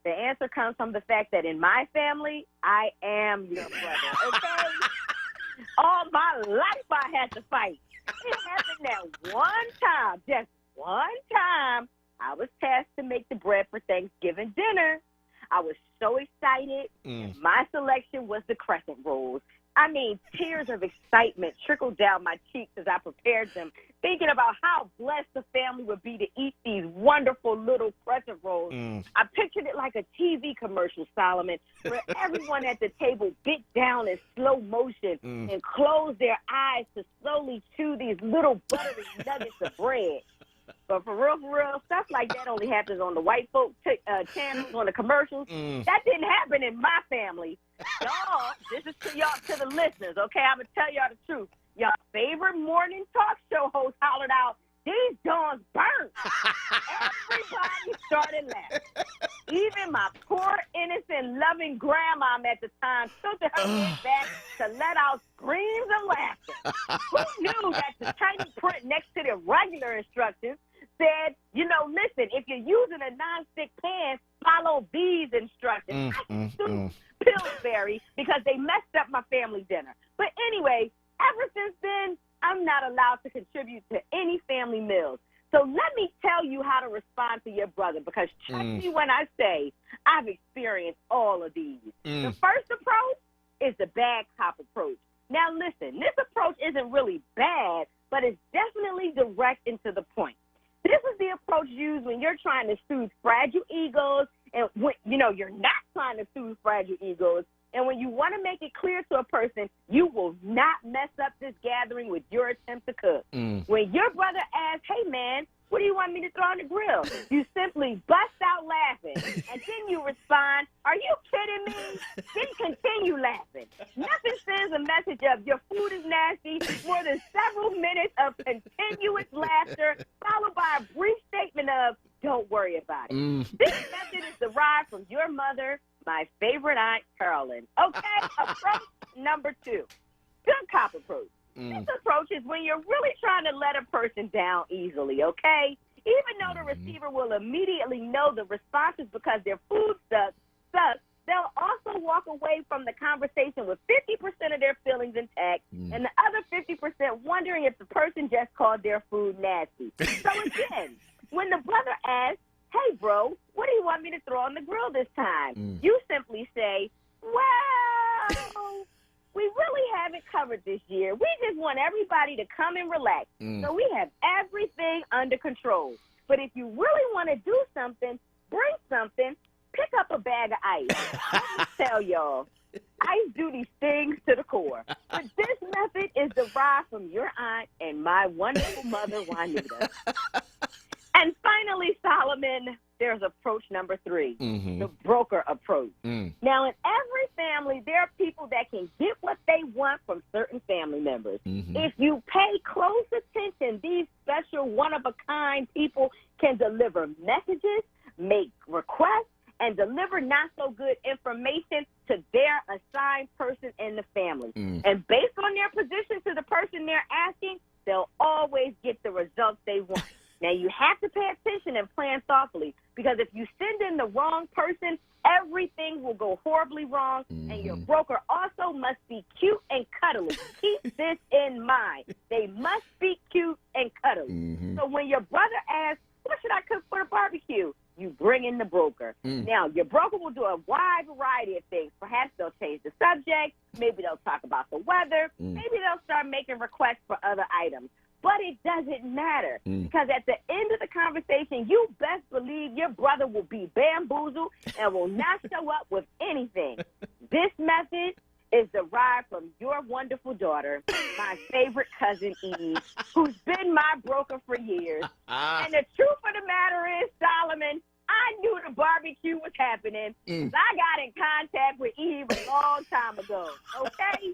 The answer comes from the fact that in my family, I am your brother, okay? All my life I had to fight. It happened that one time, just one time, I was tasked to make the bread for Thanksgiving dinner. I was so excited. My selection was the crescent rolls. I mean, tears of excitement trickled down my cheeks as I prepared them, thinking about how blessed the family would be to eat these wonderful little crescent rolls. I pictured it like a TV commercial, Solomon, where everyone at the table bit down in slow motion and closed their eyes to slowly chew these little buttery nuggets of bread. But for real, stuff like that only happens on the white folk channels, on the commercials. That didn't happen in my family. Y'all, this is to y'all, to the listeners, okay? I'm going to tell y'all the truth. Y'all favorite morning talk show host hollered out, "These dogs burnt." Everybody started laughing. Even my poor, innocent, loving grandmom at the time took her head back to let out screams of laughter. Who knew that the tiny print next to the regular instructions said, listen, if you're using a nonstick pan, follow these instructions. I choose Pillsbury because they messed up my family dinner. But anyway, ever since then, I'm not allowed to contribute to any family meals. So let me tell you how to respond to your brother, because trust me when I say I've experienced all of these. The first approach is the bad cop approach. Now listen, this approach isn't really bad, but it's definitely direct and to the point. This is the approach used when you're trying to soothe fragile egos, and when you're not trying to soothe fragile egos, and when you want to make it clear to a person you will not mess up this gathering with your attempt to cook. When your brother asks, hey, man, what do you want me to throw on the grill? You simply bust out laughing, and then you respond, are you kidding me? Then continue laughing. Nothing sends a message of your food is nasty more than several minutes of continuous laughter, followed by a brief statement of, don't worry about it. This method is derived from your mother, my favorite aunt, Carolyn. Okay, approach number 2, good cop approach. This approach is when you're really trying to let a person down easily, okay? Even though the receiver will immediately know the responses because their food sucks, they'll also walk away from the conversation with 50% of their feelings intact and the other 50% wondering if the person just called their food nasty. So again, when the brother asks, hey, bro, what do you want me to throw on the grill this time? You simply say, well, we really haven't covered this year. We just want everybody to come and relax. So we have everything under control. But if you really want to do something, bring something, pick up a bag of ice. Let me tell y'all, ice do these things to the core. But this method is derived from your aunt and my wonderful mother, Juanita. And finally, Solomon, there's approach number 3, the broker approach. Now, in every family, there are people that can get what they want from certain family members. If you pay close attention, these special one-of-a-kind people can deliver messages, make requests, and deliver not-so-good information to their assigned person in the family. And based on their position to the person they're asking, they'll always get the results they want. Now, you have to pay attention and plan thoughtfully, because if you send in the wrong person, everything will go horribly wrong, and your broker also must be cute and cuddly. Keep this in mind. They must be cute and cuddly. So when your brother asks, what should I cook for the barbecue? You bring in the broker. Now, your broker will do a wide variety of things. Perhaps they'll change the subject. Maybe they'll talk about the weather. Maybe they'll start making requests for other items. But it doesn't matter, because at the end of the conversation, you best believe your brother will be bamboozled and will not show up with anything. This method is derived from your wonderful daughter, my favorite cousin Eve, who's been my broker for years. And the truth of the matter is, Solomon, I knew the barbecue was happening because I got in contact with Eve a long time ago, okay?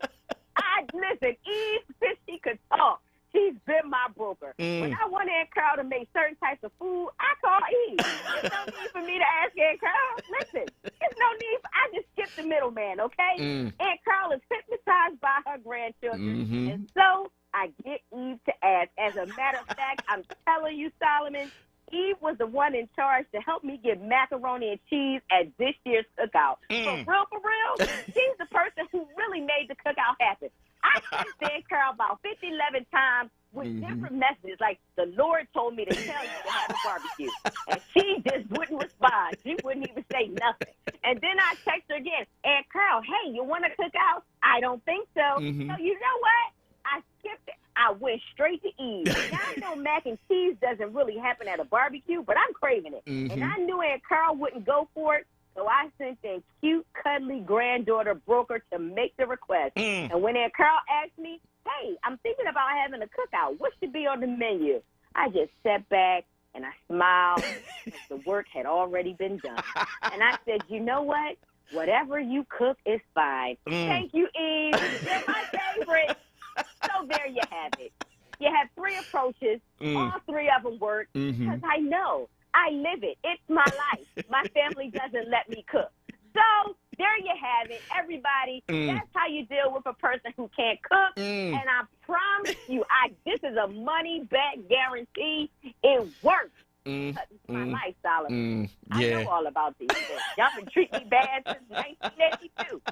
Listen, Eve, since she could talk, she's been my broker. When I want Aunt Carol to make certain types of food, I call Eve. There's no need for me to ask Aunt Carol. Listen, there's no need. I just skip the middleman, okay? Aunt Carol is hypnotized by her grandchildren, and so I get Eve to ask. As a matter of fact, I'm telling you, Solomon, Eve was the one in charge to help me get macaroni and cheese at this year's cookout. For real, she's the person who really made the cookout happen. I sent Aunt Carol about 50, 11 times with different messages, like the Lord told me to tell you to have a barbecue. And she just wouldn't respond. She wouldn't even say nothing. And then I text her again, Aunt Carol, hey, you want to cook out? I don't think so. So you know what? I skipped it. I went straight to Eve. Now I know mac and cheese doesn't really happen at a barbecue, but I'm craving it. And I knew Aunt Carol wouldn't go for it. So I sent a cute, cuddly granddaughter broker to make the request. And when Aunt Carol asked me, hey, I'm thinking about having a cookout. What should be on the menu? I just sat back and I smiled because the work had already been done. And I said, you know what? Whatever you cook is fine. Thank you, Eve. You're my favorite. So there you have it. You have 3 approaches. All 3 of them work because I know. I live it. It's my life. My family doesn't let me cook. So there you have it, everybody. That's how you deal with a person who can't cook. And I promise you, this is a money back guarantee. It works. It's my life, Solomon. I know all about these things. Y'all been treating me bad since 1982.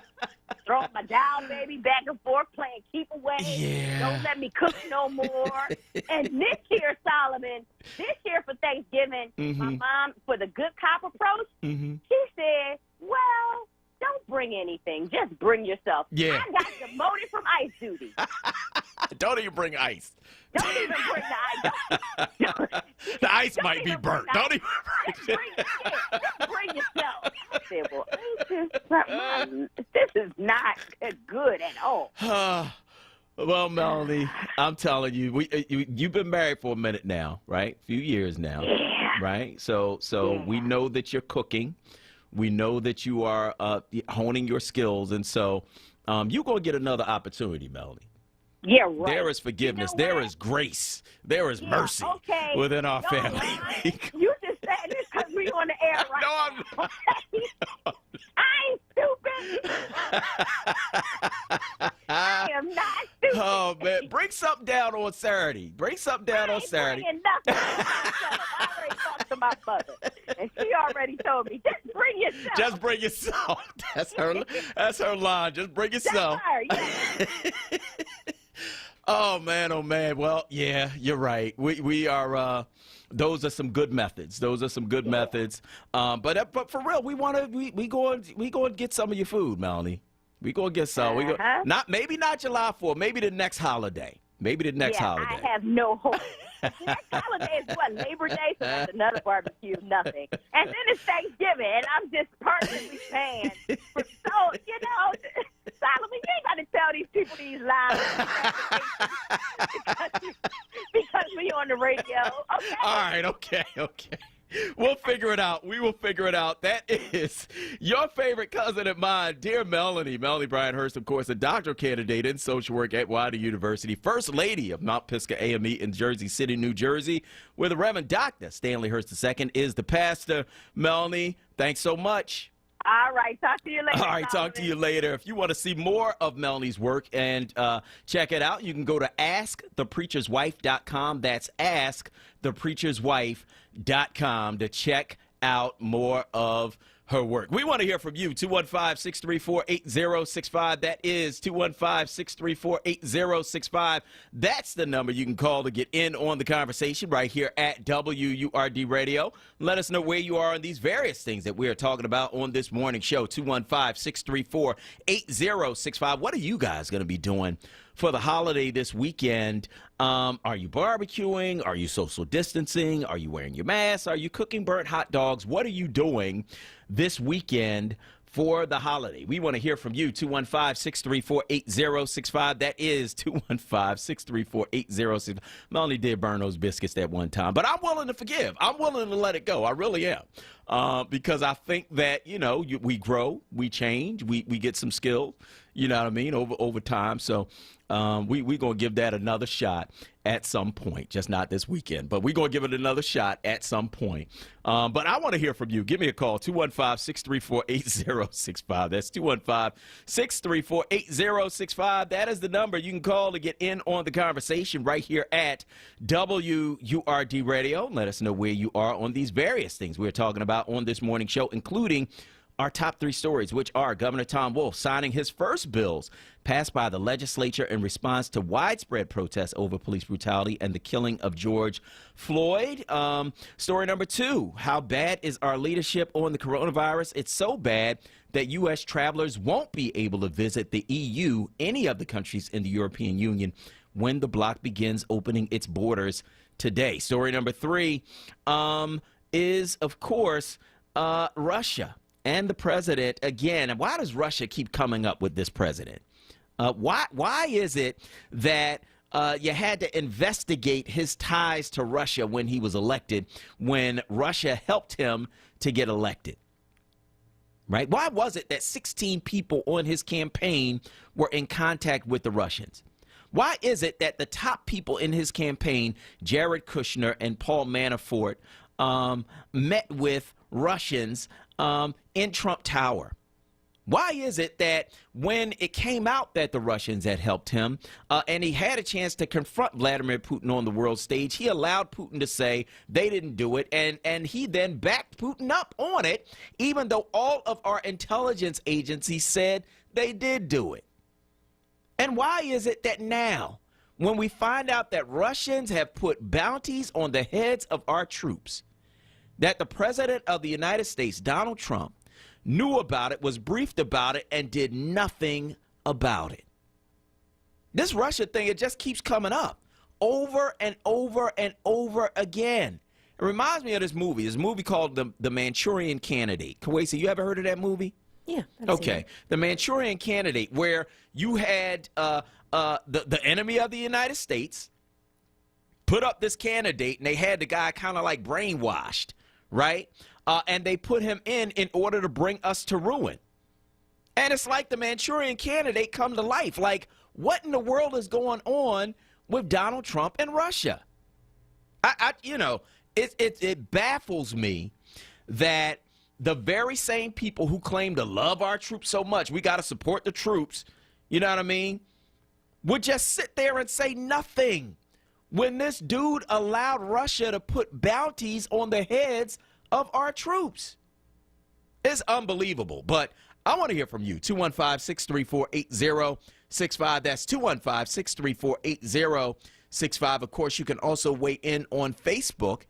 Throwing my doll baby back and forth, playing keep away. Don't let me cook no more. And this year, Solomon, for Thanksgiving, my mom, for the good cop approach, she said, well, don't bring anything. Just bring yourself. Yeah. I got demoted from ice duty. Don't even bring ice. Don't even bring the ice. The ice might be burnt. Don't even bring it. Just bring yourself. I said, well, this is not good at all. Well, Melanie, I'm telling you, you've been married for a minute now, right? A few years now, right? So we know that you're cooking. We know that you are honing your skills, and so you're going to get another opportunity, Melanie. Yeah, right. There is forgiveness. There is grace. There is mercy within our family. You just said this because we on the air right now. I ain't stupid. I am not stupid. Oh, man. Bring something down on Saturday. Bring something down on Saturday. I already talked to my mother, and she already told me, just bring yourself. Just bring yourself. That's her line. Just bring yourself. Oh, man. Well, yeah, you're right. We are those are some good methods. But for real, we go and get some of your food, Melanie. We go and get some. Maybe not July 4th, maybe the next holiday. Holiday. I have no hope. The next holiday is what, Labor Day? So that's another barbecue, nothing. And then it's Thanksgiving, and I'm just personally paying. So, Solomon, you ain't got to tell these people these lies because we on the radio. Okay? All right, okay. We'll figure it out. We will figure it out. That is your favorite cousin of mine, dear Melanie. Melanie Bryant Hurst, of course, a doctoral candidate in social work at Wilder University, first lady of Mount Pisgah AME in Jersey City, New Jersey, where the Reverend Dr. Stanley Hurst II is the pastor. Melanie, thanks so much. All right, talk to you later. All right, talk to you later. If you want to see more of Melanie's work and check it out, you can go to askthepreacherswife.com. That's askthepreacherswife.com to check out more of her work. We want to hear from you, 215-634-8065. That is 215-634-8065. That's the number you can call to get in on the conversation right here at WURD Radio. Let us know where you are on these various things that we are talking about on this morning show, 215-634-8065. What are you guys going to be doing for the holiday this weekend? Are you barbecuing? Are you social distancing? Are you wearing your mask? Are you cooking burnt hot dogs? What are you doing this weekend for the holiday? We want to hear from you, 215-634-8065. That is 215-634-8065. Melanie did burn those biscuits that one time, but I'm willing to forgive. I'm willing to let it go. I really am. Because I think that, we grow, we change, we get some skills, you know what I mean, over time. So we're going to give that another shot at some point, just not this weekend, but we're going to give it another shot at some point. But I want to hear from you. Give me a call, 215-634-8065. That's 215-634-8065. That is the number you can call to get in on the conversation right here at WURD Radio. Let us know where you are on these various things we're talking about on this morning show, including our top three stories, which are Governor Tom Wolf signing his first bills passed by the legislature in response to widespread protests over police brutality and the killing of George Floyd. Story number two, how bad is our leadership on the coronavirus? It's so bad that U.S. travelers won't be able to visit the EU, any of the countries in the European Union, when the bloc begins opening its borders today. Story number three is, of course, Russia. And the president, again, why does Russia keep coming up with this president? Why is it that you had to investigate his ties to Russia when he was elected, when Russia helped him to get elected? Right? Why was it that 16 people on his campaign were in contact with the Russians? Why is it that the top people in his campaign, Jared Kushner and Paul Manafort, met with Russians in Trump Tower? Why is it that when it came out that the Russians had helped him and he had a chance to confront Vladimir Putin on the world stage, he allowed Putin to say they didn't do it, and he then backed Putin up on it, even though all of our intelligence agencies said they did do it? And why is it that now, when we find out that Russians have put bounties on the heads of our troops, that the President of the United States, Donald Trump, knew about it, was briefed about it, and did nothing about it? This Russia thing, it just keeps coming up over and over and over again. It reminds me of this movie called The Manchurian Candidate. Kawesa, you ever heard of that movie? Yeah. Okay. The Manchurian Candidate, where you had the enemy of the United States put up this candidate, and they had the guy kind of like brainwashed, right? And they put him in order to bring us to ruin. And it's like the Manchurian Candidate come to life. Like, what in the world is going on with Donald Trump and Russia? It baffles me that the very same people who claim to love our troops so much, we got to support the troops, you know what I mean, would just sit there and say nothing when this dude allowed Russia to put bounties on the heads of our troops. It's unbelievable. But I want to hear from you. 215-634-8065. That's 215-634-8065. Of course, you can also weigh in on Facebook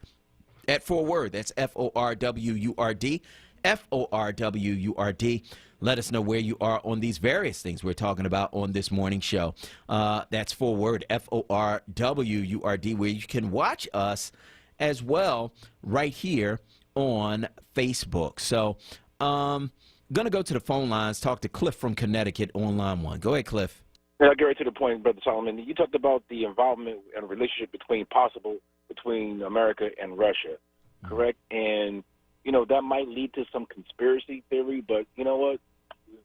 at ForWord. That's FORWURD. FORWURD. Let us know where you are on these various things we're talking about on this morning show. That's ForWord, FORWURD, where you can watch us as well right here on Facebook. So going to go to the phone lines, talk to Cliff from Connecticut on line 1. Go ahead, Cliff. I'll get right to the point, Brother Solomon. You talked about the involvement and relationship between America and Russia, correct? And, that might lead to some conspiracy theory, but you know what?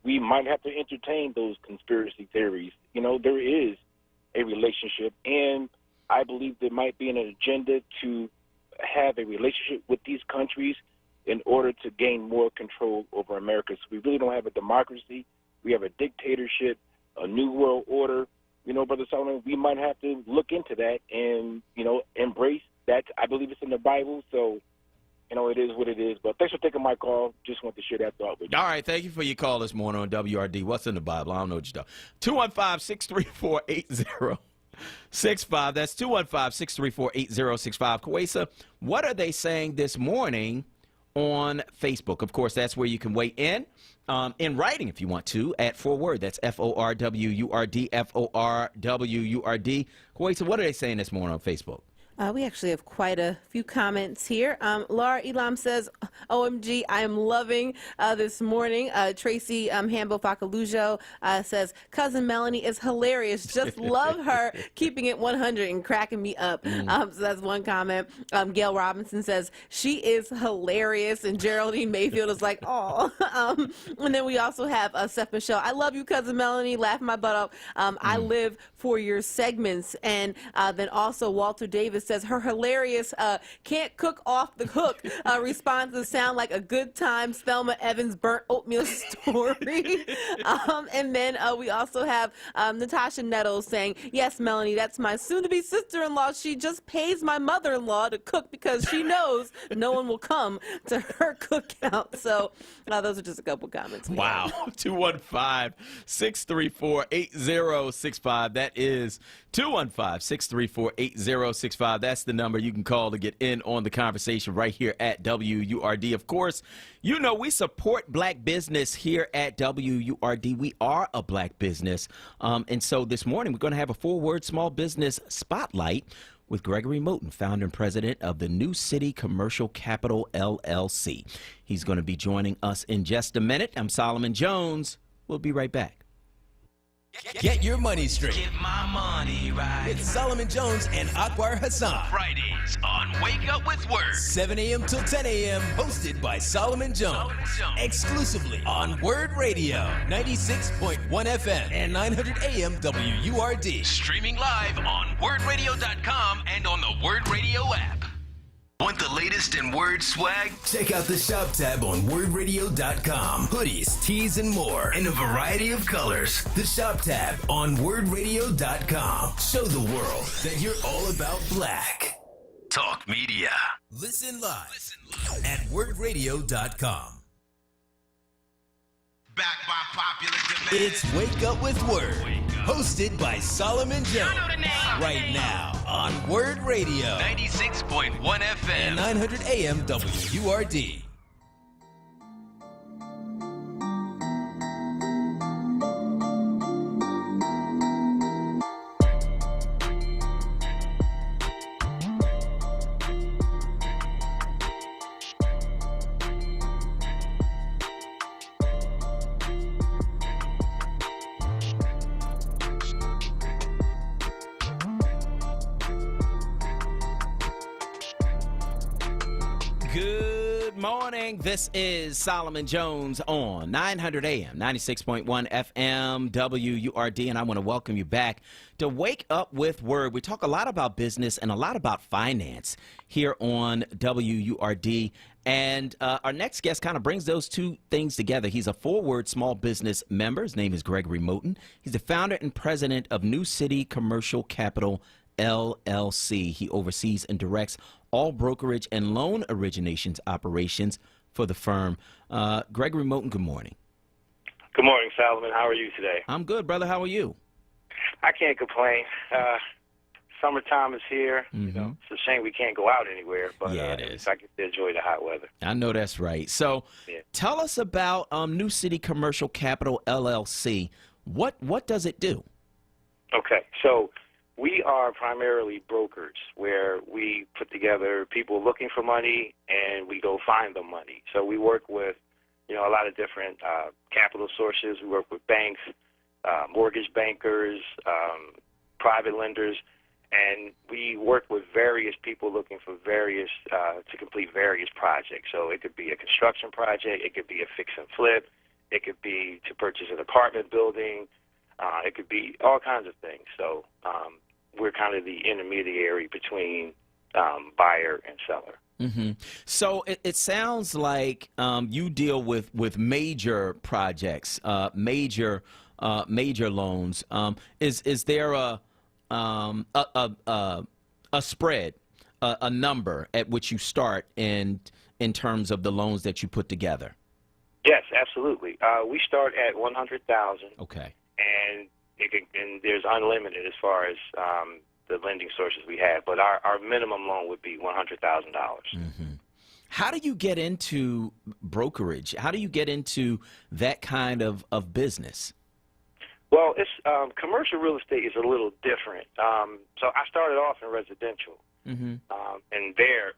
We might have to entertain those conspiracy theories. There is a relationship, and I believe there might be an agenda to have a relationship with these countries in order to gain more control over America. So we really don't have a democracy. We have a dictatorship, a new world order. Brother Solomon, we might have to look into that and, embrace that. I believe it's in the Bible, so, it is what it is. But thanks for taking my call. Just want to share that thought with you. All right, thank you for your call this morning on WRD. What's in the Bible? I don't know what you're talking. 215-634-8065. That's 215-634-8065. Kawesa, what are they saying this morning on Facebook? Of course, that's where you can weigh in writing if you want to, at ForWord. That's FORWURD, FORWURD. Kawesa, what are they saying this morning on Facebook? We actually have quite a few comments here. Laura Elam says, OMG, I am loving this morning. Tracy Hambo-Facalujo says, Cousin Melanie is hilarious. Just love her, keeping it 100 and cracking me up. So that's one comment. Gail Robinson says, she is hilarious. And Geraldine Mayfield is like, oh. And then we also have Seth Michelle. I love you, Cousin Melanie. Laugh my butt off. I live for your segments. And then also Walter Davis says her hilarious can't cook off the hook responses sound like a good time Thelma Evans burnt oatmeal story. And then we also have Natasha Nettles saying, yes, Melanie, that's my soon-to-be sister-in-law. She just pays my mother-in-law to cook because she knows no one will come to her cookout. So those are just a couple comments. Wow. 215-634-8065. That is 215-634-8065. That's the number you can call to get in on the conversation right here at WURD. Of course, we support black business here at WURD. We are a black business. And so this morning, we're going to have a ForWord Small Business Spotlight with Gregory Moten, founder and president of the New City Commercial Capital, LLC. He's going to be joining us in just a minute. I'm Solomon Jones. We'll be right back. Get your money straight. Get my money right. With Solomon Jones and Akbar Hassan. Fridays on Wake Up with Word. 7 a.m. till 10 a.m. Hosted by Solomon Jones. Exclusively on Word Radio. 96.1 FM and 900 AM WURD. Streaming live on wordradio.com and on the Word Radio app. Want the latest in word swag? Check out the shop tab on WordRadio.com. Hoodies, tees, and more in a variety of colors. The shop tab on WordRadio.com. Show the world that you're all about black. Talk media. Listen live at WordRadio.com. Back by popular demand. It's Wake Up with Word, hosted by Solomon Jones. Right now on Word Radio. 96.1 FM. And 900 AM WURD. Good morning. This is Solomon Jones on 900 AM, 96.1 FM, WURD, and I want to welcome you back to Wake Up with Word. We talk a lot about business and a lot about finance here on WURD, and our next guest kind of brings those two things together. He's a forward small business member. His name is Gregory Moten. He's the founder and president of New City Commercial Capital LLC. He oversees and directs all brokerage and loan originations operations for the firm. Gregory Moten, good morning. Good morning, Solomon. How are you today? I'm good, brother. How are you? I can't complain. Summertime is here. Mm-hmm. You know, it's a shame we can't go out anywhere, but yeah, it is. I get to enjoy the hot weather. I know that's right. So tell us about New City Commercial Capital LLC. What does it do? Okay, so we are primarily brokers where we put together people looking for money and we go find them money. So we work with, a lot of different capital sources. We work with banks, mortgage bankers, private lenders, and we work with various people looking for to complete various projects. So it could be a construction project, it could be a fix and flip, it could be to purchase an apartment building, it could be all kinds of things. So we're kind of the intermediary between buyer and seller. Mm-hmm. So it sounds like you deal with major projects, major loans. Is there a spread, a number at which you start in terms of the loans that you put together? Yes, absolutely. We start at $100,000. Okay. And there's unlimited as far as the lending sources we have, but our minimum loan would be $100,000. Mm-hmm. How do you get into brokerage? How do you get into that kind of business? Well, it's commercial real estate is a little different. So I started off in residential, and there,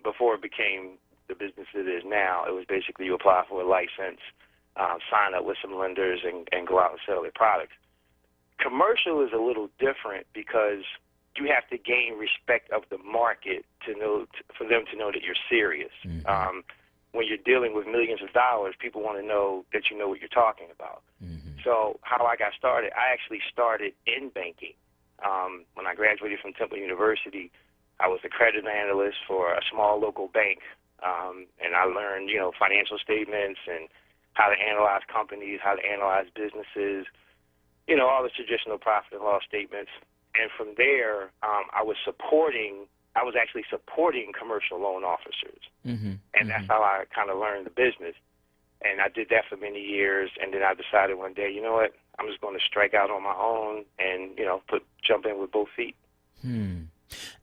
before it became the business it is now, it was basically you apply for a license, sign up with some lenders, and go out and sell their products. Commercial is a little different because you have to gain respect of the market for them to know that you're serious. Mm-hmm. When you're dealing with millions of dollars, people want to know that you know what you're talking about. Mm-hmm. So how I got started, I actually started in banking. When I graduated from Temple University, I was a credit analyst for a small local bank, and I learned, financial statements and how to analyze companies, how to analyze businesses, all the traditional profit and loss statements. And from there, I was actually supporting commercial loan officers. Mm-hmm. And that's how I kind of learned the business. And I did that for many years. And then I decided one day, you know what, I'm just going to strike out on my own and, jump in with both feet.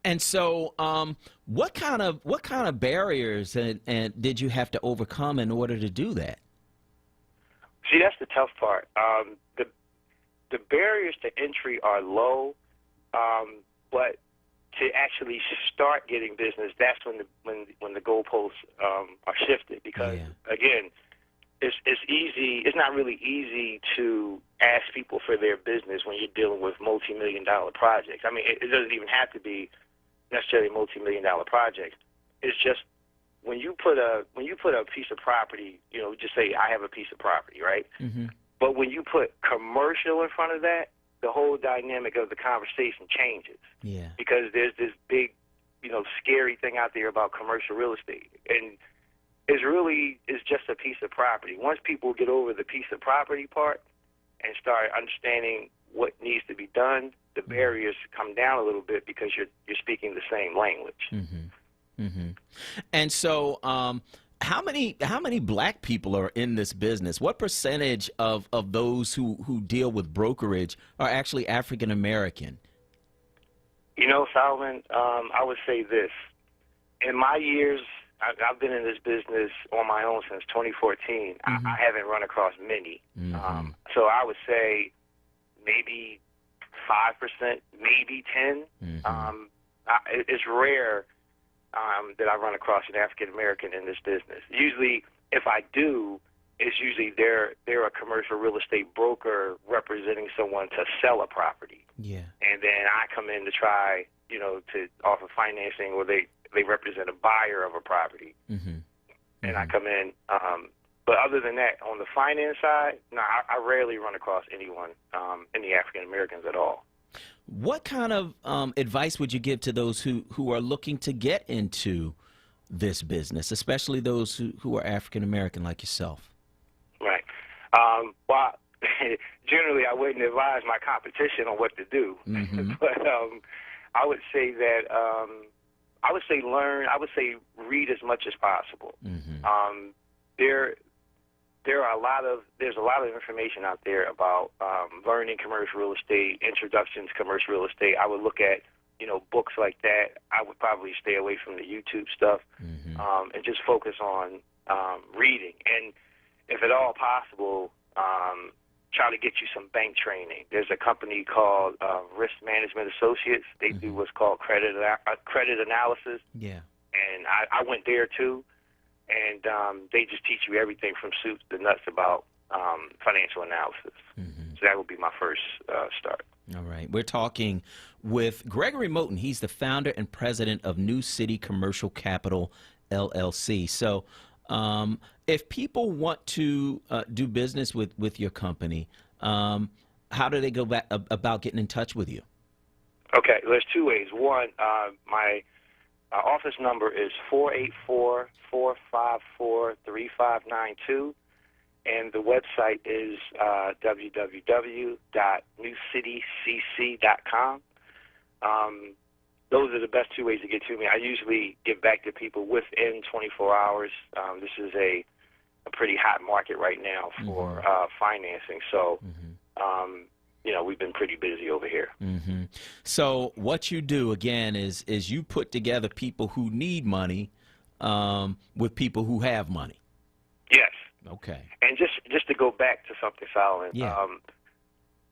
And so what kind of barriers and did you have to overcome in order to do that? See, that's the tough part. The barriers to entry are low, but to actually start getting business, that's when the goalposts are shifted. Because again, it's easy. It's not really easy to ask people for their business when you're dealing with multi-million-dollar projects. I mean, it doesn't even have to be necessarily multi-million-dollar projects. It's just when you put a piece of property, just say I have a piece of property, right? Mm-hmm. But when you put commercial in front of that, the whole dynamic of the conversation changes. Yeah. Because there's this big scary thing out there about commercial real estate. And it's really is just a piece of property. Once people get over the piece of property part and start understanding what needs to be done, the barriers come down a little bit because you're speaking the same language. Mm-hmm. Mm-hmm. And so, how many black people are in this business? What percentage of those who deal with brokerage are actually African American? Solomon, I would say this. In my years, I've been in this business on my own since 2014. Mm-hmm. I haven't run across many. Mm-hmm. So I would say maybe 5%, maybe 10. Mm-hmm. It's rare that I run across an African American in this business. Usually, if I do, it's usually they're a commercial real estate broker representing someone to sell a property. Yeah. And then I come in to try, to offer financing, or they represent a buyer of a property. Mm-hmm. And I come in. But other than that, on the finance side, no, I rarely run across anyone, any African Americans at all. What kind of advice would you give to those who are looking to get into this business, especially those who are African American like yourself? Right. Well, generally, I wouldn't advise my competition on what to do. Mm-hmm. But I would say that I would say learn. I would say read as much as possible. Mm-hmm. There's a lot of information out there about learning commercial real estate, introduction to commercial real estate. I would look at books like that. I would probably stay away from the YouTube stuff, and just focus on reading. And if at all possible, try to get you some bank training. There's a company called Risk Management Associates. They do what's called credit analysis. Yeah. And I went there too. And they just teach you everything from soup to nuts about financial analysis. Mm-hmm. So that would be my first start. All right. We're talking with Gregory Moten. He's the founder and president of New City Commercial Capital, LLC. So if people want to do business with your company, how do they go about getting in touch with you? Okay. There's two ways. One, my office number is 484-454-3592, and the website is www.newcitycc.com. Those are the best two ways to get to me. I usually get back to people within 24 hours. This is a pretty hot market right now for financing, so we've been pretty busy over here. Mm-hmm. So what you do, again, is you put together people who need money with people who have money. Yes. Okay. And just to go back to something, Solomon, yeah.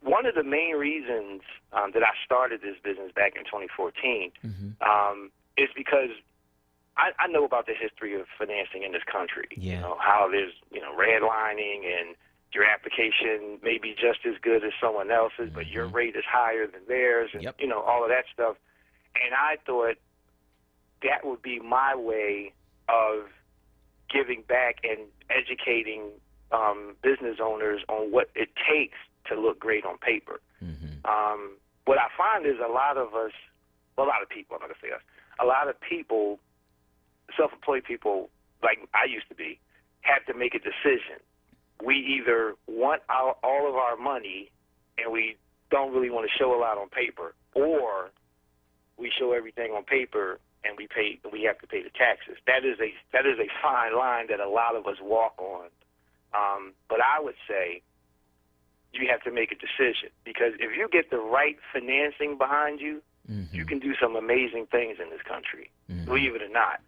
One of the main reasons that I started this business back in 2014 is because I know about the history of financing in this country. Yeah. How there's redlining, and your application may be just as good as someone else's, but your rate is higher than theirs, and all of that stuff. And I thought that would be my way of giving back and educating business owners on what it takes to look great on paper. What I find is a lot of people, I'm not going to say us, a lot of people, self-employed people like I used to be, have to make a decision. We either want all of our money and we don't really want to show a lot on paper, or we show everything on paper and we have to pay the taxes. That is a fine line that a lot of us walk on. But I would say you have to make a decision, because if you get the right financing behind you, you can do some amazing things in this country, believe it or not.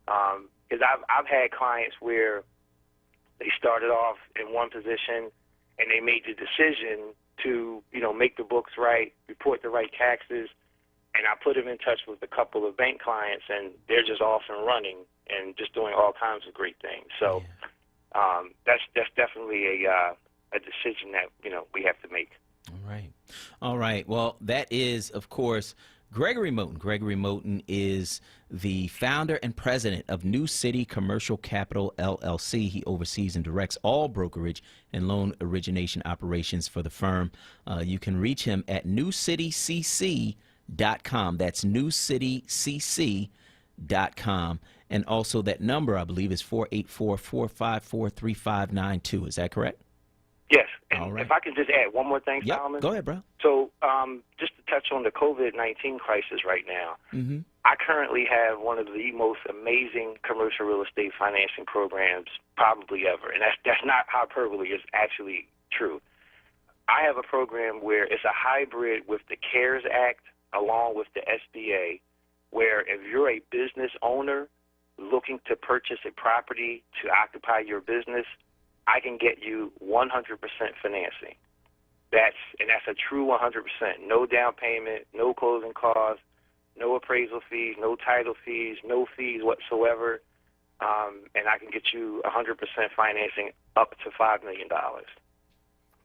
Because I've had clients where they started off in one position and they made the decision to, make the books right, report the right taxes, and I put them in touch with a couple of bank clients, and they're just off and running and just doing all kinds of great things. So that's definitely a decision that we have to make. All right. Well, that is, of course, Gregory Moten. Gregory Moten is the founder and president of New City Commercial Capital, LLC. He oversees and directs all brokerage and loan origination operations for the firm. You can reach him at newcitycc.com. newcitycc.com. That's newcitycc.com. And also that number, I believe, is 484-454-3592. Is that correct? Yes. And All right. if I can just add one more thing, Yep. Solomon. Go ahead, bro. So just to touch on the COVID-19 crisis right now, Mm-hmm. I currently have one of the most amazing commercial real estate financing programs probably ever. And that's not hyperbole. It's actually true. I have a program where it's a hybrid with the CARES Act along with the SBA, where if you're a business owner looking to purchase a property to occupy your business, I can get you 100% financing. That's a true 100%. No down payment, no closing costs, no appraisal fees, no title fees, no fees whatsoever, and I can get you 100% financing up to $5 million.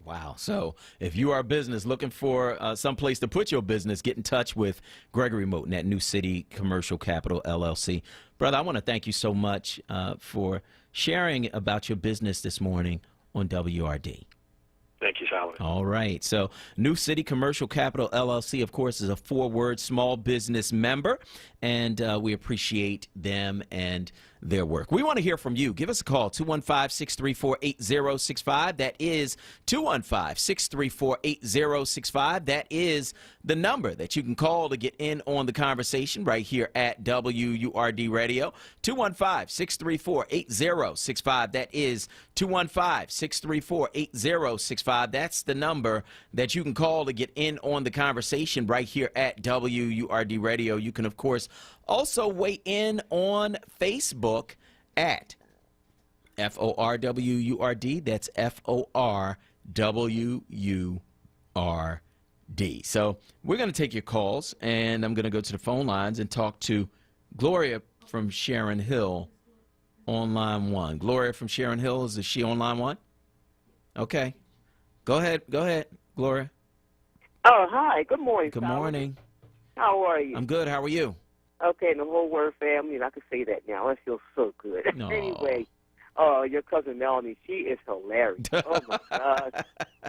Wow. So if you are a business looking for some place to put your business, get in touch with Gregory Moten at New City Commercial Capital, LLC. Brother, I want to thank you so much for sharing about your business this morning on WRD. Thank you, Solomon. All right. So New City Commercial Capital, LLC, of course, is a 4-word small business member, and we appreciate them and their work. We want to hear from you. Give us a call, 215-634-8065. That is 215-634-8065. That is the number that you can call to get in on the conversation right here at WURD Radio, 215-634-8065. That is 215-634-8065. That's the number that you can call to get in on the conversation right here at WURD Radio. You can, of course, also weigh in on Facebook at FORWURD. That's FORWURD. So we're going to take your calls, and I'm going to go to the phone lines and talk to Gloria from Sharon Hill on line 1. Gloria from Sharon Hill, is she on line 1? Okay. Go ahead, Gloria. Oh, hi. Good morning, Good Solomon. morning. How are you? I'm good. How are you? Okay, and the whole Word family, and I can say that now. I feel so good. No. Anyway, your cousin Melanie, she is hilarious. Oh, my gosh.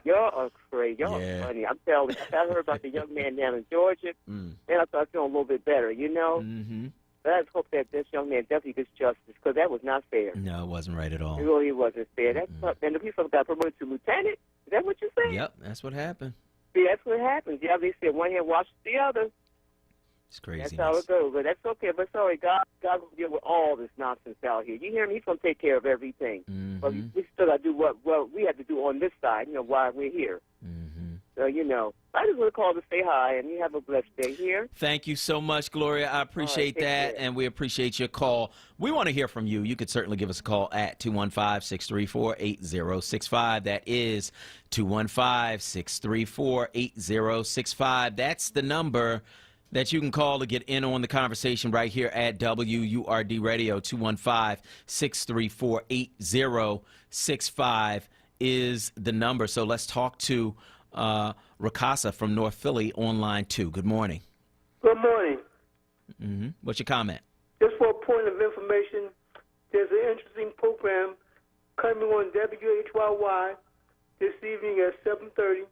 You're crazy. You're funny. I'm telling you. I heard about the young man down in Georgia, and I started feeling a little bit better, you know? Mm-hmm. But I just hope that this young man definitely gets justice, because that was not fair. No, it wasn't right at all. It really wasn't fair. That's and the people got promoted to lieutenant. Is that what you're saying? Yep, that's what happened. See, that's what happens. Yeah, they said one hand washes the other. It's crazy. That's how it goes. But that's okay. But sorry, God will deal with all this nonsense out here. You hear me? He's going to take care of everything. Mm-hmm. But we still got to do what we have to do on this side, you know, while we're here. Mm-hmm. So, you know, I just want to call to say hi, and you have a blessed day here. Thank you so much, Gloria. I appreciate that, and we appreciate your call. We want to hear from you. You could certainly give us a call at 215-634-8065. That is 215-634-8065. That's the number that you can call to get in on the conversation right here at WURD Radio. 215-634-8065 is the number. So let's talk to Rakasa from North Philly on line 2. Good morning. Good morning. Mm-hmm. What's your comment? Just for a point of information, there's an interesting program coming on WHYY this evening at 7:30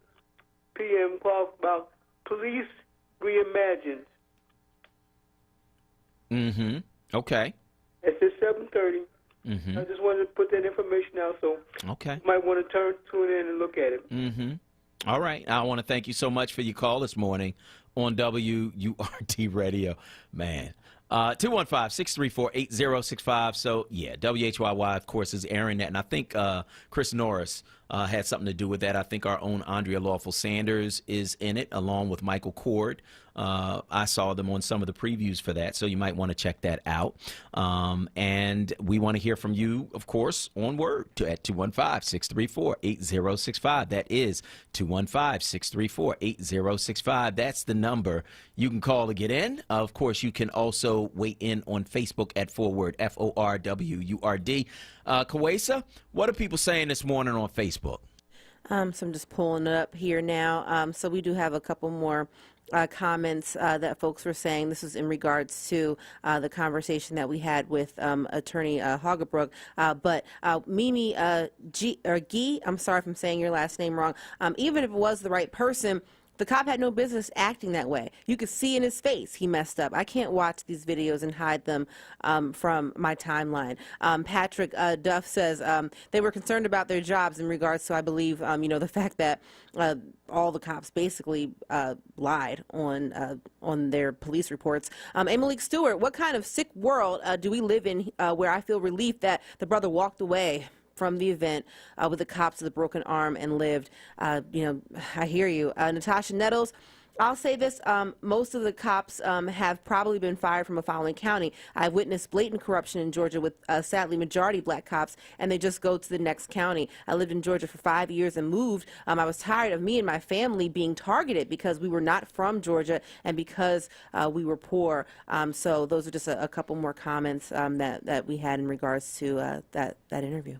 p.m. called about Police Reimagined. Mm-hmm. Okay. It's at 7:30. Mm-hmm. I just wanted to put that information out, so Okay. you might want to tune in and look at it. Mm-hmm. All right. I want to thank you so much for your call this morning on WURD Radio. Man. 215-634-8065. So, yeah, WHYY, of course, is airing that. And I think Chris Norris had something to do with that. I think our own Andrea Lawful Sanders is in it, along with Michael Cord. I saw them on some of the previews for that, so you might want to check that out. And we want to hear from you, of course, on Word at 215-634-8065. That is 215-634-8065. That's the number you can call to get in. Of course, you can also weigh in on Facebook at Forward, FORWURD. Kawesa, what are people saying this morning on Facebook? So I'm just pulling it up here now. So we do have a couple more comments that folks were saying. This is in regards to the conversation that we had with Attorney Hoggebrook. But Mimi Guy, I'm sorry if I'm saying your last name wrong, even if it was the right person, The cop had no business acting that way. You could see in his face he messed up. I can't watch these videos and hide them from my timeline. Patrick Duff says they were concerned about their jobs in regards to, I believe, the fact that all the cops basically lied on their police reports. Malik Stewart, what kind of sick world do we live in where I feel relief that the brother walked away from the event with the cops with a broken arm and lived? I hear you. Natasha Nettles, I'll say this, most of the cops have probably been fired from a following county. I've witnessed blatant corruption in Georgia with, sadly, majority black cops, and they just go to the next county. I lived in Georgia for 5 years and moved. I was tired of me and my family being targeted because we were not from Georgia and because we were poor. So those are just a couple more comments that we had in regards to that interview.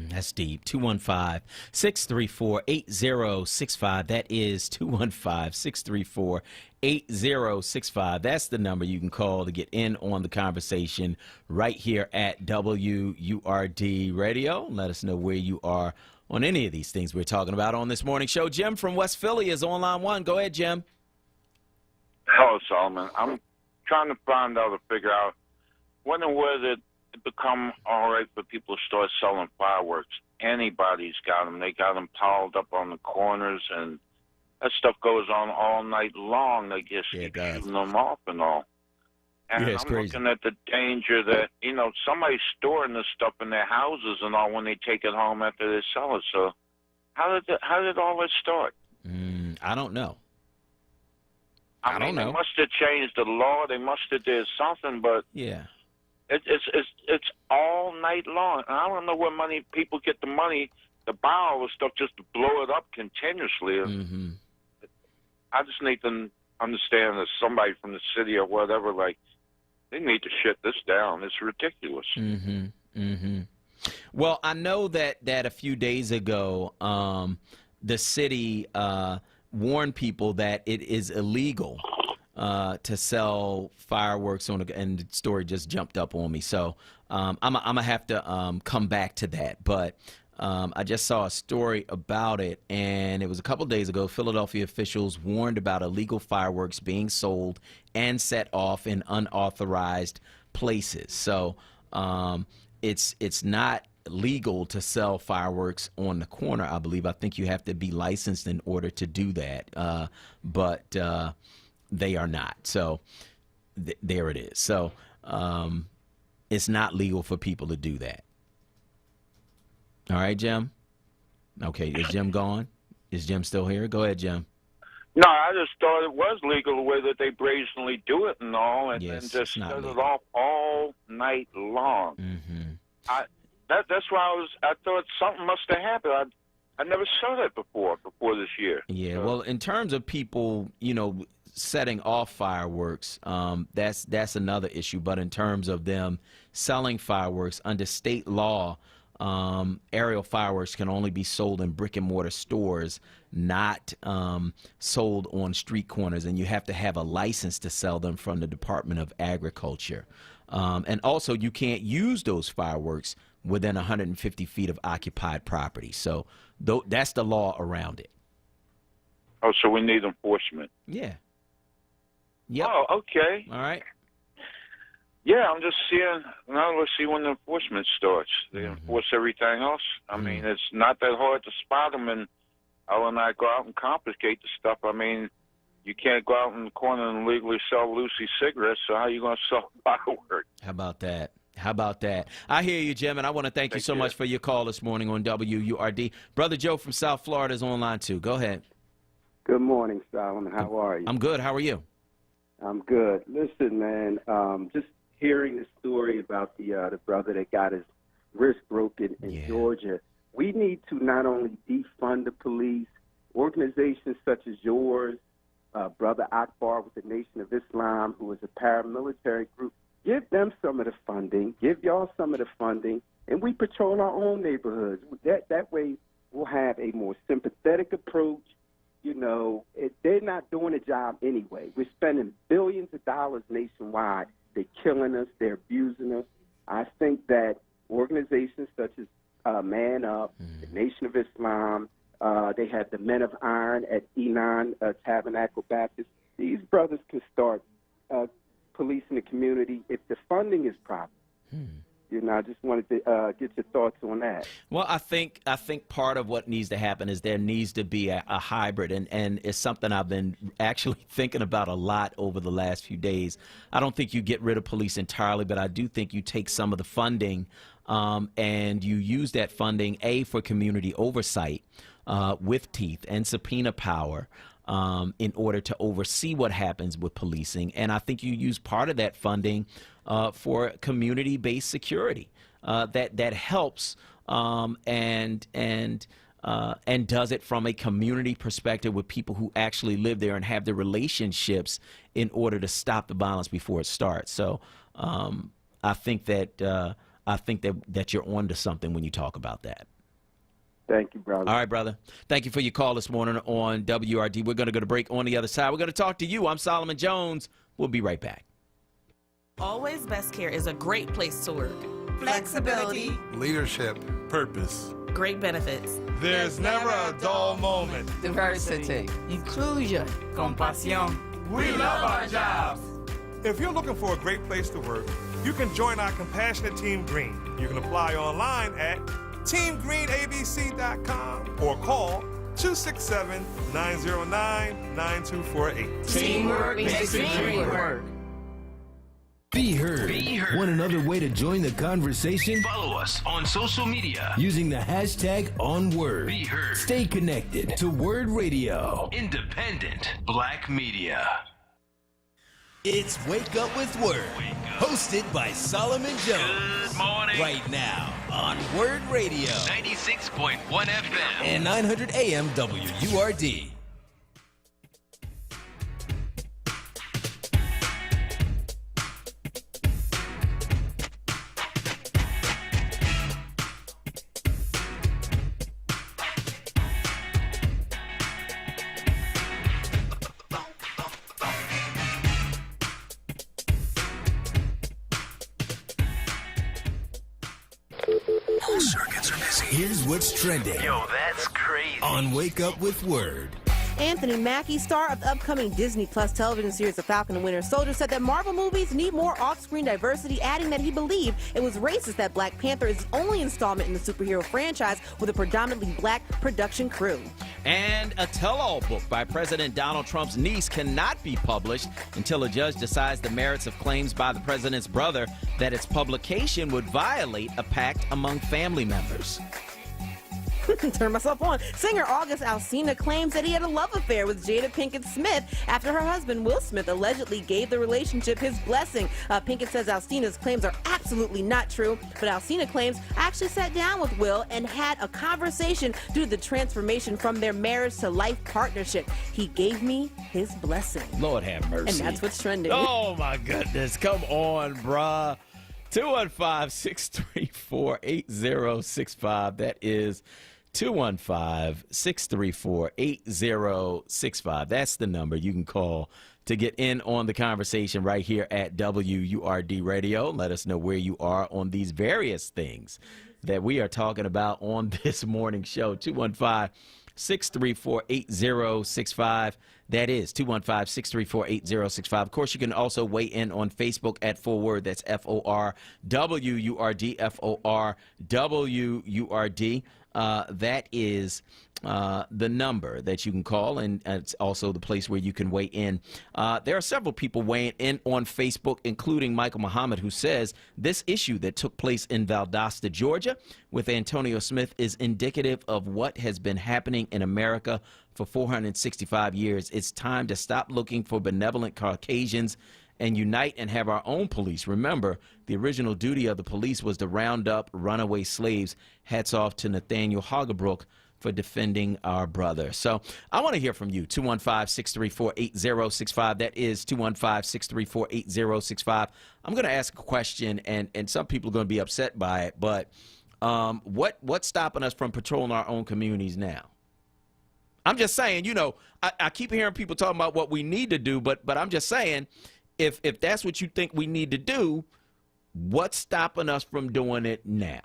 That's deep. 215-634-8065. That is 215-634-8065. That's the number you can call to get in on the conversation right here at WURD Radio. Let us know where you are on any of these things we're talking about on this morning show. Jim from West Philly is on line one. Go ahead, Jim. Hello, Solomon. I'm trying to find out or figure out when and where did it become all right for people to start selling fireworks. Anybody's got them. They got them piled up on the corners, and that stuff goes on all night long. They just keep shooting them off and all. And Yeah, it's I'm crazy. looking at the danger that, somebody's storing this stuff in their houses and all when they take it home after they sell it. So how did all this start? I don't know. I mean, they must have changed the law. They must have did something, but yeah, it's all night long. And I don't know where people get the money to buy all this stuff just to blow it up continuously. I just need to understand that somebody from the city or whatever, they need to shut this down. It's ridiculous. Well, I know that a few days ago, the city warned people that it is illegal to sell fireworks and the story just jumped up on me. So I'm gonna have to come back to that. But I just saw a story about it, and it was a couple days ago. Philadelphia officials warned about illegal fireworks being sold and set off in unauthorized places. So it's not legal to sell fireworks on the corner, I believe. I think you have to be licensed in order to do that, but they are not. So there it is. So it's not legal for people to do that. All right, Jim? Okay, is Jim gone? Is Jim still here? Go ahead, Jim. No, I just thought it was legal the way that they brazenly do it and all, and Yes, then just it's not set it legal. off all night long. That's why I thought something must have happened. I never saw that before this year. Yeah, well, in terms of people, setting off fireworks, that's another issue. But in terms of them selling fireworks under state law, aerial fireworks can only be sold in brick and mortar stores, not sold on street corners, and you have to have a license to sell them from the Department of Agriculture. And also, you can't use those fireworks within 150 feet of occupied property. So that's the law around it. Oh, so we need enforcement. Yeah. Yep. Oh, okay. All right. Yeah, I'm just seeing. Now let's see when the enforcement starts. They enforce everything else. I mean, it's not that hard to spot them, and I will not go out and complicate the stuff. I mean, you can't go out in the corner and legally sell Lucy cigarettes, so how are you going to sell fireworks? How about that? How about that? I hear you, Jim, and I want to thank you so much for your call this morning on WURD. Brother Joe from South Florida is on line too. Go ahead. Good morning, Solomon. How are you? I'm good. How are you? I'm good. Listen, man, just hearing the story about the brother that got his wrist broken in Georgia, we need to not only defund the police, organizations such as yours, Brother Akbar with the Nation of Islam, who is a paramilitary group, give them some of the funding, give y'all some of the funding, and we patrol our own neighborhoods. That way we'll have a more sympathetic approach. They're not doing a job anyway. We're spending billions of dollars nationwide. They're killing us. They're abusing us. I think that organizations such as Man Up, the Nation of Islam, They have the Men of Iron at Enon Tabernacle Baptist. These brothers can start policing the community if the funding is proper. You know, I just wanted to get your thoughts on that. Well, I think part of what needs to happen is there needs to be a hybrid, and it's something I've been actually thinking about a lot over the last few days. I don't think you get rid of police entirely, but I do think you take some of the funding and you use that funding, for community oversight with teeth and subpoena power in order to oversee what happens with policing. And I think you use part of that funding for community-based security that helps and does it from a community perspective with people who actually live there and have the relationships in order to stop the violence before it starts. So I think that you're on to something when you talk about that. Thank you, brother. All right, brother. Thank you for your call this morning on WRD. We're going to go to break. On the other side, we're going to talk to you. I'm Solomon Jones. We'll be right back. Always Best Care is a great place to work. Flexibility, leadership, purpose, great benefits. There's never a dull moment. Diversity, inclusion, compasión. We love our jobs. If you're looking for a great place to work, you can join our compassionate Team Green. You can apply online at teamgreenabc.com or call 267-909-9248. Teamwork makes the dream work. Be heard. Want another way to join the conversation? Follow us on social media using the hashtag onWURD. Be heard. Stay connected to Word Radio. Independent Black Media. It's Wake Up with Word, hosted by Solomon Jones. Good morning. Right now on Word Radio. 96.1 FM. And 900 AM WURD. Circuits are busy. Here's what's trending. Yo, that's crazy. On Wake Up with Word. Anthony Mackie, star of the upcoming Disney Plus television series The Falcon and Winter Soldier, said that Marvel movies need more off-screen diversity, adding that he believed it was racist that Black Panther is the only installment in the superhero franchise with a predominantly black production crew. And a tell-all book by President Donald Trump's niece cannot be published until a judge decides the merits of claims by the president's brother that its publication would violate a pact among family members. Turn myself on. Singer August Alsina claims that he had a love affair with Jada Pinkett Smith after her husband Will Smith allegedly gave the relationship his blessing. Pinkett says Alsina's claims are absolutely not true, but Alsina claims actually sat down with Will and had a conversation due to the transformation from their marriage to life partnership. He gave me his blessing. Lord have mercy. And that's what's trending. Oh, my goodness. Come on, bruh. 215-634-8065. That is 215-634-8065. That's the number you can call to get in on the conversation right here at WURD Radio. Let us know where you are on these various things that we are talking about on this morning show. 215-634-8065. That is 215-634-8065. Of course, you can also weigh in on Facebook at Full Word. That's FORWURD, FORWURD. That is the number that you can call, and it's also the place where you can weigh in. There are several people weighing in on Facebook, including Michael Muhammad, who says this issue that took place in Valdosta, Georgia, with Antonio Smith is indicative of what has been happening in America for 465 years. It's time to stop looking for benevolent Caucasians and unite and have our own police. Remember, the original duty of the police was to round up runaway slaves. Hats off to Nathaniel Hagebrook for defending our brother. So I want to hear from you. 215-634-8065. That is 215-634-8065. I'm going to ask a question, and some people are going to be upset by it, but what's stopping us from patrolling our own communities now? I'm just saying, I keep hearing people talking about what we need to do, but I'm just saying, if that's what you think we need to do, what's stopping us from doing it now?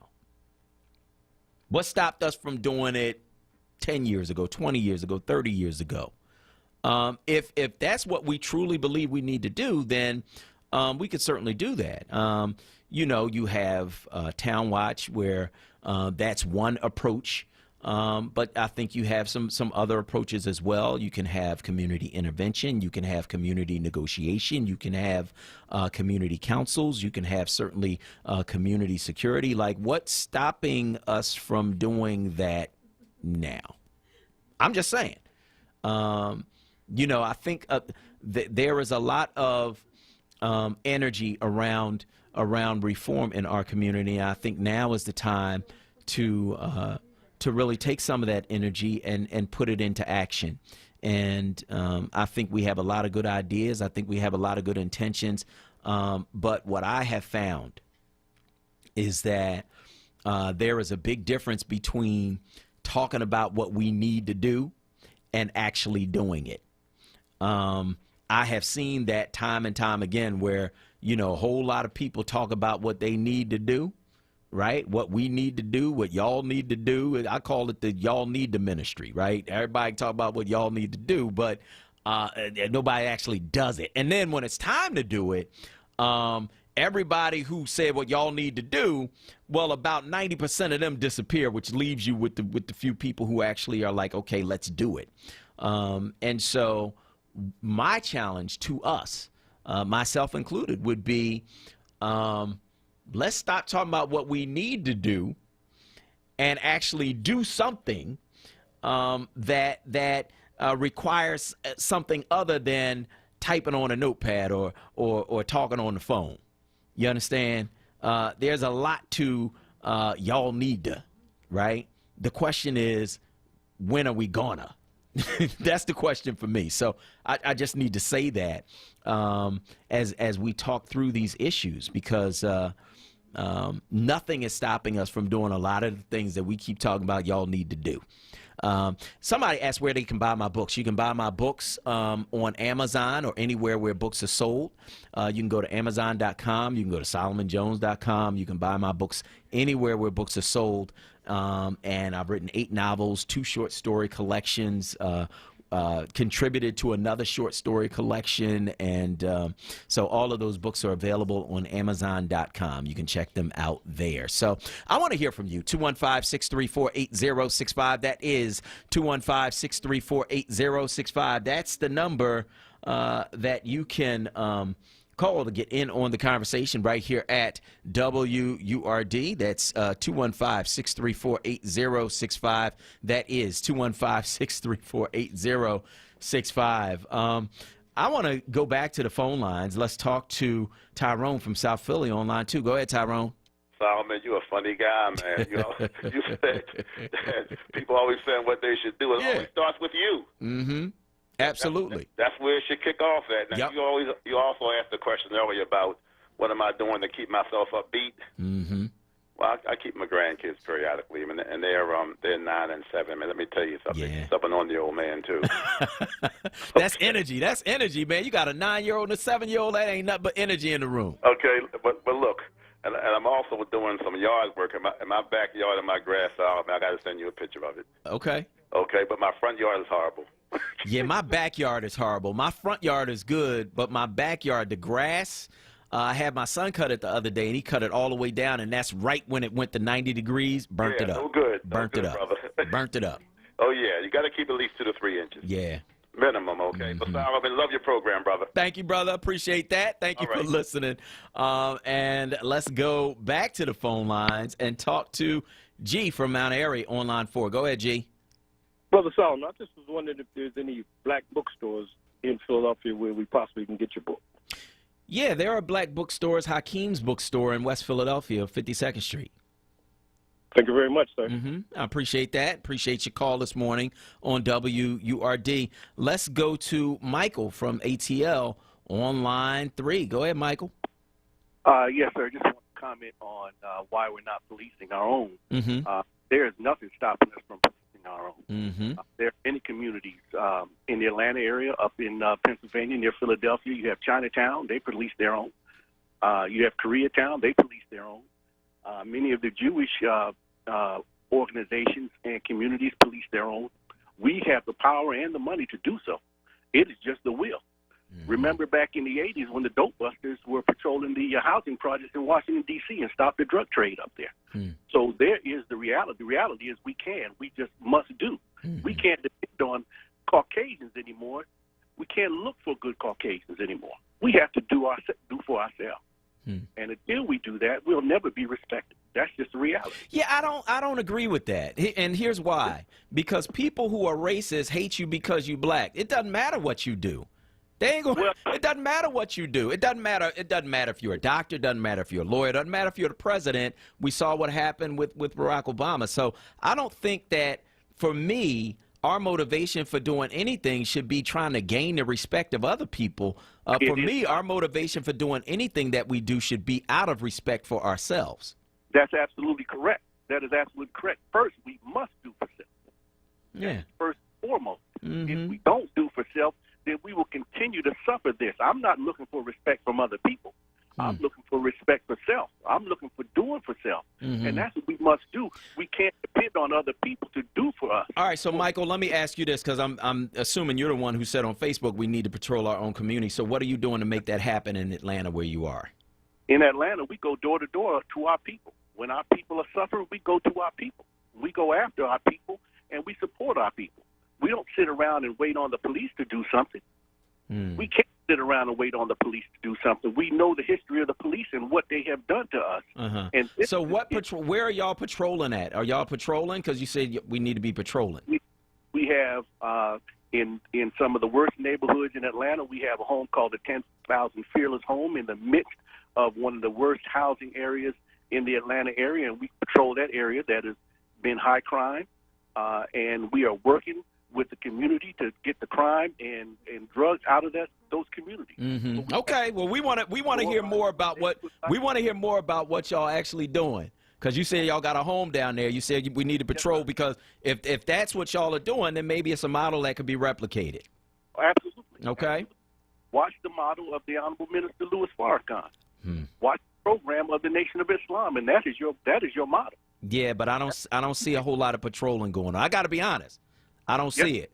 What stopped us from doing it 10 years ago, 20 years ago, 30 years ago. If that's what we truly believe we need to do, then we could certainly do that. You have Town Watch, where that's one approach. But I think you have some other approaches as well. You can have community intervention. You can have community negotiation. You can have community councils. You can have certainly community security. Like, what's stopping us from doing that now? I'm just saying. I think there is a lot of energy around reform in our community. I think now is the time to really take some of that energy and put it into action. And I think we have a lot of good ideas. I think we have a lot of good intentions. But what I have found is that there is a big difference between talking about what we need to do and actually doing it. I have seen that time and time again where, a whole lot of people talk about what they need to do, right? What we need to do, what y'all need to do. I call it the y'all need to ministry, right? Everybody talk about what y'all need to do, but nobody actually does it. And then when it's time to do it, everybody who said what y'all need to do, well, about 90% of them disappear, which leaves you with the few people who actually are like, okay, let's do it. And so my challenge to us, myself included, would be let's stop talking about what we need to do and actually do something that requires something other than typing on a notepad or talking on the phone. You understand? There's a lot to y'all need to, right? The question is, when are we gonna? That's the question for me. So I just need to say that as we talk through these issues, because nothing is stopping us from doing a lot of the things that we keep talking about y'all need to do. Somebody asked where they can buy my books. You can buy my books on Amazon or anywhere where books are sold. You can go to Amazon.com. You can go to SolomonJones.com. You can buy my books anywhere where books are sold. And I've written 8 novels, 2 short story collections, contributed to another short story collection. And so all of those books are available on Amazon.com. You can check them out there. So I want to hear from you. 215-634-8065. That is 215-634-8065. That's the number that you can call to get in on the conversation right here at WURD. That's 215-634-8065. That is 215-634-8065. I want to go back to the phone lines. Let's talk to Tyrone from South Philly on line 2. Go ahead, Tyrone. Solomon, you're a funny guy, man. You said that people always saying what they should do. It always starts with you. Mm-hmm. Absolutely. That's where it should kick off at. Now, you also asked the question earlier about what am I doing to keep myself upbeat. Mm-hmm. Well, I keep my grandkids periodically, and they're 9 and 7. Man, let me tell you something. Yeah. Something on the old man too. That's energy. That's energy, man. You got a 9-year-old and a 7-year-old. That ain't nothing but energy in the room. Okay, but look, and I'm also doing some yard work in my backyard in my grass. I got to send you a picture of it. Okay. Okay, but my front yard is horrible. Yeah, my backyard is horrible. My front yard is good, but my backyard, the grass, I had my son cut it the other day, and he cut it all the way down, and that's right when it went to 90 degrees, burnt it up. No good. Burnt it up. Brother. Burnt it up. Oh, yeah, you got to keep at least 2 to 3 inches. Yeah. Minimum, okay? But Solomon, love your program, brother. Thank you, brother. Appreciate that. Thank you for listening. And let's go back to the phone lines and talk to G from Mount Airy on line 4. Go ahead, G. Brother Solomon, I just was wondering if there's any black bookstores in Philadelphia where we possibly can get your book. Yeah, there are black bookstores. Hakeem's Bookstore in West Philadelphia, 52nd Street. Thank you very much, sir. I appreciate that. Appreciate your call this morning on WURD. Let's go to Michael from ATL on line 3. Go ahead, Michael. Yes, sir. Just want to comment on why we're not policing our own. There is nothing stopping us from policing our own. There are many communities in the Atlanta area, up in Pennsylvania, near Philadelphia. You have Chinatown. They police their own. You have Koreatown. They police their own. Many of the Jewish organizations and communities police their own. We have the power and the money to do so. It is just the will. Remember back in the 80s when the dope busters were patrolling the housing projects in Washington, D.C. and stopped the drug trade up there. So there is the reality. The reality is we can. We just must do. We can't depend on Caucasians anymore. We can't look for good Caucasians anymore. We have to do for ourselves. And until we do that, we'll never be respected. That's just the reality. Yeah, I don't agree with that. And here's why. Because people who are racist hate you because you black. It doesn't matter what you do. They ain't gonna, it doesn't matter what you do. It doesn't matter if you're a doctor, it doesn't matter if you're a lawyer, it doesn't matter if you're the president. We saw what happened with Barack Obama. So I don't think that, for me, our motivation for doing anything should be trying to gain the respect of other people. For me, our motivation for doing anything that we do should be out of respect for ourselves. That's absolutely correct. That is absolutely correct. First, we must do for self. Yeah. First and foremost. If we don't do for self, then we will continue to suffer this. I'm not looking for respect from other people. I'm looking for respect for self. I'm looking for doing for self. And that's what we must do. We can't depend on other people to do for us. All right, so Michael, let me ask you this, because I'm assuming you're the one who said on Facebook we need to patrol our own community. So what are you doing to make that happen in Atlanta where you are? In Atlanta, we go door to door to our people. When our people are suffering, we go to our people. We go after our people, and we support our people. We don't sit around and wait on the police to do something. We can't sit around and wait on the police to do something. We know the history of the police and what they have done to us. And so where are y'all patrolling at? Are y'all patrolling? Because you said we need to be patrolling. We have, in some of the worst neighborhoods in Atlanta, we have a home called the 10,000 Fearless Home in the midst of one of the worst housing areas in the Atlanta area, and we patrol that area that has been high crime, and we are working with the community to get the crime and drugs out of those communities. Okay, well we want to hear more about what y'all actually doing, because you said y'all got a home down there. You said we need to patrol, because if that's what y'all are doing, then maybe it's a model that could be replicated. Absolutely. Okay. Absolutely. Watch the model of the Honorable Minister Louis Farrakhan. Watch the program of the Nation of Islam, and that is your model. Yeah, but I don't see a whole lot of patrolling going on. I got to be honest. I don't see it.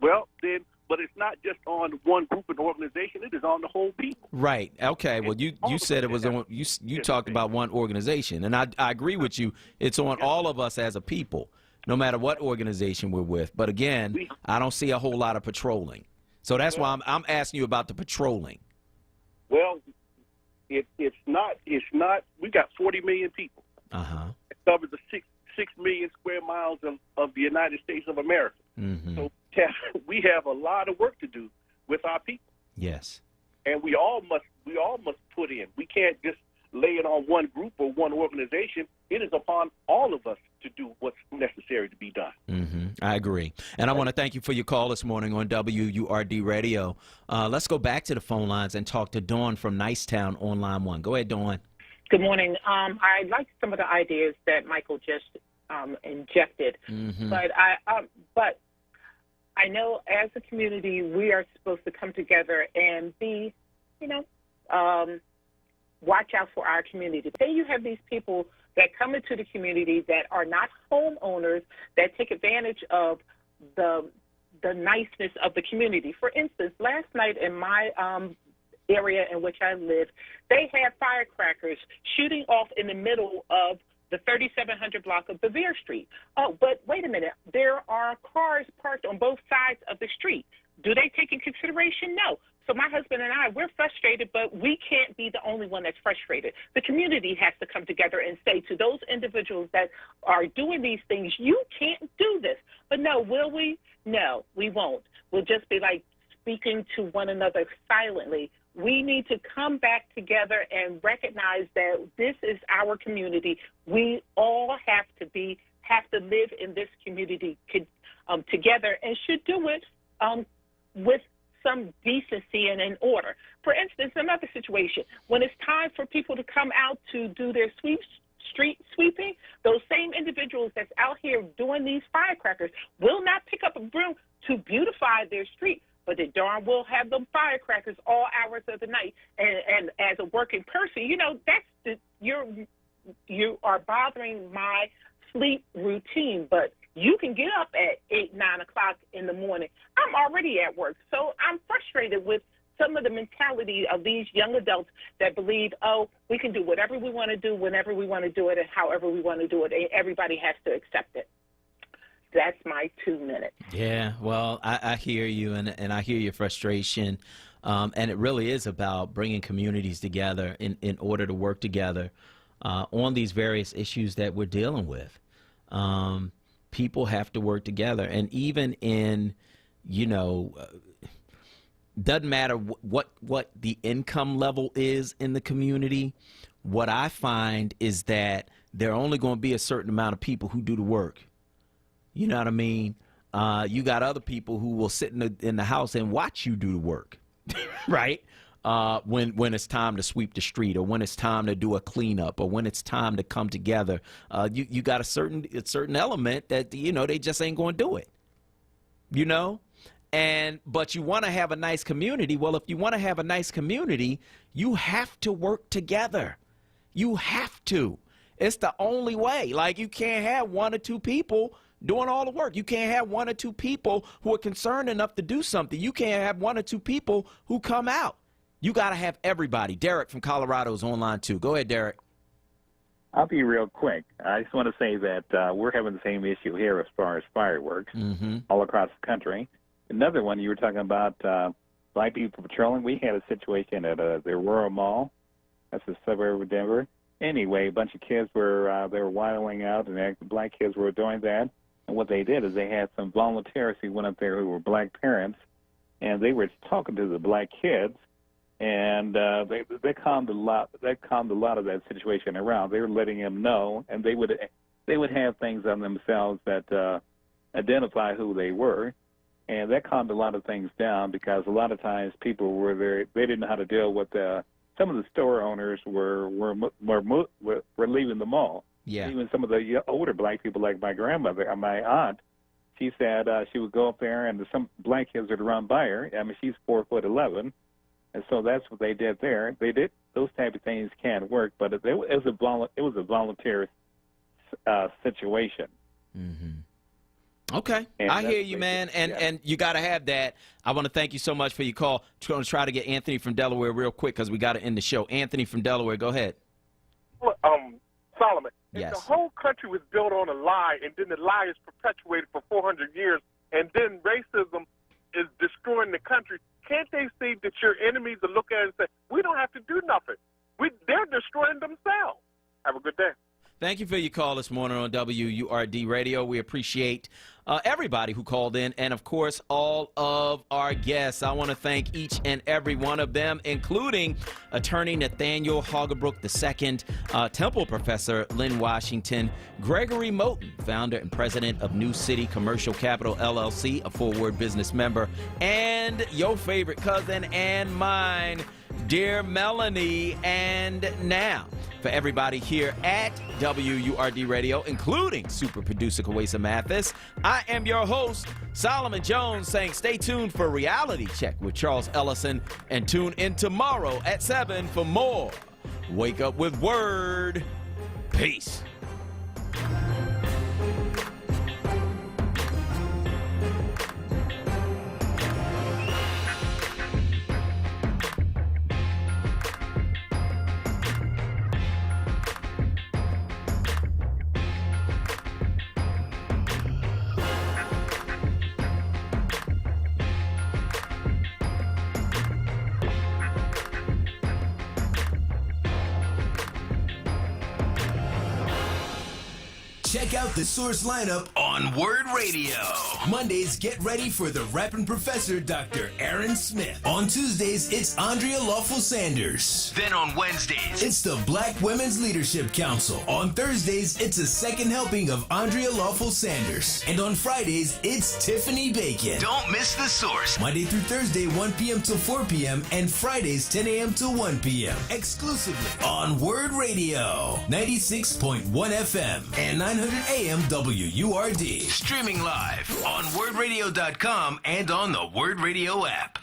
Well, then, but it's not just on one group and organization. It is on the whole people. Right. Okay. Well, you said it was on. You talked about one organization, and I agree with you. It's on all of us as a people, no matter what organization we're with. But again, I don't see a whole lot of patrolling. So that's why I'm asking you about the patrolling. Well, it's not. We got 40 million people. It covers the 6 million square miles of the United States of America. So we have a lot of work to do with our people. Yes. And we all must put in. We can't just lay it on one group or one organization. It is upon all of us to do what's necessary to be done. I agree. And I want to thank you for your call this morning on WURD Radio. Let's go back to the phone lines and talk to Dawn from Nicetown on line 1. Go ahead, Dawn. Good morning. I like some of the ideas that Michael just injected, but I know as a community we are supposed to come together and be, watch out for our community. Say you have these people that come into the community that are not homeowners, that take advantage of the niceness of the community. For instance, last night in my area in which I live, they had firecrackers shooting off in the middle of the 3700 block of Bevere Street. Oh, but wait a minute. There are cars parked on both sides of the street. Do they take in consideration? No. So my husband and I, we're frustrated, but we can't be the only one that's frustrated. The community has to come together and say to those individuals that are doing these things, you can't do this. But no, will we? No, we won't. We'll just be like speaking to one another silently. We need to come back together and recognize that this is our community. We all have to live in this community together, and should do it with some decency and in order. For instance, another situation, when it's time for people to come out to do their street sweeping, those same individuals that's out here doing these firecrackers will not pick up a broom to beautify their street, but they darn will have them firecrackers all hours of the night. And as a working person, you are bothering my sleep routine, but you can get up at 8, 9 o'clock in the morning. I'm already at work, so I'm frustrated with some of the mentality of these young adults that believe, oh, we can do whatever we want to do, whenever we want to do it, and however we want to do it, and everybody has to accept it. That's my 2 minutes. Yeah, well, I hear you, and I hear your frustration, and it really is about bringing communities together in order to work together on these various issues that we're dealing with. People have to work together, and even in, doesn't matter what the income level is in the community. What I find is that there are only going to be a certain amount of people who do the work. You know what I mean? You got other people who will sit in the house and watch you do the work, right? When it's time to sweep the street, or when it's time to do a cleanup, or when it's time to come together, you got a certain element that they just ain't going to do it. But you want to have a nice community. Well, if you want to have a nice community, you have to work together. You have to. It's the only way. Like, you can't have 1 or 2 people doing all the work. You can't have 1 or 2 people who are concerned enough to do something. You can't have 1 or 2 people who come out. You got to have everybody. Derek from Colorado is online too. Go ahead, Derek. I'll be real quick. I just want to say that we're having the same issue here as far as fireworks all across the country. Another one, you were talking about black people patrolling. We had a situation at the Aurora Mall. That's a suburb of Denver. Anyway, a bunch of kids were they were wilding out, and the black kids were doing that. And what they did is they had some volunteers who went up there who were black parents, and they were talking to the black kids, and they calmed a lot. That calmed a lot of that situation around. They were letting them know, and they would have things on themselves that identify who they were. And that calmed a lot of things down, because a lot of times people were there, they didn't know how to deal with some of the store owners were leaving the mall. Yeah. Even some of the older black people, like my grandmother, my aunt, she said she would go up there and some black kids would run by her. I mean, she's 4'11", and so that's what they did there. They did those type of things can work, but it was a volunteer situation. Mm-hmm. Okay, I hear you, man, and you got to have that. I want to thank you so much for your call. I'm going to try to get Anthony from Delaware real quick, because we got to end the show. Anthony from Delaware, go ahead. Solomon, yes. The whole country was built on a lie, and then the lie is perpetuated for 400 years, and then racism is destroying the country. Can't they see that your enemies are looking at it and say, we don't have to do nothing? They're destroying themselves. Have a good day. Thank you for your call this morning on WURD Radio. We appreciate everybody who called in, and, of course, all of our guests. I want to thank each and every one of them, including attorney Nathaniel Hoggebrook II, Temple professor Lynn Washington, Gregory Moten, founder and president of New City Commercial Capital, LLC, a forward business member, and your favorite cousin and mine, dear Melanie. And now, for everybody here at WURD Radio, including super producer Kawesa Mathis, I am your host, Solomon Jones, saying stay tuned for Reality Check with Charles Ellison, and tune in tomorrow at 7 for more Wake Up with Word. Peace. Check out the Source lineup on Word Radio. Mondays, get ready for the rapping professor, Dr. Aaron Smith. On Tuesdays, it's Andrea Lawful Sanders. Then on Wednesdays, it's the Black Women's Leadership Council. On Thursdays, it's a second helping of Andrea Lawful Sanders. And on Fridays, it's Tiffany Bacon. Don't miss the Source. Monday through Thursday, 1 p.m. till 4 p.m. and Fridays, 10 a.m. till 1 p.m. Exclusively on Word Radio, 96.1 FM and 900 AM WURD. Streaming live on wordradio.com and on the Word Radio app.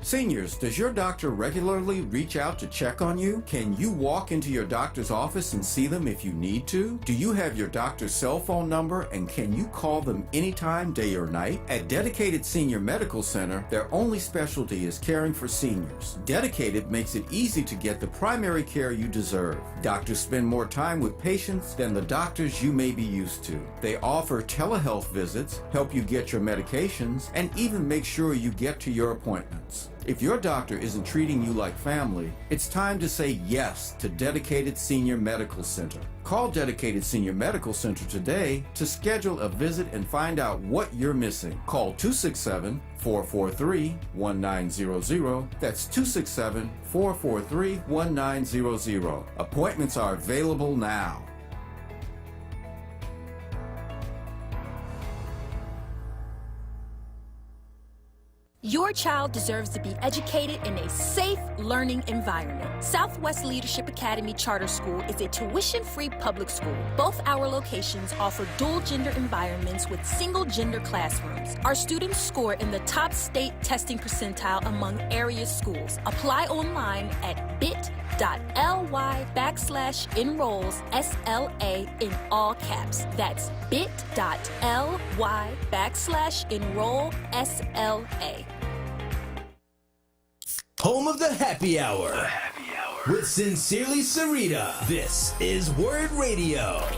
Seniors, does your doctor regularly reach out to check on you? Can you walk into your doctor's office and see them if you need to? Do you have your doctor's cell phone number and can you call them anytime, day or night? At Dedicated Senior Medical Center, their only specialty is caring for seniors. Dedicated makes it easy to get the primary care you deserve. Doctors spend more time with patients than the doctors you may be used to. They offer telehealth visits, help you get your medications, and even make sure you get to your appointments. If your doctor isn't treating you like family, it's time to say yes to Dedicated Senior Medical Center. Call Dedicated Senior Medical Center today to schedule a visit and find out what you're missing. Call 267-443-1900. That's 267-443-1900. Appointments are available now. Your child deserves to be educated in a safe learning environment. Southwest Leadership Academy Charter School is a tuition-free public school. Both our locations offer dual-gender environments with single-gender classrooms. Our students score in the top state testing percentile among area schools. Apply online at bit.ly/enrolls SLA in all caps. That's bit.ly/enroll SLA. Home of the Happy Hour. With Sincerely Sarita. This is Word Radio.